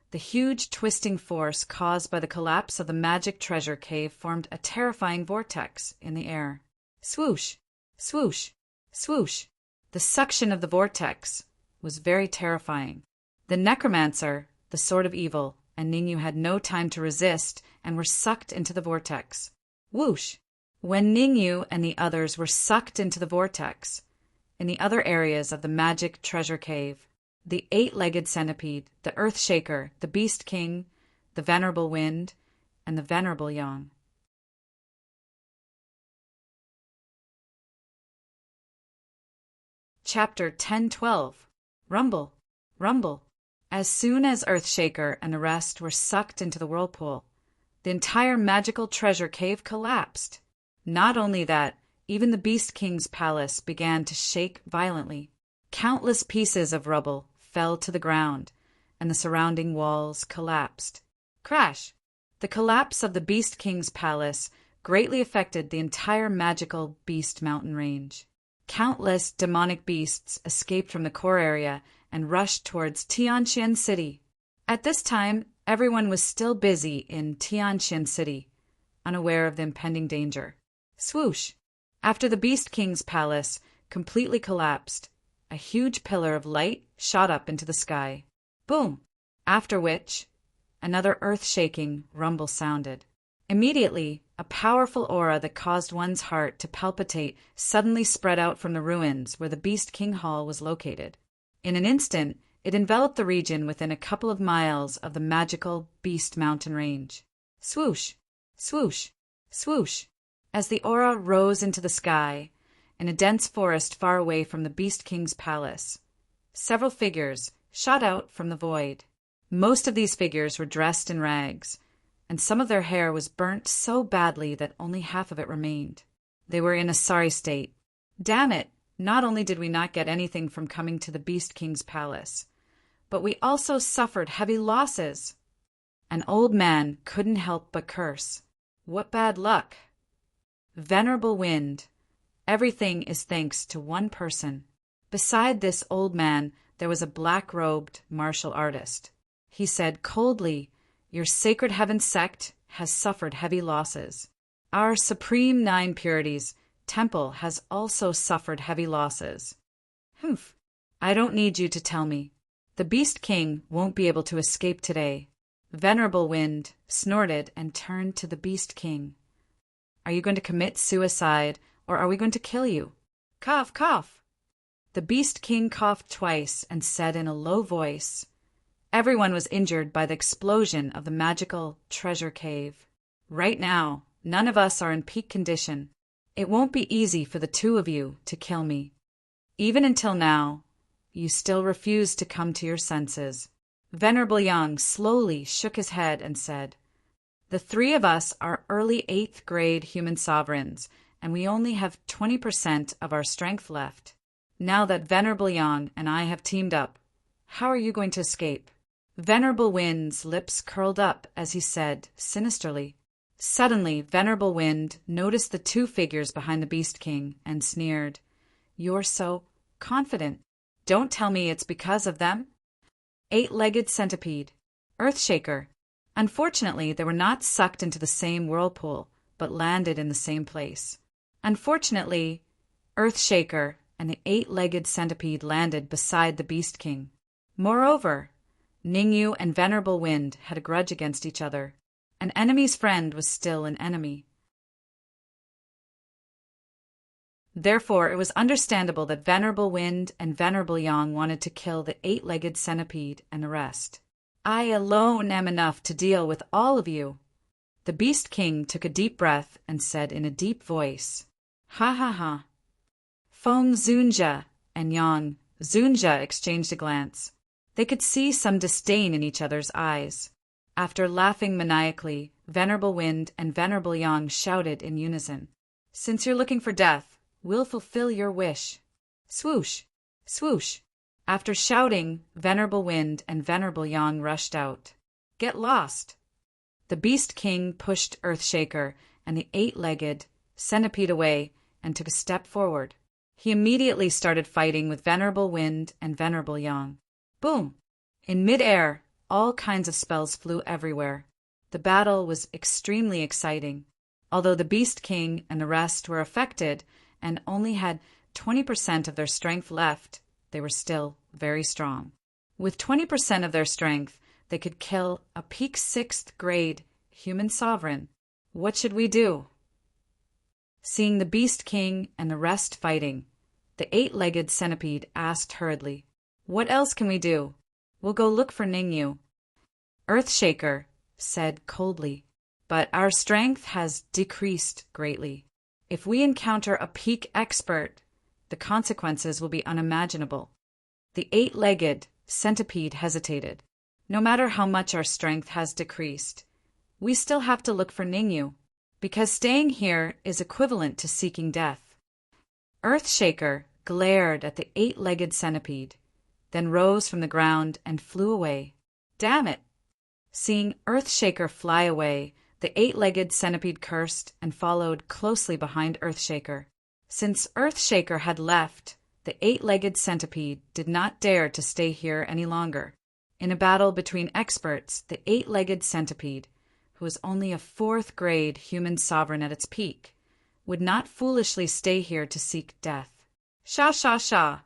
the huge twisting force caused by the collapse of the magic treasure cave formed a terrifying vortex in the air. Swoosh! Swoosh! Swoosh! The suction of the vortex was very terrifying. The necromancer, the sword of evil, and Ningyu had no time to resist and were sucked into the vortex. Whoosh! When Ningyu and the others were sucked into the vortex, in the other areas of the magic treasure cave, the 8-legged centipede, the earth shaker, the beast king, the venerable wind, and the venerable yang. Chapter 10-12. Rumble, Rumble. As soon as Earthshaker and the rest were sucked into the whirlpool, the entire magical treasure cave collapsed. Not only that, even the Beast King's palace began to shake violently. Countless pieces of rubble fell to the ground, and the surrounding walls collapsed. Crash! The collapse of the Beast King's palace greatly affected the entire magical Beast Mountain range. Countless demonic beasts escaped from the core area and rushed towards Tianqian City. At this time, everyone was still busy in Tianqian City, unaware of the impending danger. Swoosh! After the Beast King's palace completely collapsed, a huge pillar of light shot up into the sky. Boom! After which, another earth-shaking rumble sounded. Immediately, a powerful aura that caused one's heart to palpitate suddenly spread out from the ruins where the Beast King Hall was located. In an instant, it enveloped the region within a couple of miles of the magical Beast Mountain Range. Swoosh! Swoosh! Swoosh! As the aura rose into the sky, in a dense forest far away from the Beast King's palace, several figures shot out from the void. Most of these figures were dressed in rags, and some of their hair was burnt so badly that only half of it remained. They were in a sorry state. Damn it! Not only did we not get anything from coming to the Beast King's palace, but we also suffered heavy losses. An old man couldn't help but curse. What bad luck! Venerable Wind, everything is thanks to one person. Beside this old man, there was a black-robed martial artist. He said coldly, "Your Sacred Heaven sect has suffered heavy losses. Our Supreme Nine Purities temple has also suffered heavy losses." Humph! I don't need you to tell me. The Beast King won't be able to escape today. Venerable Wind snorted and turned to the Beast King. Are you going to commit suicide, or are we going to kill you? Cough, cough! The Beast King coughed twice and said in a low voice, "Everyone was injured by the explosion of the magical treasure cave. Right now, none of us are in peak condition. It won't be easy for the two of you to kill me. Even until now, you still refuse to come to your senses." Venerable Yang slowly shook his head and said, "The three of us are early 8th grade human sovereigns, and we only have 20% of our strength left. Now that Venerable Yang and I have teamed up, how are you going to escape?" Venerable Wind's lips curled up as he said, sinisterly. Suddenly, Venerable Wind noticed the two figures behind the Beast King and sneered, "You're so confident. Don't tell me it's because of them?" Eight-legged centipede, Earthshaker. Unfortunately, they were not sucked into the same whirlpool, but landed in the same place. Unfortunately, Earthshaker and the eight-legged centipede landed beside the Beast King. Moreover, Ningyu and Venerable Wind had a grudge against each other. An enemy's friend was still an enemy. Therefore, it was understandable that Venerable Wind and Venerable Yang wanted to kill the eight-legged centipede and the rest. "I alone am enough to deal with all of you." The Beast King took a deep breath and said in a deep voice, "Ha ha ha." Feng Zunja and Yang Zunja exchanged a glance. They could see some disdain in each other's eyes. After laughing maniacally, Venerable Wind and Venerable Yang shouted in unison, "Since you're looking for death, we'll fulfill your wish." Swoosh! Swoosh! After shouting, Venerable Wind and Venerable Yang rushed out. "Get lost!" The Beast King pushed Earthshaker and the eight-legged centipede away and took a step forward. He immediately started fighting with Venerable Wind and Venerable Yang. Boom! In mid-air, all kinds of spells flew everywhere. The battle was extremely exciting. Although the Beast King and the rest were affected and only had 20% of their strength left, they were still very strong. With 20% of their strength, they could kill a peak 6th grade human sovereign. What should we do? Seeing the Beast King and the rest fighting, the eight-legged centipede asked hurriedly, "What else can we do? We'll go look for Ningyu." Earthshaker said coldly, "But our strength has decreased greatly. If we encounter a peak expert, the consequences will be unimaginable." The eight-legged centipede hesitated. "No matter how much our strength has decreased, we still have to look for Ningyu, because staying here is equivalent to seeking death." Earthshaker glared at the eight-legged centipede, then rose from the ground and flew away. "Damn it!" Seeing Earthshaker fly away, the eight-legged centipede cursed and followed closely behind Earthshaker. Since Earthshaker had left, the eight-legged centipede did not dare to stay here any longer. In a battle between experts, the eight-legged centipede, who was only a 4th grade human sovereign at its peak, would not foolishly stay here to seek death. Sha sha sha.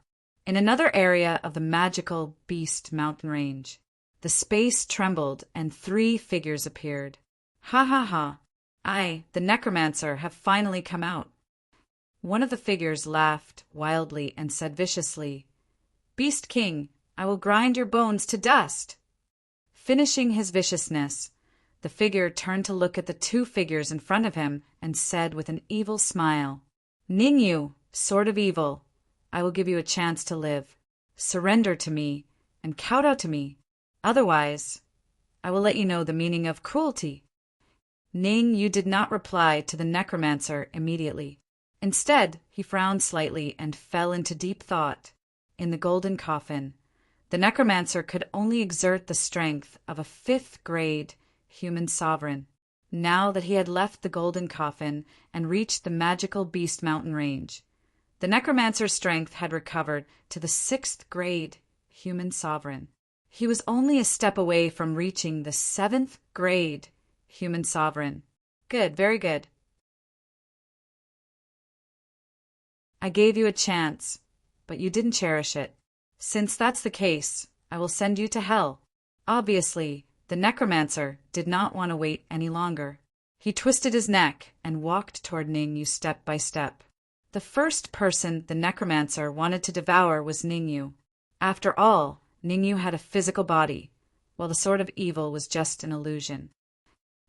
In another area of the magical Beast Mountain Range, the space trembled and 3 figures appeared. Ha ha ha. I, the necromancer, have finally come out. One of the figures laughed wildly and said viciously, Beast King, I will grind your bones to dust. Finishing his viciousness, the figure turned to look at the 2 figures in front of him and said with an evil smile, Ningyu, sword of evil, I will give you a chance to live. Surrender to me and kowtow to me. Otherwise, I will let you know the meaning of cruelty. Ningyu did not reply to the necromancer immediately. Instead, he frowned slightly and fell into deep thought. In the golden coffin, the necromancer could only exert the strength of a 5th grade human sovereign. Now that he had left the golden coffin and reached the magical Beast Mountain Range, the necromancer's strength had recovered to the 6th grade human sovereign. He was only a step away from reaching the 7th grade human sovereign. Good, very good. I gave you a chance, but you didn't cherish it. Since that's the case, I will send you to hell. Obviously, the necromancer did not want to wait any longer. He twisted his neck and walked toward Ningyu step by step. The first person the necromancer wanted to devour was Ningyu. After all, Ningyu had a physical body, while the sword of evil was just an illusion.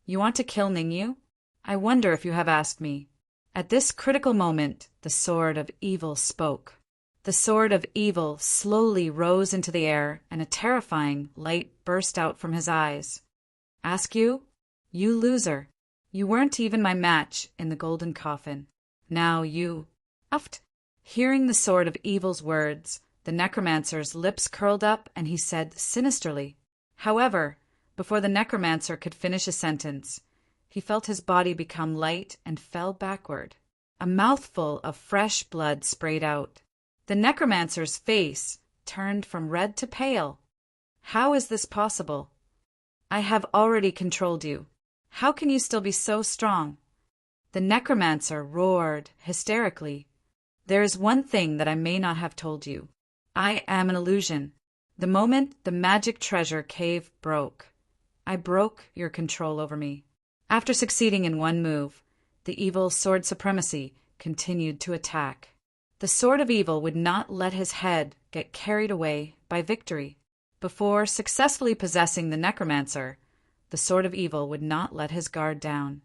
You want to kill Ningyu? I wonder if you have asked me. At this critical moment, the sword of evil spoke. The sword of evil slowly rose into the air, and a terrifying light burst out from his eyes. Ask you? You loser. You weren't even my match in the golden coffin. Now you... Uft. Hearing the sword of evil's words, the necromancer's lips curled up and he said sinisterly. However, before the necromancer could finish a sentence, he felt his body become light and fell backward. A mouthful of fresh blood sprayed out. The necromancer's face turned from red to pale. How is this possible? I have already controlled you. How can you still be so strong? The necromancer roared hysterically. There is one thing that I may not have told you. I am an illusion. The moment the magic treasure cave broke, I broke your control over me. After succeeding in one move, the evil sword supremacy continued to attack. The sword of evil would not let his head get carried away by victory. Before successfully possessing the necromancer, the sword of evil would not let his guard down.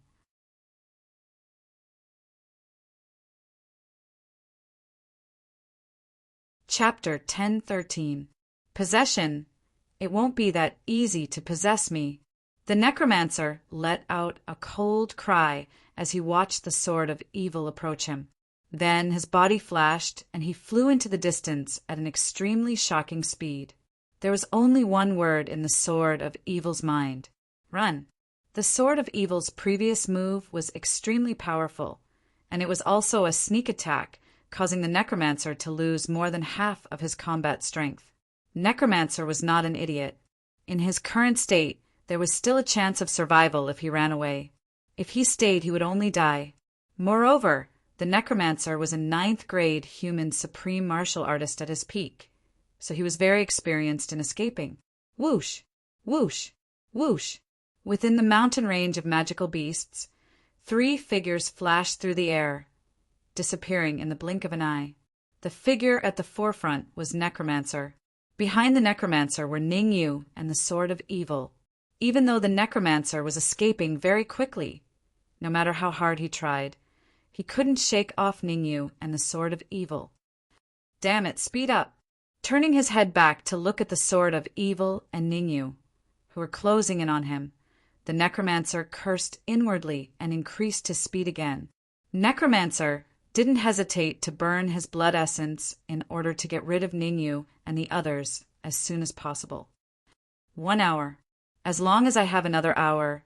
Chapter 10:13. Possession. It won't be that easy to possess me. The necromancer let out a cold cry as he watched the sword of evil approach him. Then his body flashed and he flew into the distance at an extremely shocking speed. There was only one word in the sword of evil's mind: run. The sword of evil's previous move was extremely powerful, and it was also a sneak attack, causing the necromancer to lose more than half of his combat strength. Necromancer was not an idiot. In his current state, there was still a chance of survival if he ran away. If he stayed, he would only die. Moreover, the necromancer was a 9th grade human supreme martial artist at his peak, so he was very experienced in escaping. Whoosh! Whoosh! Whoosh! Within the mountain range of magical beasts, 3 figures flashed through the air, disappearing in the blink of an eye. The figure at the forefront was Necromancer. Behind the Necromancer were Ningyu and the Sword of Evil. Even though the Necromancer was escaping very quickly, no matter how hard he tried, he couldn't shake off Ningyu and the Sword of Evil. Damn it, speed up! Turning his head back to look at the Sword of Evil and Ningyu, who were closing in on him, the Necromancer cursed inwardly and increased his speed again. Necromancer didn't hesitate to burn his blood essence in order to get rid of Ningyu and the others as soon as possible. 1 hour. As long as I have another hour,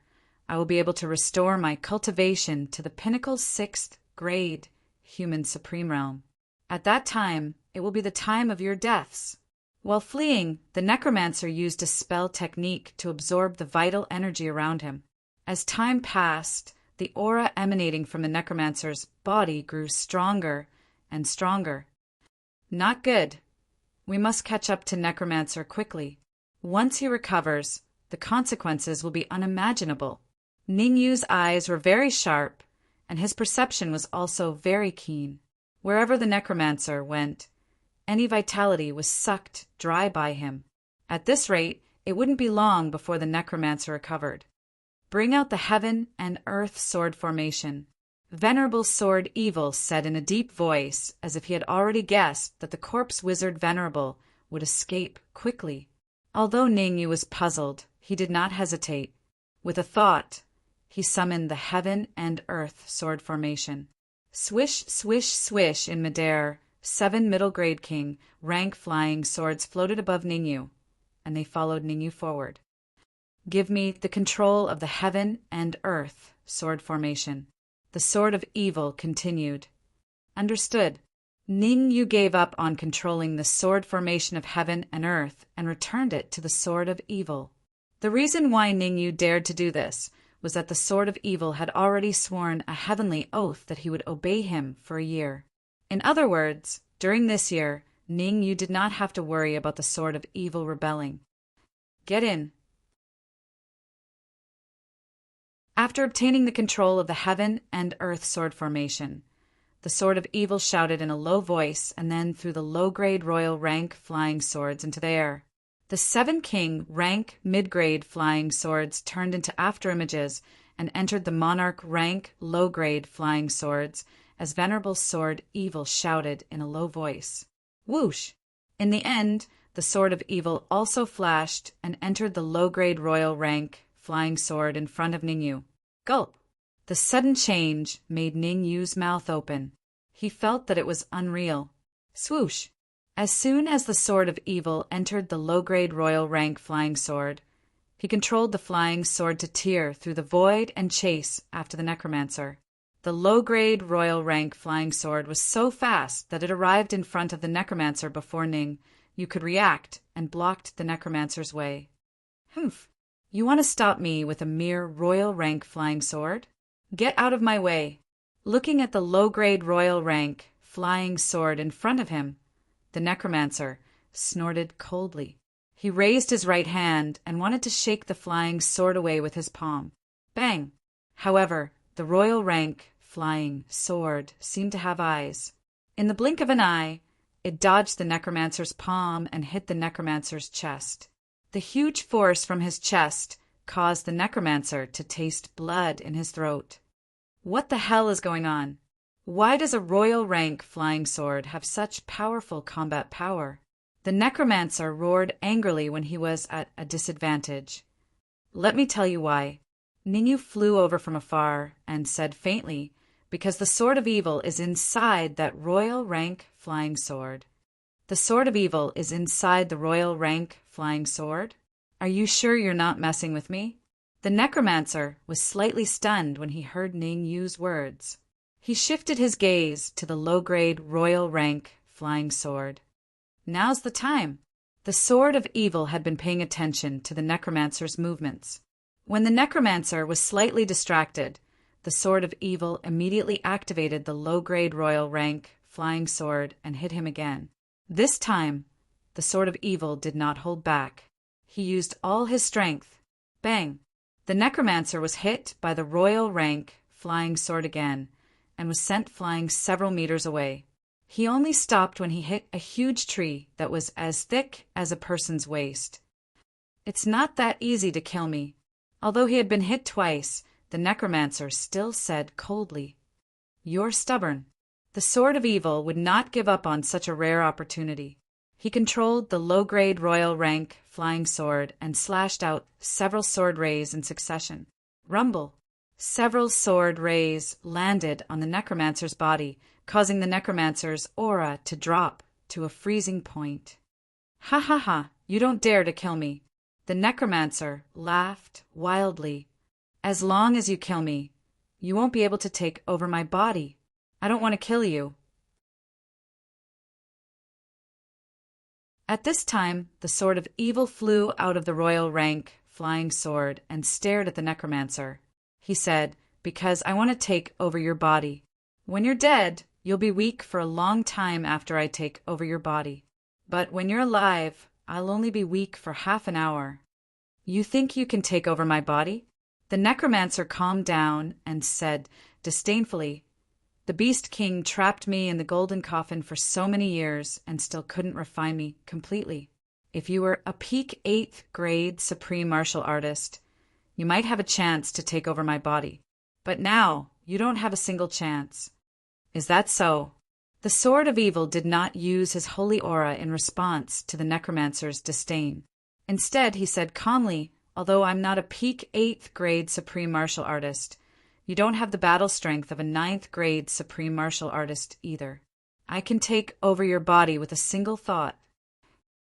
I will be able to restore my cultivation to the pinnacle 6th grade human supreme realm. At that time, it will be the time of your deaths. While fleeing, the Necromancer used a spell technique to absorb the vital energy around him. As time passed, The aura emanating from the necromancer's body grew stronger and stronger. Not good. We must catch up to Necromancer quickly. Once he recovers, the consequences will be unimaginable. Ningyu's eyes were very sharp, and his perception was also very keen. Wherever the necromancer went, any vitality was sucked dry by him. At this rate, it wouldn't be long before the necromancer recovered. Bring out the heaven and earth sword formation. Venerable Sword Evil said in a deep voice, as if he had already guessed that the corpse wizard Venerable would escape quickly. Although Ningyu was puzzled, he did not hesitate. With a thought, he summoned the heaven and earth sword formation. Swish, swish, swish in midair, 7 middle-grade king, rank flying swords floated above Ningyu, and they followed Ningyu forward. Give me the control of the heaven and earth sword formation. The Sword of Evil continued. Understood. Ningyu gave up on controlling the sword formation of heaven and earth and returned it to the Sword of Evil. The reason why Ningyu dared to do this was that the Sword of Evil had already sworn a heavenly oath that he would obey him for a year. In other words, during this year, Ningyu did not have to worry about the Sword of Evil rebelling. Get in. After obtaining the control of the heaven and earth sword formation, the Sword of Evil shouted in a low voice and then threw the low-grade royal rank flying swords into the air. The 7 king rank mid-grade flying swords turned into afterimages and entered the monarch rank low-grade flying swords as Venerable Sword Evil shouted in a low voice. Whoosh! In the end, the Sword of Evil also flashed and entered the low-grade royal rank flying sword in front of Ningyu. Gulp! The sudden change made Ningyu's mouth open. He felt that it was unreal. Swoosh! As soon as the Sword of Evil entered the low-grade royal rank flying sword, he controlled the flying sword to tear through the void and chase after the necromancer. The low-grade royal rank flying sword was so fast that it arrived in front of the necromancer before Ningyu could react and blocked the necromancer's way. Humph! You want to stop me with a mere royal rank flying sword? Get out of my way. Looking at the low-grade royal rank flying sword in front of him, the necromancer snorted coldly. He raised his right hand and wanted to shake the flying sword away with his palm. Bang! However, the royal rank flying sword seemed to have eyes. In the blink of an eye, it dodged the necromancer's palm and hit the necromancer's chest. The huge force from his chest caused the necromancer to taste blood in his throat. What the hell is going on? Why does a royal rank flying sword have such powerful combat power? The necromancer roared angrily when he was at a disadvantage. Let me tell you why. Ningyu flew over from afar and said faintly, because the Sword of Evil is inside that royal rank flying sword. The Sword of Evil is inside the royal rank flying sword? Are you sure you're not messing with me? The necromancer was slightly stunned when he heard Ningyu's words. He shifted his gaze to the low-grade royal rank flying sword. Now's the time. The Sword of Evil had been paying attention to the necromancer's movements. When the necromancer was slightly distracted, the Sword of Evil immediately activated the low-grade royal rank flying sword and hit him again. This time, the Sword of Evil did not hold back. He used all his strength. Bang! The necromancer was hit by the royal rank flying sword again and was sent flying several meters away. He only stopped when he hit a huge tree that was as thick as a person's waist. It's not that easy to kill me. Although he had been hit twice, the necromancer still said coldly, "You're stubborn." The Sword of Evil would not give up on such a rare opportunity. He controlled the low-grade royal rank flying sword and slashed out several sword rays in succession. Rumble! Several sword rays landed on the necromancer's body, causing the necromancer's aura to drop to a freezing point. Ha ha ha! You don't dare to kill me! The necromancer laughed wildly. As long as you kill me, you won't be able to take over my body. I don't want to kill you. At this time, the Sword of Evil flew out of the royal rank flying sword and stared at the necromancer. He said, because I want to take over your body. When you're dead, you'll be weak for a long time after I take over your body. But when you're alive, I'll only be weak for half an hour. You think you can take over my body?" The necromancer calmed down and said disdainfully, "The Beast King trapped me in the golden coffin for so many years and still couldn't refine me completely. If you were a peak 8th grade supreme martial artist, you might have a chance to take over my body. But now, you don't have a single chance." "Is that so?" The Sword of Evil did not use his holy aura in response to the necromancer's disdain. Instead, he said calmly, "Although I'm not a peak 8th grade supreme martial artist, you don't have the battle strength of a 9th grade supreme martial artist either. I can take over your body with a single thought."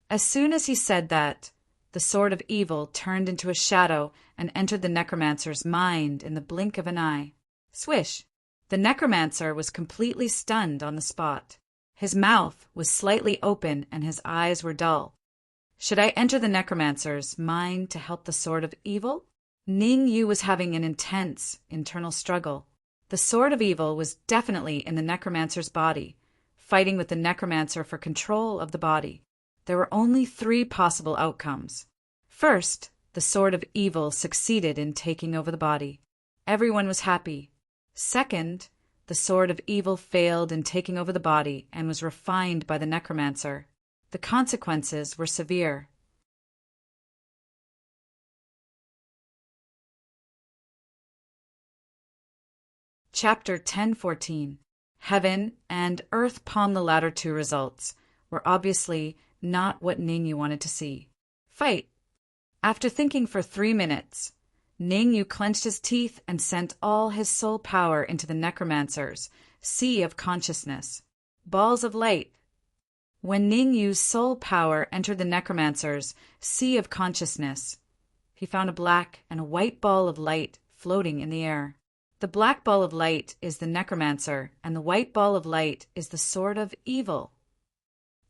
As soon as he said that, the Sword of Evil turned into a shadow and entered the necromancer's mind in the blink of an eye. Swish! The necromancer was completely stunned on the spot. His mouth was slightly open and his eyes were dull. Should I enter the necromancer's mind to help the Sword of Evil? Ning Yu was having an intense internal struggle. The Sword of Evil was definitely in the necromancer's body, fighting with the necromancer for control of the body. There were only 3 possible outcomes. First, the Sword of Evil succeeded in taking over the body. Everyone was happy. Second, the Sword of Evil failed in taking over the body and was refined by the necromancer. The consequences were severe. Chapter 10:14. Heaven and Earth palm. The latter 2 results were obviously not what Ning Yu wanted to see. Fight! After thinking for 3 minutes, Ning Yu clenched his teeth and sent all his soul power into the necromancer's sea of consciousness. Balls of light. When Ning Yu's soul power entered the necromancer's sea of consciousness, he found a black and a white ball of light floating in the air. The black ball of light is the necromancer, and the white ball of light is the Sword of Evil.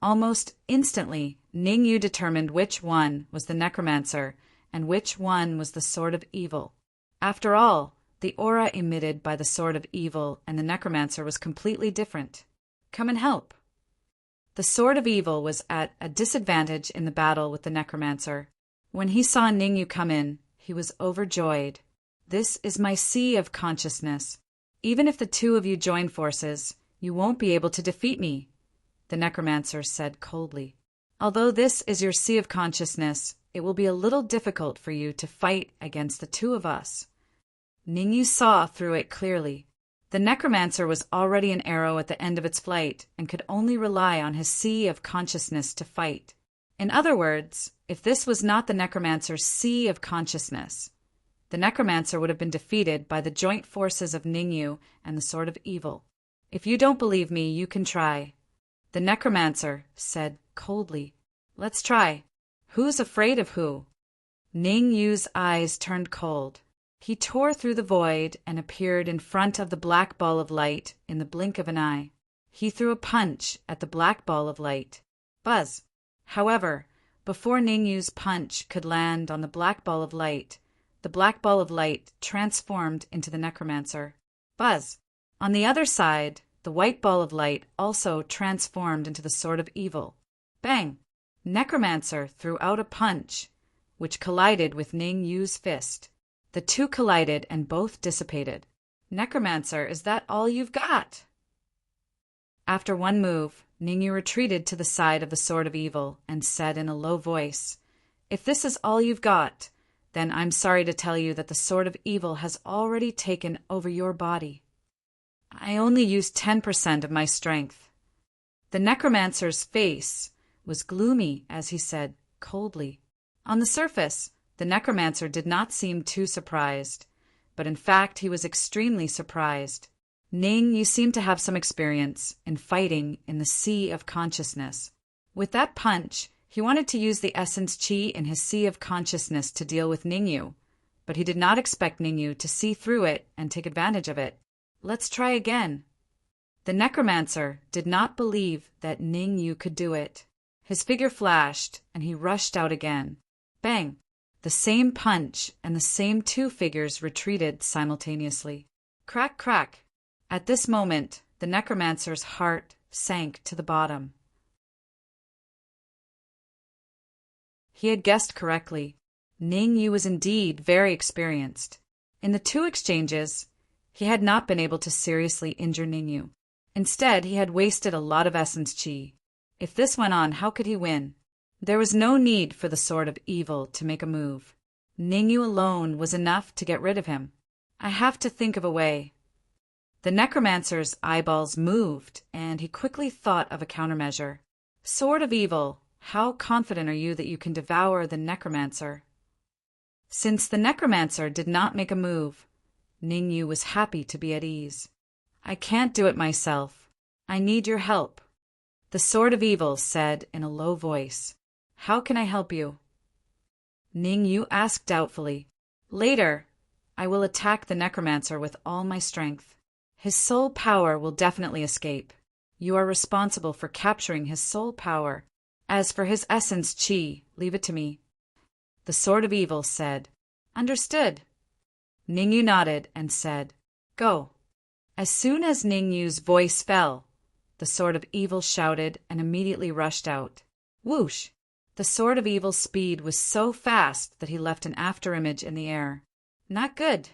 Almost instantly, Ning Yu determined which one was the necromancer and which one was the Sword of Evil. After all, the aura emitted by the Sword of Evil and the necromancer was completely different. Come and help. The Sword of Evil was at a disadvantage in the battle with the necromancer. When he saw Ning Yu come in, he was overjoyed. "This is my sea of consciousness. Even if the 2 of you join forces, you won't be able to defeat me," the necromancer said coldly. "Although this is your sea of consciousness, it will be a little difficult for you to fight against the 2 of us." Ning Yu saw through it clearly. The necromancer was already an arrow at the end of its flight and could only rely on his sea of consciousness to fight. In other words, if this was not the necromancer's sea of consciousness, the necromancer would have been defeated by the joint forces of Ning Yu and the Sword of Evil. "If you don't believe me, you can try," the necromancer said coldly. "Let's try. Who's afraid of who?" Ning Yu's eyes turned cold. He tore through the void and appeared in front of the black ball of light in the blink of an eye. He threw a punch at the black ball of light. Buzz! However, before Ning Yu's punch could land on the black ball of light, the black ball of light transformed into the necromancer. Buzz! On the other side, the white ball of light also transformed into the Sword of Evil. Bang! Necromancer threw out a punch, which collided with Ning Yu's fist. The 2 collided and both dissipated. "Necromancer, is that all you've got?" After one move, Ning Yu retreated to the side of the Sword of Evil and said in a low voice, "If this is all you've got, then I'm sorry to tell you that the Sword of Evil has already taken over your body. I only used 10% of my strength." The necromancer's face was gloomy as he said coldly. On the surface, the necromancer did not seem too surprised, but in fact he was extremely surprised. "Ning, you seem to have some experience in fighting in the sea of consciousness." With that punch, he wanted to use the essence chi in his sea of consciousness to deal with Ning Yu, but he did not expect Ning Yu to see through it and take advantage of it. "Let's try again." The necromancer did not believe that Ning Yu could do it. His figure flashed, and he rushed out again. Bang! The same punch and the same 2 figures retreated simultaneously. Crack, crack. At this moment, the necromancer's heart sank to the bottom. He had guessed correctly. Ning Yu was indeed very experienced. In the 2 exchanges, he had not been able to seriously injure Ning Yu. Instead, he had wasted a lot of essence chi. If this went on, how could he win? There was no need for the Sword of Evil to make a move. Ning Yu alone was enough to get rid of him. I have to think of a way. The necromancer's eyeballs moved, and he quickly thought of a countermeasure. Sword of Evil, how confident are you that you can devour the necromancer? Since the necromancer did not make a move, Ning Yu was happy to be at ease. I can't do it myself. I need your help. The Sword of Evil said in a low voice. How can I help you? Ning Yu asked doubtfully. Later, I will attack the necromancer with all my strength. His soul power will definitely escape. You are responsible for capturing his soul power. As for his essence chi, leave it to me. The Sword of Evil said. Understood. Ning Yu nodded and said, Go. As soon as Ning Yu's voice fell, the Sword of Evil shouted and immediately rushed out. Whoosh! The Sword of Evil's speed was so fast that he left an afterimage in the air. Not good.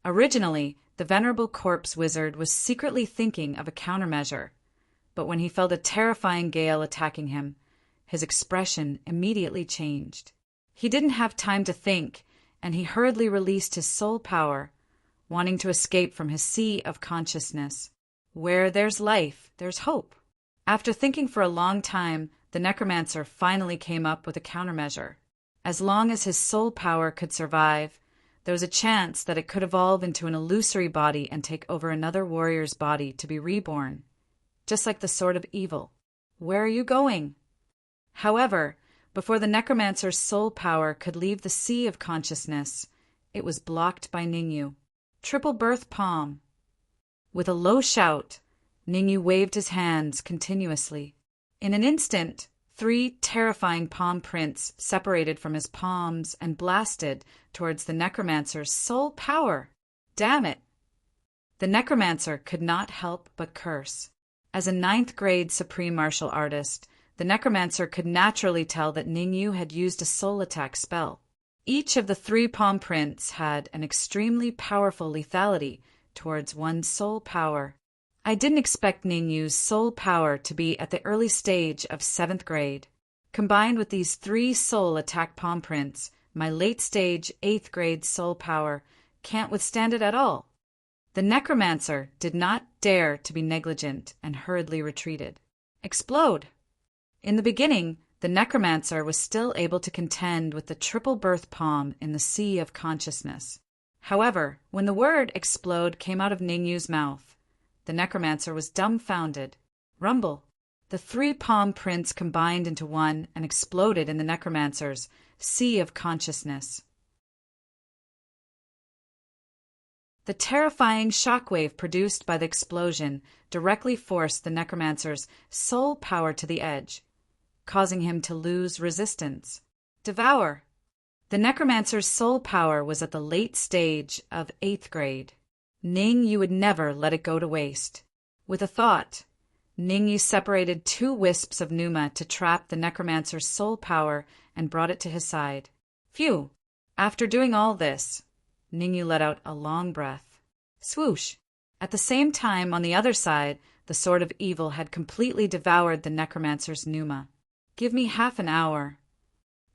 Originally, the venerable corpse wizard was secretly thinking of a countermeasure, but when he felt a terrifying gale attacking him, his expression immediately changed. He didn't have time to think, and he hurriedly released his soul power, wanting to escape from his sea of consciousness. Where there's life, there's hope. After thinking for a long time, the necromancer finally came up with a countermeasure. As long as his soul power could survive, there was a chance that it could evolve into an illusory body and take over another warrior's body to be reborn, just like the Sword of Evil. Where are you going? However, before the necromancer's soul power could leave the sea of consciousness, it was blocked by Ning Yu. Triple birth palm. With a low shout, Ning Yu waved his hands continuously. In an instant, 3 terrifying palm prints separated from his palms and blasted towards the necromancer's soul power. Damn it! The necromancer could not help but curse. As a 9th grade supreme martial artist, the necromancer could naturally tell that Ning Yu had used a soul attack spell. Each of the 3 palm prints had an extremely powerful lethality towards one's soul power. I didn't expect Ning Yu's soul power to be at the early stage of 7th grade. Combined with these 3 soul attack palm prints, my late stage 8th grade soul power can't withstand it at all. The necromancer did not dare to be negligent and hurriedly retreated. Explode! In the beginning, the necromancer was still able to contend with the triple birth palm in the sea of consciousness. However, when the word explode came out of Ning Yu's mouth, the necromancer was dumbfounded. Rumble! The 3 palm prints combined into one and exploded in the necromancer's sea of consciousness. The terrifying shockwave produced by the explosion directly forced the necromancer's soul power to the edge, causing him to lose resistance. Devour! The necromancer's soul power was at the late stage of 8th grade. Ning Yu would never let it go to waste. With a thought, Ning Yu separated 2 wisps of pneuma to trap the necromancer's soul power and brought it to his side. Phew! After doing all this, Ning Yu let out a long breath. Swoosh! At the same time, on the other side, the Sword of Evil had completely devoured the necromancer's pneuma. Give me half an hour.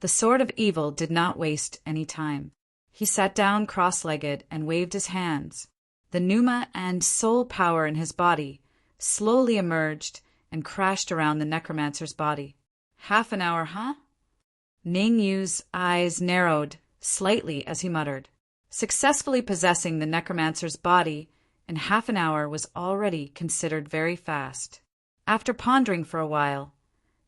The Sword of Evil did not waste any time. He sat down cross-legged and waved his hands. The pneuma and soul power in his body slowly emerged and crashed around the necromancer's body. Half an hour, huh? Ning Yu's eyes narrowed slightly as he muttered. Successfully possessing the necromancer's body in half an hour was already considered very fast. After pondering for a while,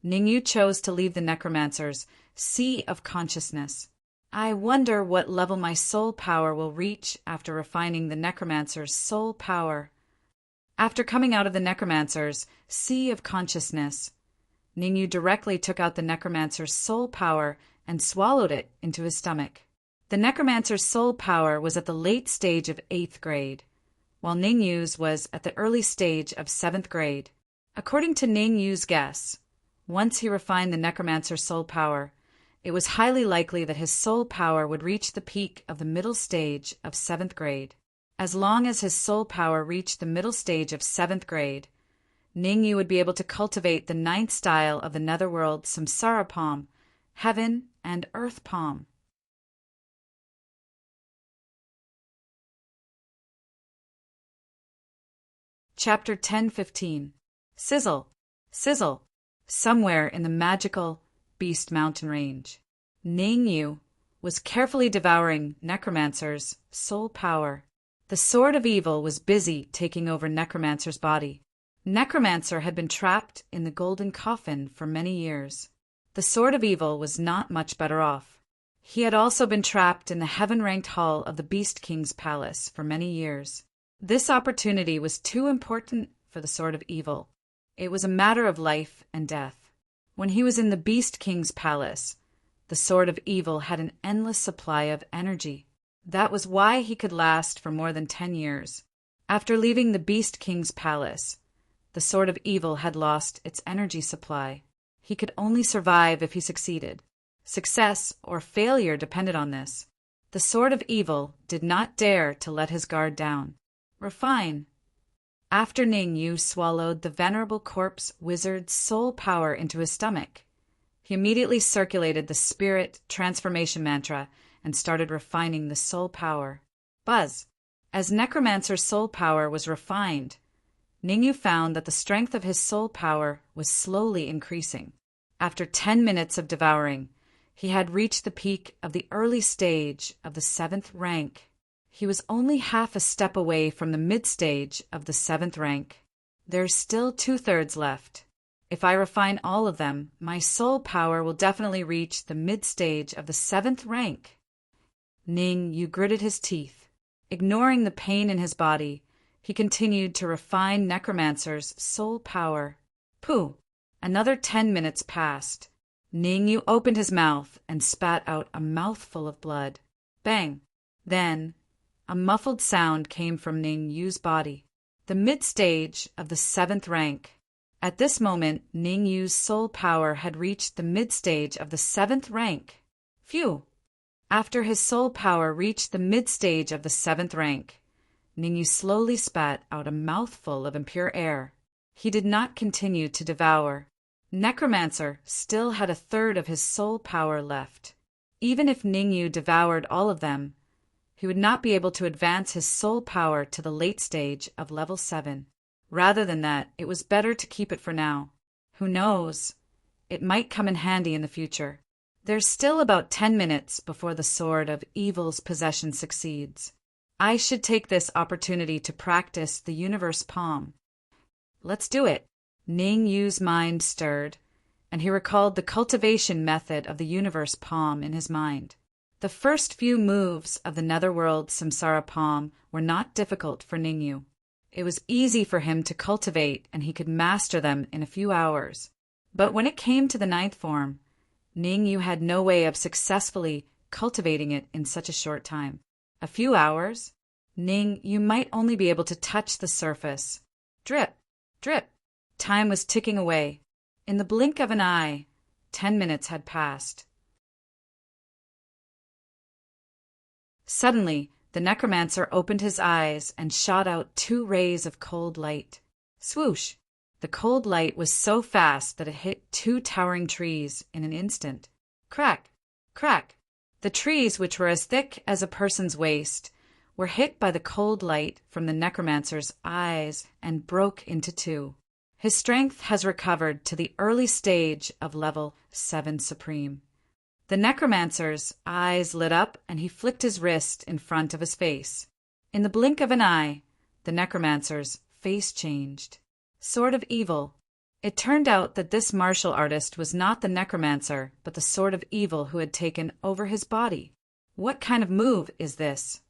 Ning Yu chose to leave the necromancer's sea of consciousness. I wonder what level my soul power will reach after refining the necromancer's soul power. After coming out of the necromancer's sea of consciousness, Ning Yu directly took out the necromancer's soul power and swallowed it into his stomach. The necromancer's soul power was at the late stage of 8th grade. while Ning Yu's was at the early stage of 7th grade. According to Ning Yu's guess, once he refined the necromancer's soul power, it was highly likely that his soul power would reach the peak of the middle stage of 7th grade. As long as his soul power reached the middle stage of 7th grade, Ning Yu would be able to cultivate the 9th style of the netherworld samsara palm, heaven and earth palm. Chapter 10:15. Sizzle, sizzle, somewhere in the magical Beast Mountain Range, Ning Yu was carefully devouring Necromancer's soul power. The Sword of Evil was busy taking over Necromancer's body. Necromancer had been trapped in the golden coffin for many years. The Sword of Evil was not much better off. He had also been trapped in the heaven-ranked hall of the Beast King's palace for many years. This opportunity was too important for the Sword of Evil. It was a matter of life and death. When he was in the Beast King's palace, the Sword of Evil had an endless supply of energy. That was why he could last for more than 10 years. After leaving the Beast King's palace, the Sword of Evil had lost its energy supply. He could only survive if he succeeded. Success or failure depended on this. The Sword of Evil did not dare to let his guard down. Refine. After Ning Yu swallowed the venerable corpse wizard's soul power into his stomach, he immediately circulated the spirit transformation mantra and started refining the soul power. Buzz. As Necromancer's soul power was refined, Ning Yu found that the strength of his soul power was slowly increasing. After 10 minutes of devouring, he had reached the peak of the early stage of the 7th rank. He was only half a step away from the mid-stage of the 7th rank. There's still 2/3 left. If I refine all of them, my soul power will definitely reach the mid-stage of the 7th rank. Ning Yu gritted his teeth. Ignoring the pain in his body, he continued to refine Necromancer's soul power. Pooh! Another 10 minutes passed. Ning Yu opened his mouth and spat out a mouthful of blood. Bang! Then a muffled sound came from Ning Yu's body. The mid-stage of the 7th rank. At this moment, Ning Yu's soul power had reached the mid-stage of the 7th rank. Phew! After his soul power reached the mid-stage of the 7th rank, Ning Yu slowly spat out a mouthful of impure air. He did not continue to devour. Necromancer still had 1/3 of his soul power left. Even if Ning Yu devoured all of them, he would not be able to advance his soul power to the late stage of level 7. Rather than that, it was better to keep it for now. Who knows? It might come in handy in the future. There's still about 10 minutes before the Sword of Evil's possession succeeds. I should take this opportunity to practice the Universe Palm. Let's do it. Ning Yu's mind stirred, and he recalled the cultivation method of the Universe Palm in his mind. The first few moves of the Netherworld Samsara Palm were not difficult for Ning Yu. It was easy for him to cultivate, and he could master them in a few hours. But when it came to the 9th form, Ning Yu had no way of successfully cultivating it in such a short time. A few hours? Ning Yu might only be able to touch the surface. Drip, drip. Time was ticking away. In the blink of an eye, 10 minutes had passed. Suddenly, the Necromancer opened his eyes and shot out 2 rays of cold light. Swoosh! The cold light was so fast that it hit 2 towering trees in an instant. Crack! Crack! The trees, which were as thick as a person's waist, were hit by the cold light from the Necromancer's eyes and broke into 2. His strength has recovered to the early stage of level 7 Supreme. The Necromancer's eyes lit up and he flicked his wrist in front of his face. In the blink of an eye, the Necromancer's face changed. Sword of Evil. It turned out that this martial artist was not the Necromancer, but the Sword of Evil who had taken over his body. What kind of move is this?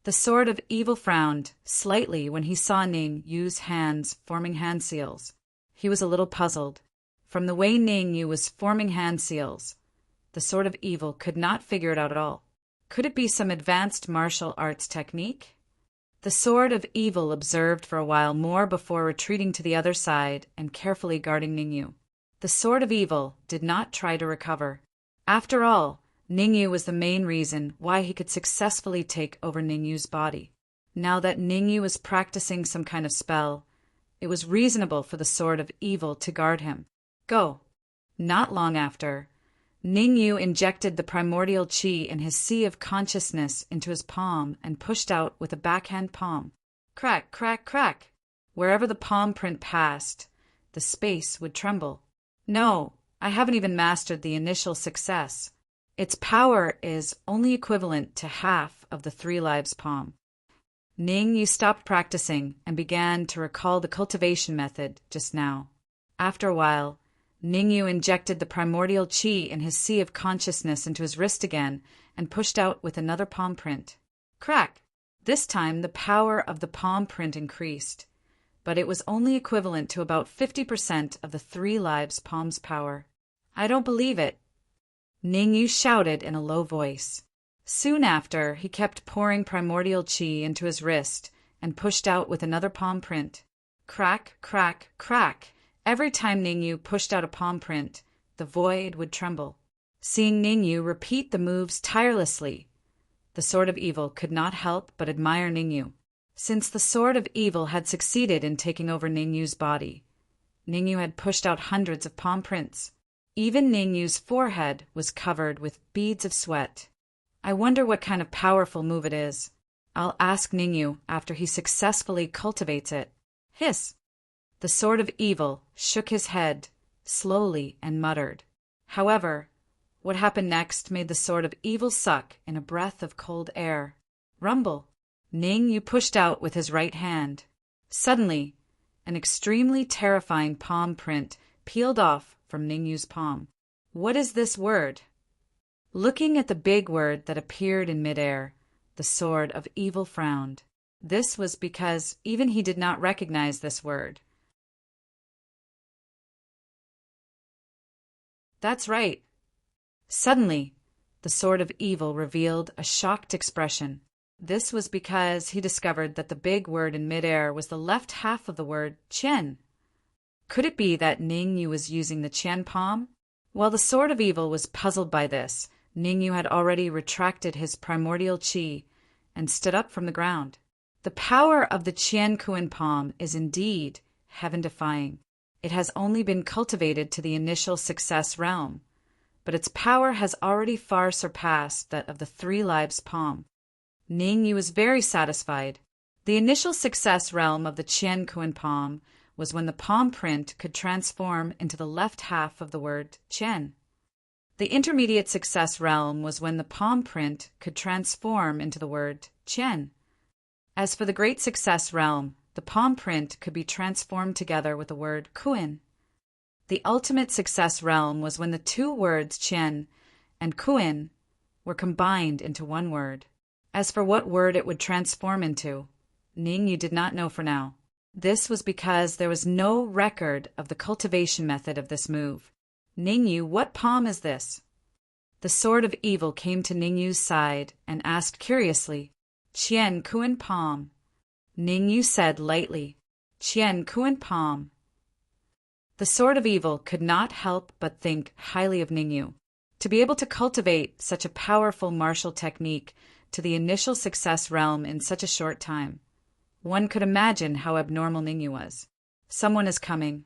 The Sword of Evil frowned slightly when he saw Ning Yu's hands forming hand seals. He was a little puzzled. From the way Ning Yu was forming hand seals, the Sword of Evil could not figure it out at all. Could it be some advanced martial arts technique? The sword of evil observed for a while more before retreating to the other side and carefully guarding Ningyu. The sword of evil did not try to recover. After all, Ningyu was the main reason why he could successfully take over Ningyu's body. Now that Ningyu was practicing some kind of spell, it was reasonable for the sword of evil to guard him. Go. Not long after, Ningyu injected the primordial qi in his sea of consciousness into his palm and pushed out with a backhand palm. Crack, crack, crack. Wherever the palm print passed, the space would tremble. No, I haven't even mastered the initial success. Its power is only equivalent to half of the 3 lives palm. Ningyu stopped practicing and began to recall the cultivation method just now. After a while, Ningyu injected the primordial qi in his sea of consciousness into his wrist again and pushed out with another palm print. Crack! This time the power of the palm print increased, but it was only equivalent to about 50% of the 3 lives palm's power. I don't believe it, Ningyu shouted in a low voice. Soon after, he kept pouring primordial qi into his wrist and pushed out with another palm print. Crack, crack, crack! Every time Ningyu pushed out a palm print, the void would tremble. Seeing Ningyu repeat the moves tirelessly, the sword of evil could not help but admire Ningyu. Since the sword of evil had succeeded in taking over Ningyu's body, Ningyu had pushed out hundreds of palm prints. Even Ningyu's forehead was covered with beads of sweat. I wonder what kind of powerful move it is. I'll ask Ningyu after he successfully cultivates it. Hiss! The sword of evil shook his head slowly and muttered. However, what happened next made the sword of evil suck in a breath of cold air. Rumble! Ningyu pushed out with his right hand. Suddenly, an extremely terrifying palm print peeled off from Ningyu's palm. What is this word? Looking at the big word that appeared in midair, the sword of evil frowned. This was because even he did not recognize this word. That's right. Suddenly, the sword of evil revealed a shocked expression. This was because he discovered that the big word in midair was the left half of the word Qian. Could it be that Ningyu was using the Qian palm? While the sword of evil was puzzled by this, Ningyu had already retracted his primordial qi and stood up from the ground. The power of the Qian Kuan palm is indeed heaven-defying. It has only been cultivated to the initial success realm, but its power has already far surpassed that of the 3 lives palm. Ningyu was very satisfied. The initial success realm of the Qian Kuan palm was when the palm print could transform into the left half of the word Qian. The intermediate success realm was when the palm print could transform into the word Qian. As for the great success realm, the palm print could be transformed together with the word Kuan. The ultimate success realm was when the 2 words Qian and Kuan were combined into one word. As for what word it would transform into, Ningyu did not know for now. This was because there was no record of the cultivation method of this move. Ningyu, what palm is this? The sword of evil came to Ningyu's side and asked curiously, Qian Kuan palm. Ningyu said lightly, Qian Kuan palm. The sword of evil could not help but think highly of Ningyu. To be able to cultivate such a powerful martial technique to the initial success realm in such a short time, one could imagine how abnormal Ningyu was. Someone is coming.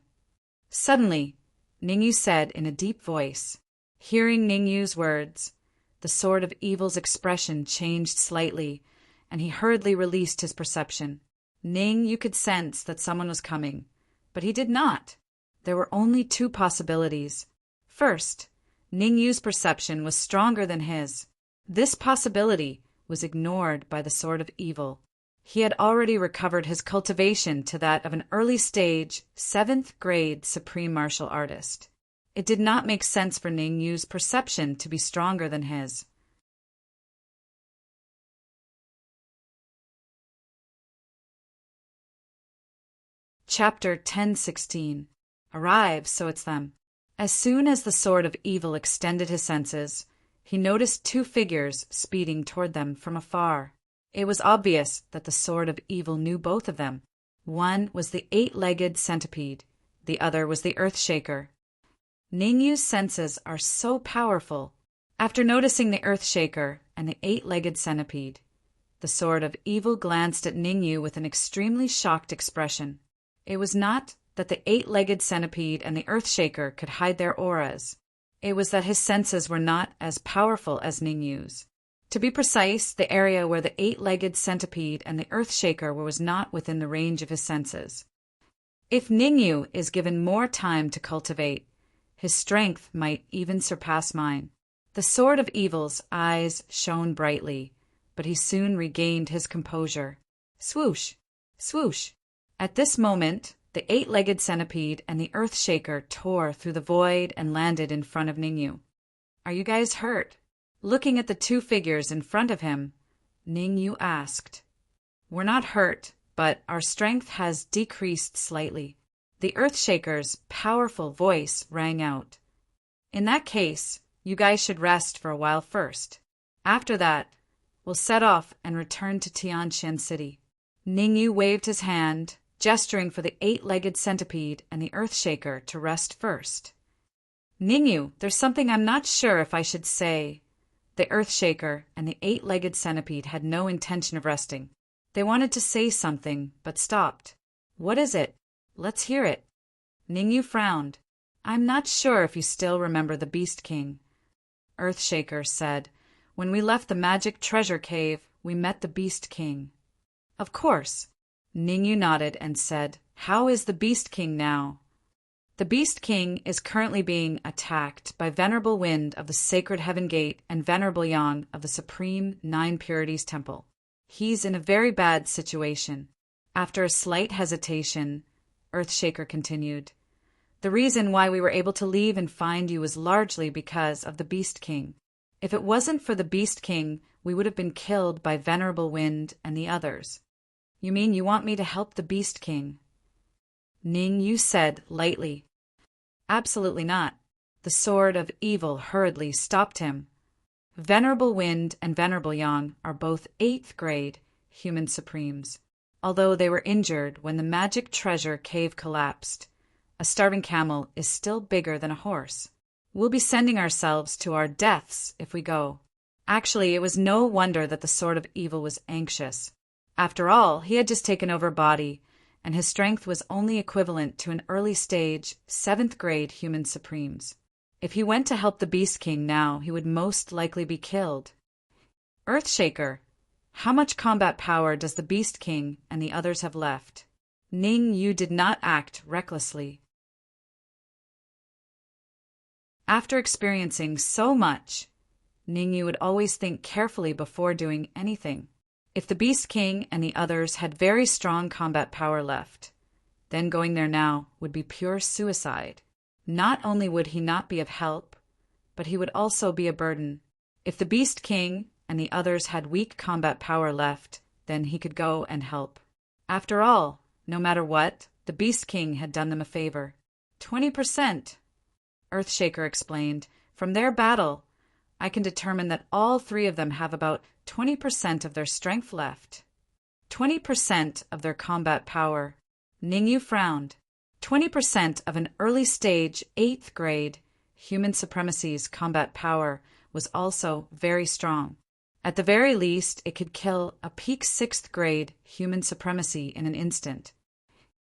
Suddenly, Ningyu said in a deep voice. Hearing Ningyu's words, the sword of evil's expression changed slightly, and he hurriedly released his perception. Ningyu could sense that someone was coming, but he did not. There were only 2 possibilities. First, Ningyu's perception was stronger than his. This possibility was ignored by the sword of evil. He had already recovered his cultivation to that of an early-stage, 7th grade supreme martial artist. It did not make sense for Ningyu's perception to be stronger than his. Chapter 10:16. Arrive, so it's them. As soon as the sword of evil extended his senses, he noticed 2 figures speeding toward them from afar. It was obvious that the sword of evil knew both of them. One was the eight-legged centipede, the other was the Earthshaker. Ningyu's senses are so powerful. After noticing the Earthshaker and the eight-legged centipede, the sword of evil glanced at Ningyu with an extremely shocked expression. It was not that the eight-legged centipede and the Earthshaker could hide their auras. It was that his senses were not as powerful as Ningyu's. To be precise, the area where the eight-legged centipede and the Earthshaker were was not within the range of his senses. If Ningyu is given more time to cultivate, his strength might even surpass mine. The sword of evil's eyes shone brightly, but he soon regained his composure. Swoosh! Swoosh! At this moment, the eight-legged centipede and the Earthshaker tore through the void and landed in front of Ningyu. Are you guys hurt? Looking at the two figures in front of him, Ningyu asked. We're not hurt, but our strength has decreased slightly. The Earthshaker's powerful voice rang out. In that case, you guys should rest for a while first. After that, we'll set off and return to Tianxian City. Ningyu waved his hand, gesturing for the eight-legged centipede and the Earthshaker to rest first. Ningyu, there's something I'm not sure if I should say. The Earthshaker and the eight-legged centipede had no intention of resting. They wanted to say something, but stopped. What is it? Let's hear it. Ningyu frowned. I'm not sure if you still remember the Beast King. Earthshaker said, when we left the magic treasure cave, we met the Beast King. Of course. Ningyu nodded and said, how is the Beast King now? The Beast King is currently being attacked by Venerable Wind of the Sacred Heaven Gate and Venerable Yang of the Supreme Nine Purities Temple. He's in a very bad situation. After a slight hesitation, Earthshaker continued, the reason why we were able to leave and find you was largely because of the Beast King. If it wasn't for the Beast King, we would have been killed by Venerable Wind and the others. You mean you want me to help the Beast King? Ningyu said lightly. Absolutely not. The sword of evil hurriedly stopped him. Venerable Wind and Venerable Yang are both 8th grade human supremes. Although they were injured when the magic treasure cave collapsed, a starving camel is still bigger than a horse. We'll be sending ourselves to our deaths if we go. Actually, it was no wonder that the sword of evil was anxious. After all, he had just taken over body, and his strength was only equivalent to an early-stage, 7th grade human supremes. If he went to help the Beast King now, he would most likely be killed. Earthshaker, how much combat power does the Beast King and the others have left? Ningyu did not act recklessly. After experiencing so much, Ningyu would always think carefully before doing anything. If the Beast King and the others had very strong combat power left, then going there now would be pure suicide. Not only would he not be of help, but he would also be a burden. If the Beast King and the others had weak combat power left, then he could go and help. After all, no matter what, the Beast King had done them a favor. 20%, Earthshaker explained. From their battle, I can determine that all three of them have about 20% of their strength left. 20% of their combat power. Ningyu frowned. 20% of an early-stage 8th grade human supremacy's combat power was also very strong. At the very least, it could kill a peak 6th grade human supremacy in an instant.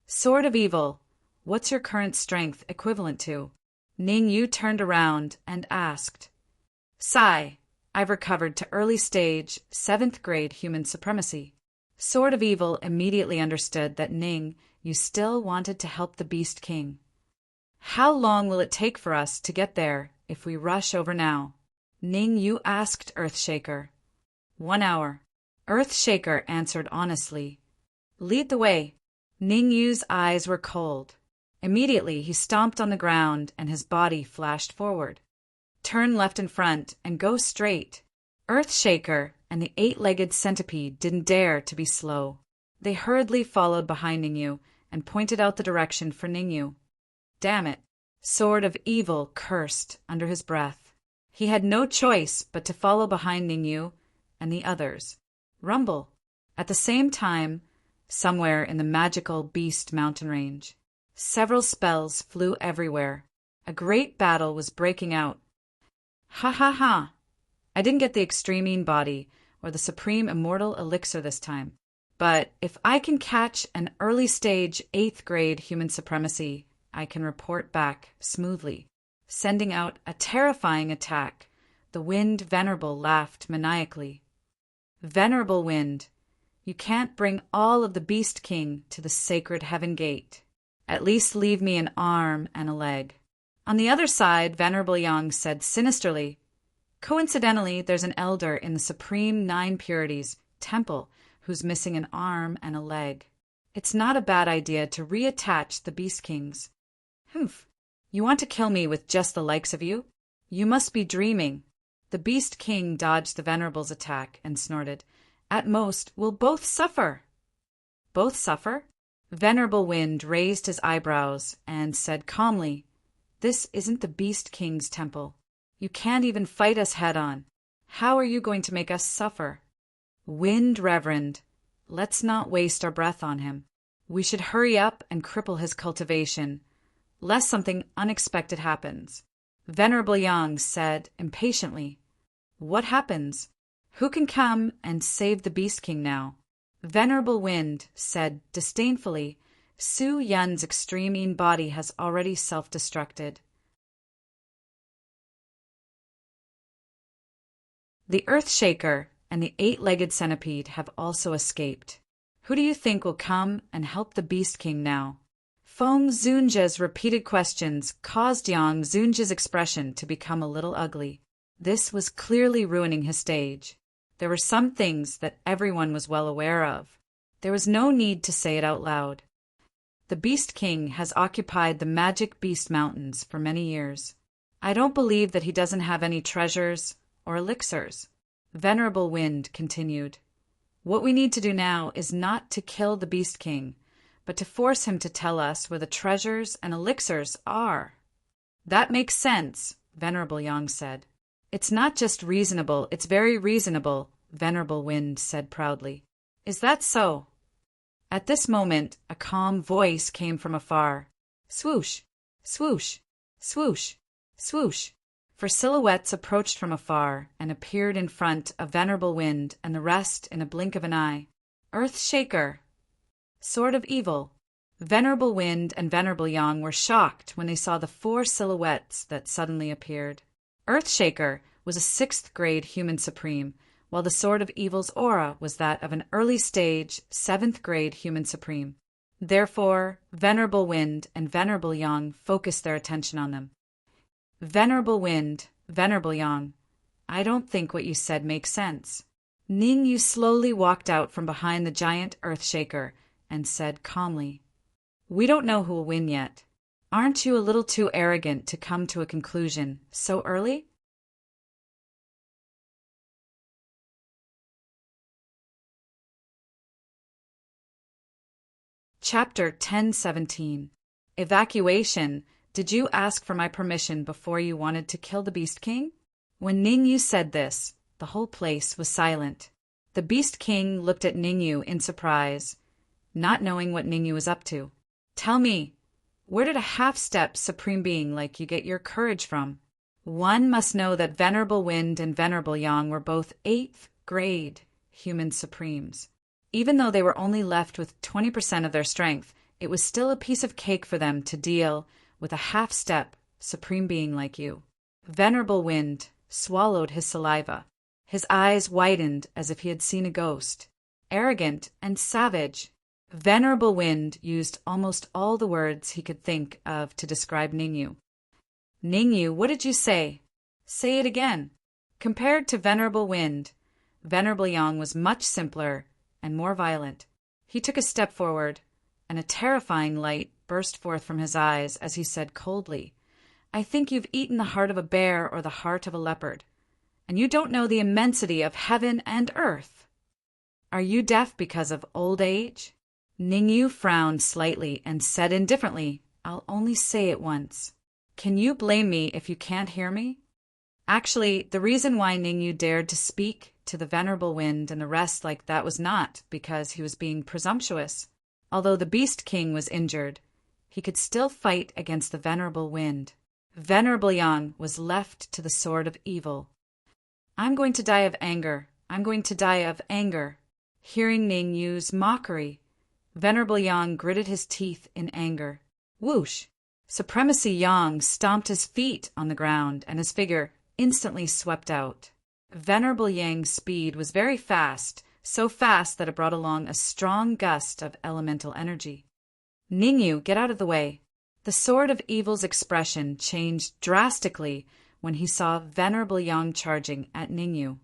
Sword of Evil, what's your current strength equivalent to? Ningyu turned around and asked. Sigh, I've recovered to early stage, 7th grade human supremacy. Sword of Evil immediately understood that Ning, you still wanted to help the Beast King. How long will it take for us to get there if we rush over now? Ningyu asked Earthshaker. 1 hour. Earthshaker answered honestly. Lead the way. Ningyu's eyes were cold. Immediately he stomped on the ground and his body flashed forward. Turn left in front and go straight. Earthshaker and the 8-legged centipede didn't dare to be slow. They hurriedly followed behind Ningyu and pointed out the direction for Ningyu. Damn it! Sword of Evil cursed under his breath. He had no choice but to follow behind Ningyu and the others. rumble. At the same time, somewhere in the magical Beast Mountain Range, several spells flew everywhere. A great battle was breaking out. Ha ha ha! I didn't get the extreme body or the supreme immortal elixir this time. But if I can catch an early stage 8th grade human supremacy, I can report back smoothly, sending out a terrifying attack. The Wind Venerable laughed maniacally. Venerable Wind, you can't bring all of the Beast King to the sacred heaven gate. At least leave me an arm and a leg. On the other side, Venerable Yang said sinisterly, coincidentally, there's an elder in the Supreme Nine Purities temple who's missing an arm and a leg. It's not a bad idea to reattach the Beast Kings. Humph. You want to kill me with just the likes of you? You must be dreaming. The Beast King dodged the Venerable's attack and snorted. At most, we'll both suffer. Both suffer? Venerable Wind raised his eyebrows and said calmly, this isn't the Beast King's temple. You can't even fight us head-on. How are you going to make us suffer? Wind Reverend, let's not waste our breath on him. We should hurry up and cripple his cultivation, lest something unexpected happens. Venerable Yang said impatiently, what happens? Who can come and save the Beast King now? Venerable Wind said disdainfully, Su Yun's extreme body has already self-destructed. The Earthshaker and the 8-legged centipede have also escaped. Who do you think will come and help the Beast King now? Feng Zunja's repeated questions caused Yang Zunja's expression to become a little ugly. This was clearly ruining his stage. There were some things that everyone was well aware of. There was no need to say it out loud. The Beast King has occupied the magic Beast Mountains for many years. I don't believe that he doesn't have any treasures or elixirs. Venerable Wind continued. What we need to do now is not to kill the Beast King, but to force him to tell us where the treasures and elixirs are. That makes sense, Venerable Yang said. It's not just reasonable, it's very reasonable, Venerable Wind said proudly. Is that so? At this moment, a calm voice came from afar. Swoosh, swoosh, swoosh, swoosh. For silhouettes approached from afar and appeared in front of Venerable Wind and the rest in a blink of an eye. Earthshaker, Sword of Evil. Venerable Wind and Venerable Yang were shocked when they saw the 4 silhouettes that suddenly appeared. Earthshaker was a 6th grade human supreme, while the Sword of Evil's aura was that of an early stage 7th grade human supreme. Therefore, Venerable Wind and Venerable Yang focused their attention on them. Venerable Wind, Venerable Yang, I don't think what you said makes sense. Ningyu slowly walked out from behind the giant Earthshaker and said calmly, we don't know who will win yet. Aren't you a little too arrogant to come to a conclusion so early? Chapter 1017. Evacuation. Did you ask for my permission before you wanted to kill the Beast King? When Ningyu said this, the whole place was silent. The Beast King looked at Ningyu in surprise, not knowing what Ningyu was up to. Tell me, where did a half-step supreme being like you get your courage from? One must know that Venerable Wind and Venerable Yang were both 8th grade human supremes. Even though they were only left with 20% of their strength, it was still a piece of cake for them to deal with a half-step supreme being like you. Venerable Wind swallowed his saliva. His eyes widened as if he had seen a ghost. Arrogant and savage, Venerable Wind used almost all the words he could think of to describe Ningyu. Ningyu, what did you say? Say it again. Compared to Venerable Wind, Venerable Yang was much simpler and more violent. He took a step forward, and a terrifying light burst forth from his eyes as he said coldly, I think you've eaten the heart of a bear or the heart of a leopard, and you don't know the immensity of heaven and earth. Are you deaf because of old age? Ningyu frowned slightly and said indifferently, I'll only say it once. Can you blame me if you can't hear me? Actually, the reason why Ningyu dared to speak to the Venerable Wind and the rest like that was not because he was being presumptuous. Although the Beast King was injured, he could still fight against the Venerable Wind. Venerable Yang was left to the sword of evil. I'm going to die of anger. I'm going to die of anger. Hearing Ning Yu's mockery, Venerable Yang gritted his teeth in anger. Whoosh! Supremacy Yang stomped his feet on the ground, and his figure instantly swept out. Venerable Yang's speed was very fast, so fast that it brought along a strong gust of elemental energy. Ningyu, get out of the way. The Sword of Evil's expression changed drastically when he saw Venerable Yang charging at Ningyu.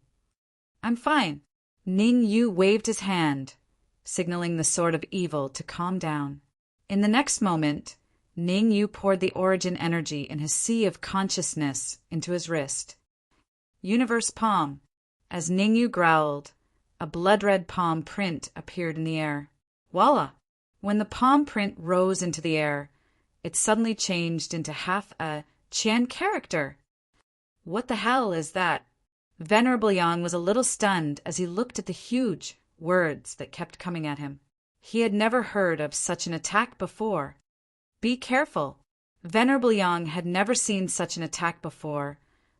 I'm fine. Ningyu waved his hand, signaling the Sword of Evil to calm down. In the next moment, Ningyu poured the origin energy in his sea of consciousness into his wrist. Universe Palm. As Ningyu growled, a blood-red palm print appeared in the air. Voila! When the palm print rose into the air, it suddenly changed into half a Qian character. What the hell is that? Venerable Yang was a little stunned as he looked at the huge words that kept coming at him. He had never heard of such an attack before. Be careful. Venerable Yang had never seen such an attack before,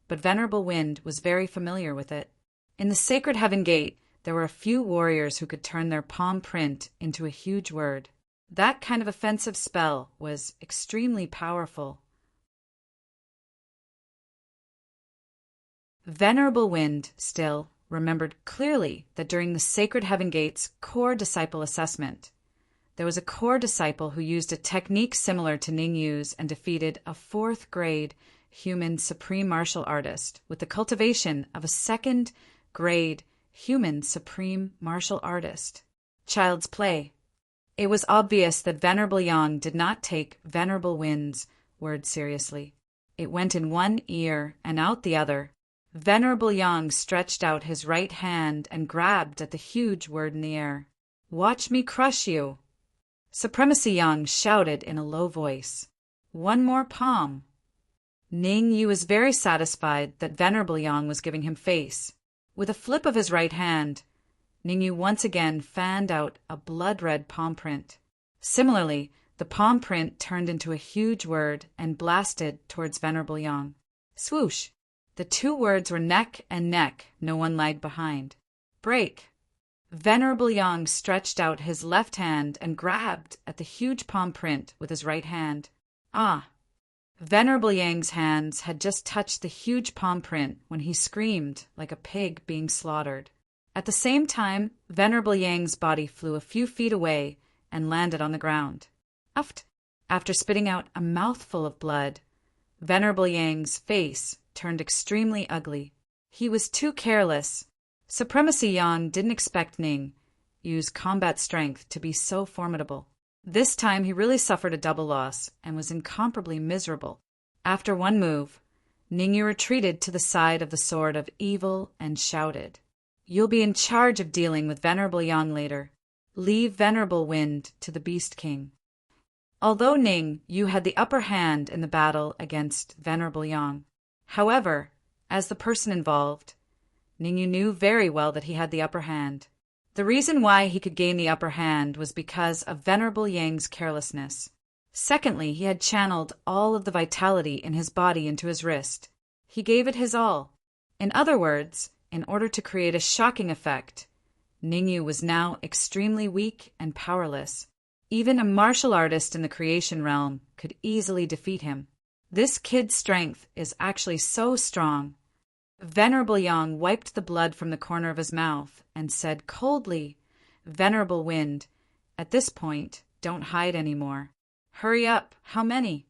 but Venerable Wind was very familiar with it. In the Sacred Heaven Gate, there were a few warriors who could turn their palm print into a huge word. That kind of offensive spell was extremely powerful. Venerable Wind, still, remembered clearly that during the Sacred Heaven Gate's core disciple assessment, there was a core disciple who used a technique similar to Ningyu's and defeated a 4th-grade human supreme martial artist with the cultivation of a 2nd-grade human supreme martial artist. Child's play. It was obvious that Venerable Yang did not take Venerable Wind's word seriously. It went in one ear and out the other. Venerable Yang stretched out his right hand and grabbed at the huge word in the air. Watch me crush you! Supremacy Yang shouted in a low voice. One more palm. Ningyu was very satisfied that Venerable Yang was giving him face. With a flip of his right hand, Ningyu once again fanned out a blood-red palm print. Similarly, the palm print turned into a huge word and blasted towards Venerable Yang. Swoosh! The two words were neck and neck, no one lagged behind. Break! Venerable Yang stretched out his left hand and grabbed at the huge palm print with his right hand. Ah! Venerable Yang's hands had just touched the huge palm print when he screamed like a pig being slaughtered. At the same time, Venerable Yang's body flew a few feet away and landed on the ground. Uft! After spitting out a mouthful of blood, Venerable Yang's face turned extremely ugly. He was too careless. Supremacy Yang didn't expect Ningyu's combat strength to be so formidable. This time he really suffered a double loss and was incomparably miserable. After one move, Ningyu retreated to the side of the Sword of Evil and shouted, You'll be in charge of dealing with Venerable Yang later. Leave Venerable Wind to the Beast King. Although Ningyu had the upper hand in the battle against Venerable Yang, however, as the person involved, Ningyu knew very well that he had the upper hand. The reason why he could gain the upper hand was because of Venerable Yang's carelessness. Secondly, he had channeled all of the vitality in his body into his wrist. He gave it his all. In other words, in order to create a shocking effect, Ningyu was now extremely weak and powerless. Even a martial artist in the creation realm could easily defeat him. This kid's strength is actually so strong. Venerable Yang wiped the blood from the corner of his mouth and said coldly, Venerable Wind, at this point, don't hide anymore. Hurry up, how many?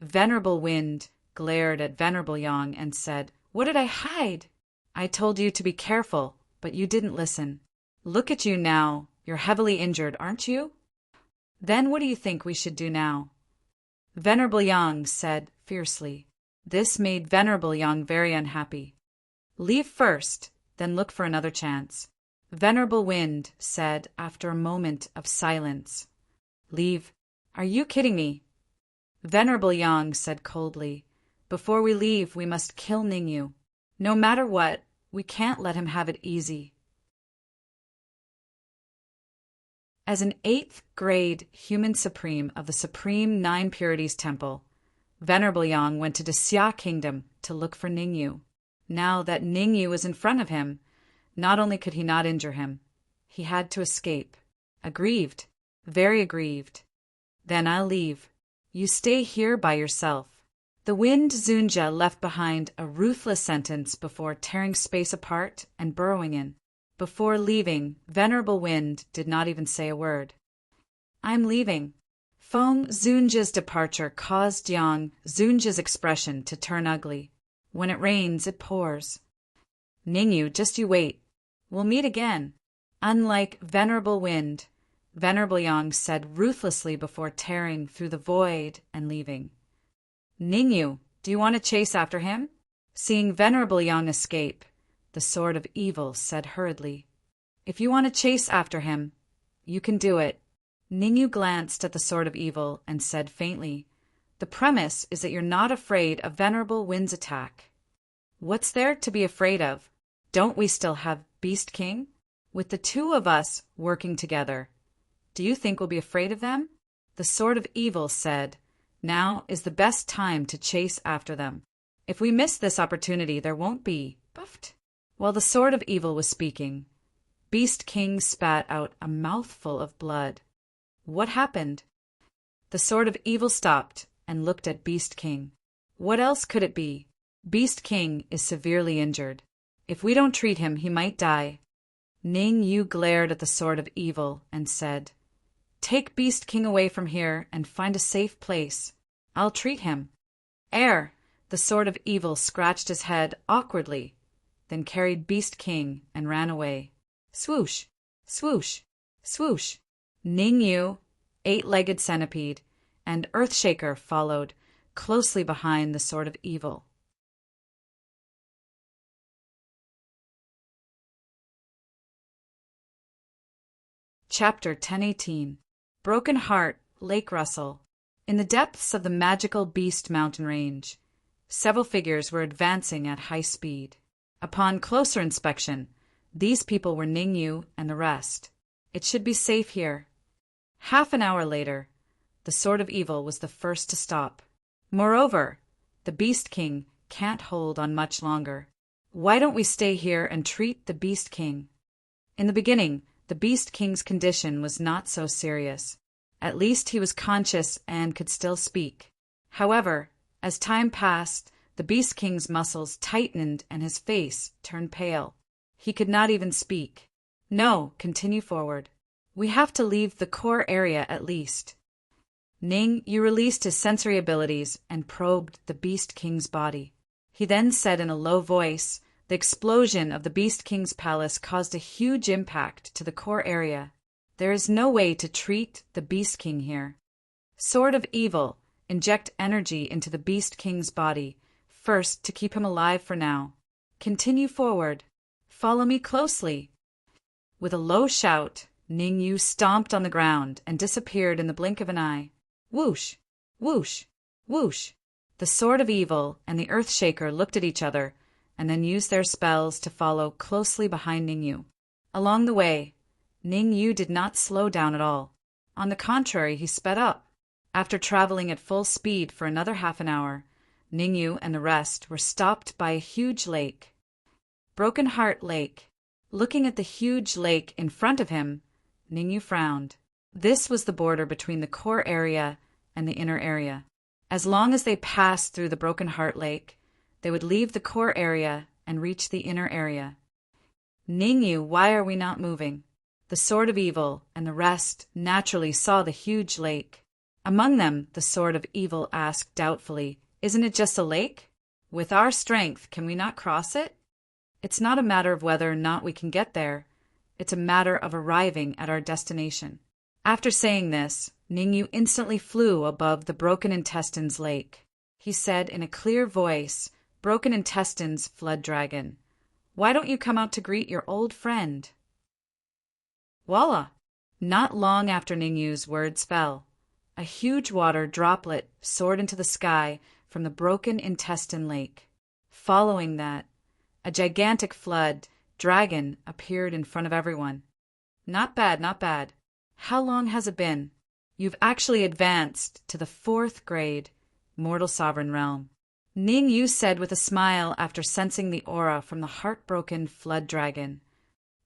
Venerable Wind glared at Venerable Yang and said, What did I hide? I told you to be careful, but you didn't listen. Look at you now, you're heavily injured, aren't you? Then what do you think we should do now? Venerable Yang said fiercely. This made Venerable Yang very unhappy. Leave first, then look for another chance. Venerable Wind said after a moment of silence. Leave? Are you kidding me? Venerable Yang said coldly. Before we leave, we must kill Ningyu. No matter what, We can't let him have it easy. As an 8th grade human supreme of the Supreme Nine Purities Temple, Venerable Yang went to the Xia Kingdom to look for Ningyu. Now that Ningyu was in front of him, not only could he not injure him, he had to escape. Aggrieved, very aggrieved. Then I'll leave. You stay here by yourself. The wind Zunja left behind a ruthless sentence before tearing space apart and burrowing in. Before leaving, Venerable Wind did not even say a word. I'm leaving. Feng Zunja's departure caused Yang Zunja's expression to turn ugly. When it rains, it pours. Ningyu, just you wait. We'll meet again. Unlike Venerable Wind, Venerable Yang said ruthlessly before tearing through the void and leaving. Ningyu, do you want to chase after him? Seeing Venerable Yang escape, the Sword of Evil said hurriedly, If you want to chase after him, you can do it. Ningyu glanced at the Sword of Evil and said faintly, The premise is that you're not afraid of Venerable Wind's attack. What's there to be afraid of? Don't we still have Beast King? With the two of us working together, do you think we'll be afraid of them? The Sword of Evil said, Now is the best time to chase after them. If we miss this opportunity, there won't be. Buffed. While the Sword of Evil was speaking, Beast King spat out a mouthful of blood. What happened? The Sword of Evil stopped and looked at Beast King. What else could it be? Beast King is severely injured. If we don't treat him, he might die. Ningyu glared at the Sword of Evil and said, Take Beast King away from here and find a safe place. I'll treat him. Air! The Sword of Evil scratched his head awkwardly, then carried Beast King and ran away. Swoosh! Swoosh! Swoosh! Ningyu, 8-legged centipede, and Earthshaker followed closely behind the Sword of Evil. Chapter 1018. Broken Heart, Lake Russell. In the depths of the magical Beast Mountain Range, several figures were advancing at high speed. Upon closer inspection, these people were Ningyu and the rest. It should be safe here. Half an hour later, the Sword of Evil was the first to stop. Moreover, the Beast King can't hold on much longer. Why don't we stay here and treat the Beast King? In the beginning, the Beast King's condition was not so serious. At least he was conscious and could still speak. However, as time passed, the Beast King's muscles tightened and his face turned pale. He could not even speak. No, continue forward. We have to leave the core area at least. Ningyu released his sensory abilities and probed the Beast King's body. He then said in a low voice, The explosion of the Beast King's palace caused a huge impact to the core area. There is no way to treat the Beast King here. Sword of Evil, inject energy into the Beast King's body, first to keep him alive for now. Continue forward. Follow me closely. With a low shout, Ningyu stomped on the ground and disappeared in the blink of an eye. Whoosh! Whoosh! Whoosh! The Sword of Evil and the Earthshaker looked at each other and then used their spells to follow closely behind Ningyu. Along the way, Ningyu did not slow down at all. On the contrary, he sped up. After traveling at full speed for another half an hour, Ningyu and the rest were stopped by a huge lake. Broken Heart Lake. Looking at the huge lake in front of him, Ningyu frowned. This was the border between the core area and the inner area. As long as they passed through the Broken Heart Lake, they would leave the core area and reach the inner area. Ningyu, why are we not moving? The Sword of Evil and the rest naturally saw the huge lake. Among them, the Sword of Evil asked doubtfully, Isn't it just a lake? With our strength, can we not cross it? It's not a matter of whether or not we can get there. It's a matter of arriving at our destination. After saying this, Ningyu instantly flew above the Broken Intestines Lake. He said in a clear voice, Broken Intestines, Flood Dragon, why don't you come out to greet your old friend? Voila! Not long after Ningyu's words fell, a huge water droplet soared into the sky from the Broken Intestine Lake. Following that, A gigantic flood dragon appeared in front of everyone. Not bad, not bad. How long has it been? You've actually advanced to the 4th grade, mortal sovereign realm. Ning Yu said with a smile after sensing the aura from the heartbroken flood dragon.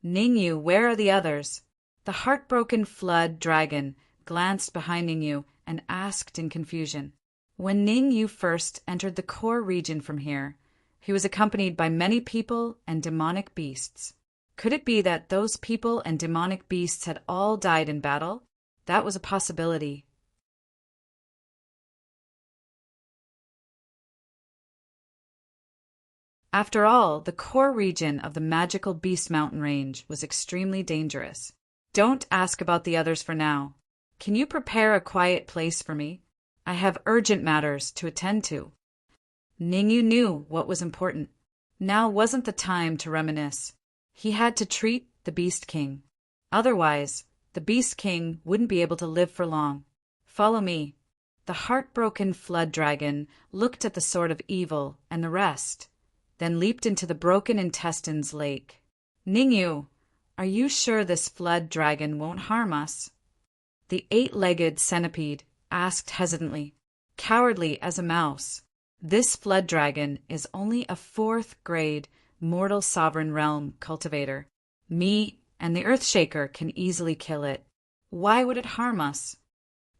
Ning Yu, where are the others? The heartbroken flood dragon glanced behind Ning Yu and asked in confusion. When Ning Yu first entered the core region from here, he was accompanied by many people and demonic beasts. Could it be that those people and demonic beasts had all died in battle? That was a possibility. After all, the core region of the magical Beast Mountain range was extremely dangerous. Don't ask about the others for now. Can you prepare a quiet place for me? I have urgent matters to attend to. Ningyu knew what was important. Now wasn't the time to reminisce. He had to treat the Beast King. Otherwise, the Beast King wouldn't be able to live for long. Follow me. The heartbroken flood dragon looked at the sword of evil and the rest, then leaped into the broken intestines lake. Ningyu, are you sure this flood dragon won't harm us? The 8-legged centipede asked hesitantly, cowardly as a mouse. This flood dragon is only a 4th grade mortal sovereign realm cultivator. Me and the Earthshaker can easily kill it. Why would it harm us?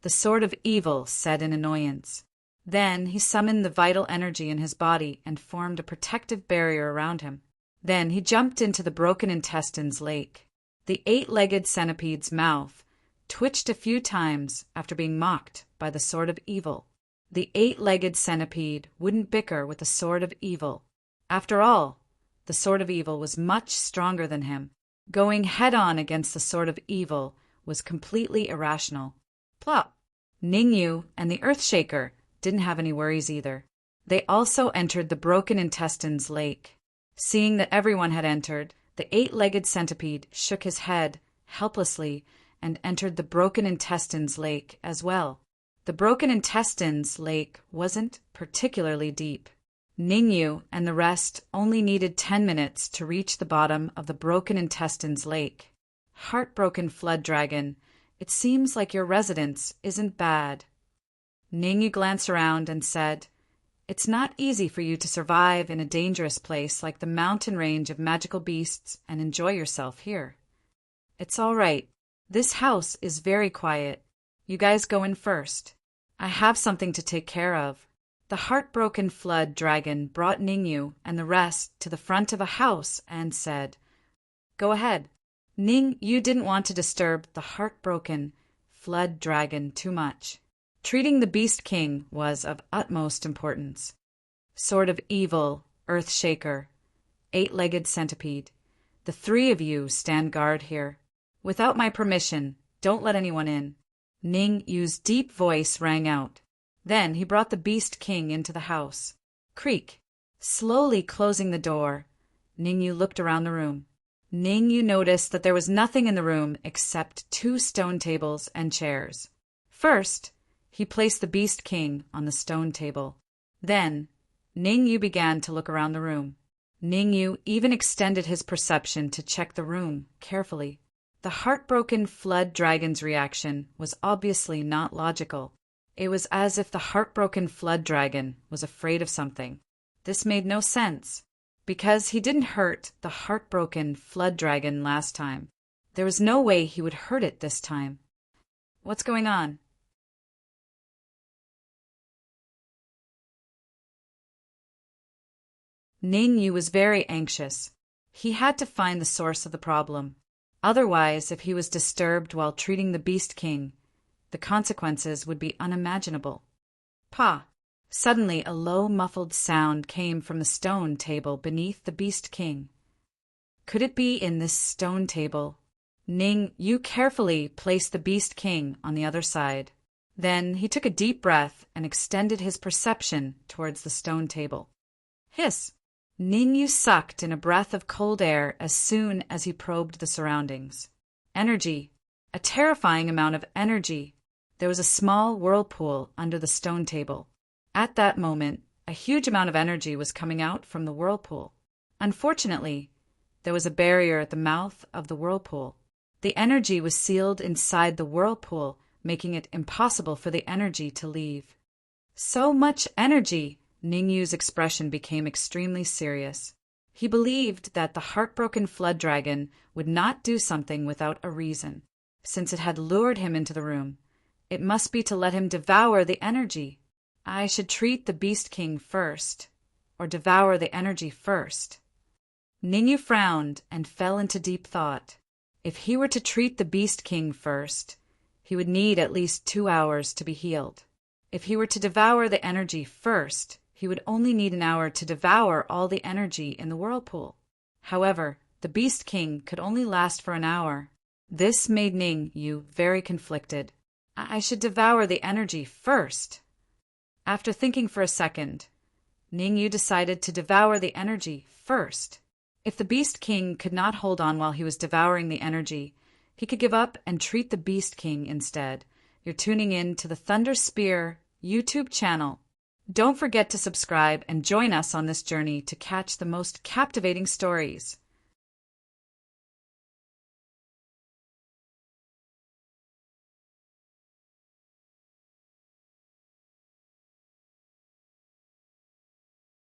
The sword of evil said in annoyance. Then he summoned the vital energy in his body and formed a protective barrier around him. Then he jumped into the broken intestines lake. The 8-legged centipede's mouth twitched a few times after being mocked by the sword of evil. The 8-legged centipede wouldn't bicker with the sword of evil. After all, the sword of evil was much stronger than him. Going head-on against the sword of evil was completely irrational. Plop! Ningyu and the Earthshaker didn't have any worries either. They also entered the broken intestines lake. Seeing that everyone had entered, the 8-legged centipede shook his head helplessly and entered the broken intestines lake as well. The broken intestines lake wasn't particularly deep. Ningyu and the rest only needed 10 minutes to reach the bottom of the broken intestines lake. Heartbroken flood dragon, it seems like your residence isn't bad. Ningyu glanced around and said, It's not easy for you to survive in a dangerous place like the mountain range of magical beasts and enjoy yourself here. It's all right. This house is very quiet. You guys go in first. I have something to take care of. The heartbroken flood dragon brought Ningyu and the rest to the front of a house and said, Go ahead. Ningyu didn't want to disturb the heartbroken flood dragon too much. Treating the Beast King was of utmost importance. Sword of Evil, Earthshaker, 8-legged centipede, the 3 of you stand guard here. Without my permission, don't let anyone in. Ningyu's deep voice rang out. Then he brought the Beast King into the house. Creak. Slowly closing the door, Ningyu looked around the room. Ningyu noticed that there was nothing in the room except 2 stone tables and chairs. First, he placed the Beast King on the stone table. Then, Ningyu began to look around the room. Ningyu even extended his perception to check the room carefully. The heartbroken flood dragon's reaction was obviously not logical. It was as if the heartbroken flood dragon was afraid of something. This made no sense, because he didn't hurt the heartbroken flood dragon last time. There was no way he would hurt it this time. What's going on? Ningyu was very anxious. He had to find the source of the problem. Otherwise, if he was disturbed while treating the Beast King, the consequences would be unimaginable. Pa! Suddenly a low muffled sound came from the stone table beneath the Beast King. Could it be in this stone table? Ningyu carefully placed the Beast King on the other side. Then he took a deep breath and extended his perception towards the stone table. Hiss! Ningyu sucked in a breath of cold air as soon as he probed the surroundings. Energy. A terrifying amount of energy. There was a small whirlpool under the stone table. At that moment, a huge amount of energy was coming out from the whirlpool. Unfortunately, there was a barrier at the mouth of the whirlpool. The energy was sealed inside the whirlpool, making it impossible for the energy to leave. So much energy! Ningyu's expression became extremely serious. He believed that the heartbroken flood dragon would not do something without a reason. Since it had lured him into the room, it must be to let him devour the energy. I should treat the Beast King first, or devour the energy first. Ningyu frowned and fell into deep thought. If he were to treat the Beast King first, he would need at least 2 hours to be healed. If he were to devour the energy first, he would only need an hour to devour all the energy in the whirlpool. However, the Beast King could only last for an hour. This made Ningyu very conflicted. I should devour the energy first. After thinking for a second, Ningyu decided to devour the energy first. If the Beast King could not hold on while he was devouring the energy, he could give up and treat the Beast King instead. You're tuning in to the Thunder Spear YouTube channel. Don't forget to subscribe and join us on this journey to catch the most captivating stories.